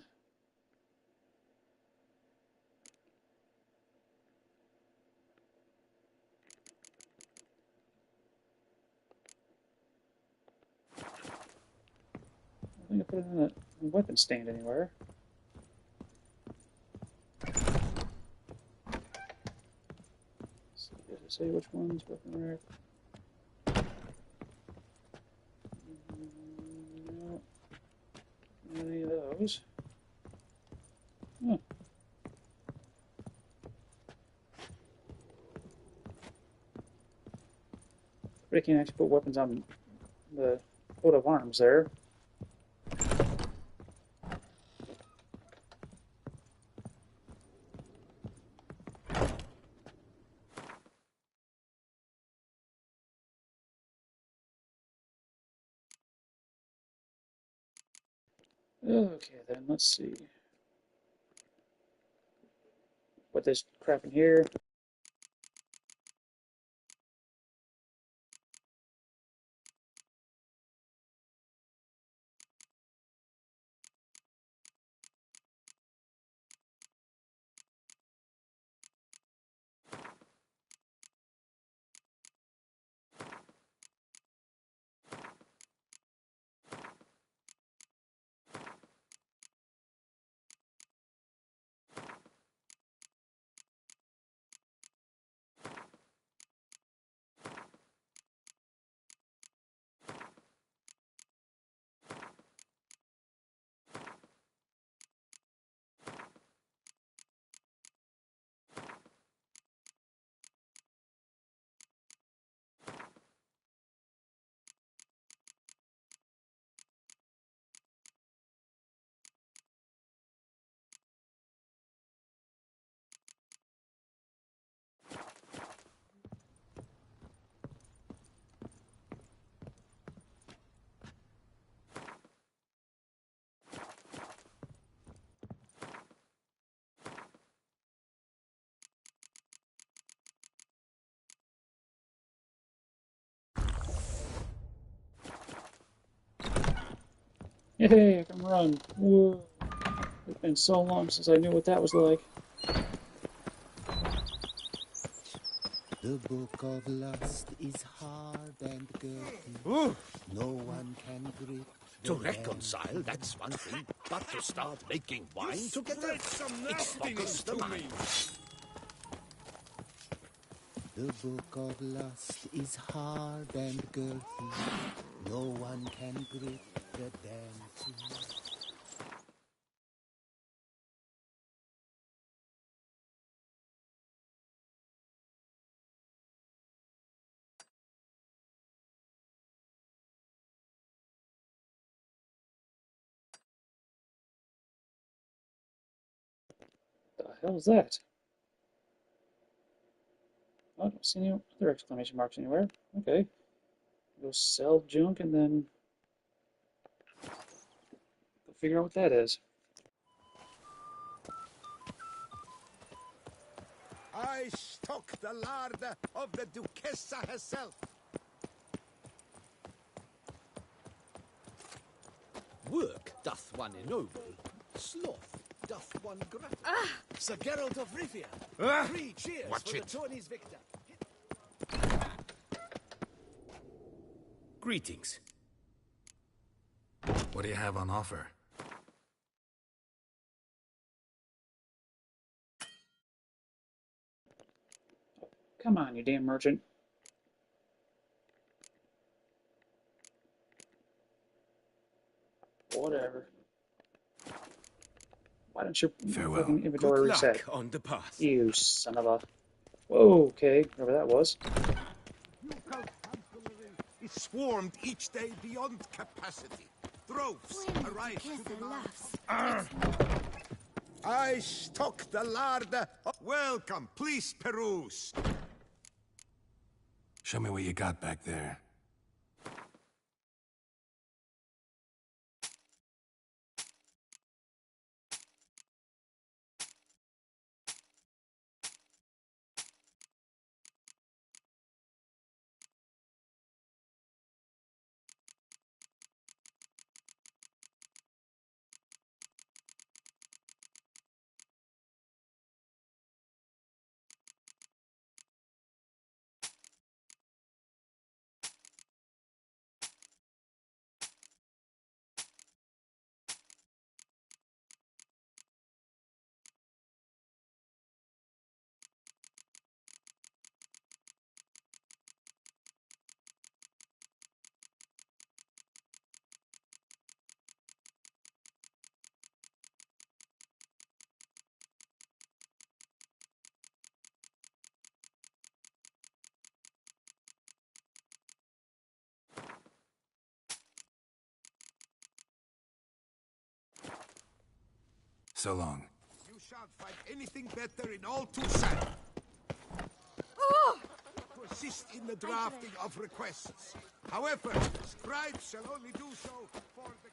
I don't think I put it on a weapon stand anywhere. See, does it say which one's weapon rack? No, not any of those. Huh. But I can't actually put weapons on the coat of arms there. Okay, then let's see. Put this crap in here. Hey, I can run. Whoa. It's been so long since I knew what that was like. The book of lust is hard and girthy. No one can grip. To reconcile, that's one thing, but to start making wine together, it foggles the mind. The book of lust is hard and girthy. No one can grip the dancing. The hell's that? Oh, I don't see any other exclamation marks anywhere. Okay. Go sell junk and then go figure out what that is. I stock the larder of the Duchessa herself. Work doth one ennoble, sloth doth one gratify. Sir Geralt of Rivia. 3 cheers Watch for it. the tourney's victor. Greetings. What do you have on offer? Come on, you damn merchant. Whatever. Why don't your fucking inventory Good reset? luck on the path. You son of a... Whoa, okay, whatever that was. Is swarmed each day beyond capacity. Droves arrive to demand. I stock the larder. Welcome, please peruse. Show me what you got back there. So long. You shan't find anything better in all Toussaint. To assist in the drafting of requests. However, scribes shall only do so for the...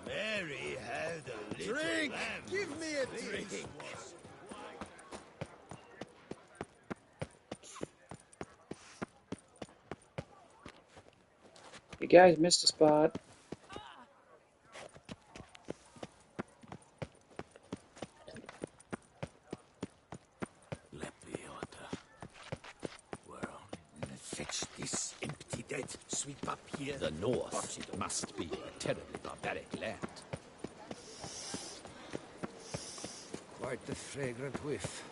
Mary had a little Drink! lamb. Give me a drink! You guys missed a spot. Lepiota. Well, fetch this empty dead. Sweep up here. The north must be a terribly barbaric land. Quite the fragrant whiff.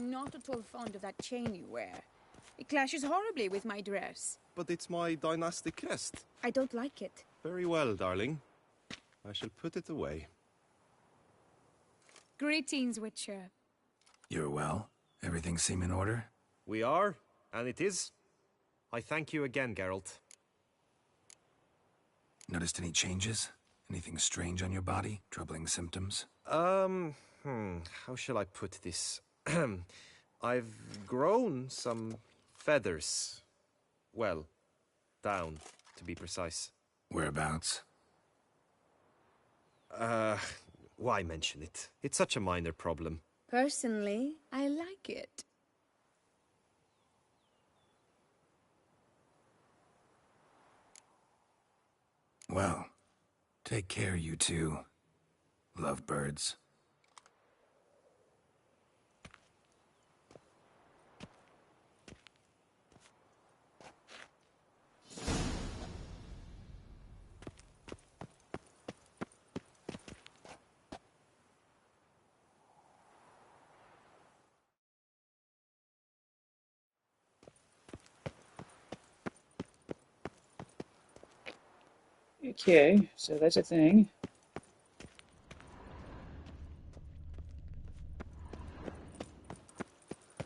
I'm not at all fond of that chain you wear. It clashes horribly with my dress. But it's my dynastic crest. I don't like it. Very well, darling. I shall put it away. Greetings, Witcher. You're well? Everything seem in order? We are, and it is. I thank you again, Geralt. Noticed any changes? Anything strange on your body? Troubling symptoms? How shall I put this? I've grown some feathers. Well, down, to be precise. Whereabouts? Why mention it? It's such a minor problem. Personally, I like it. Well, take care, you two. Lovebirds. Okay, so that's a thing.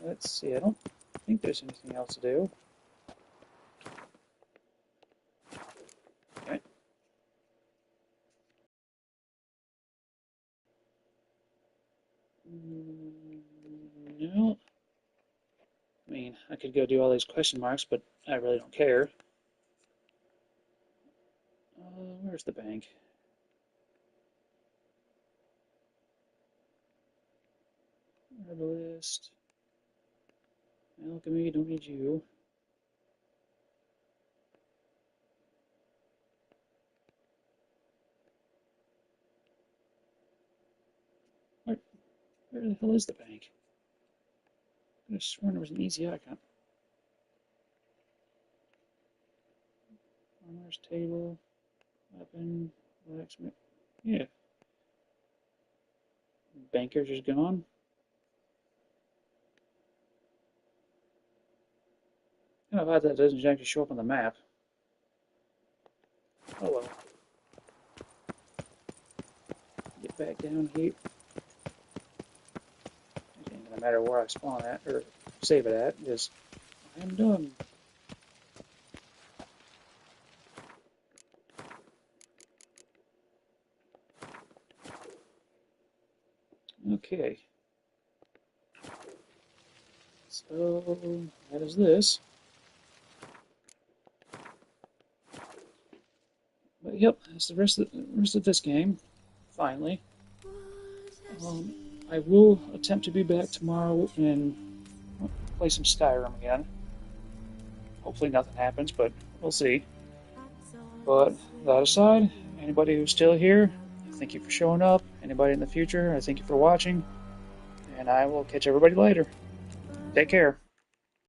Let's see, I don't think there's anything else to do. Okay. No. I mean, I could go do all these question marks, but I really don't care. Where's the bank? Herbalist. Alchemy, don't need you. Where the hell is the bank? I could have sworn there was an easy icon. Farmer's table. Weapon, blacksmith. Yeah. Banker's just gone. Kind of odd that doesn't actually show up on the map. Oh well. Get back down here. It ain't gonna matter where I spawn at or save it at, because I am done. Okay, so that is this. But yep, that's the rest of this game. Finally, I will attempt to be back tomorrow and play some Skyrim again. Hopefully nothing happens, but we'll see. But that aside, anybody who's still here, thank you for showing up. Anybody in the future, I thank you for watching. And I will catch everybody later. Take care.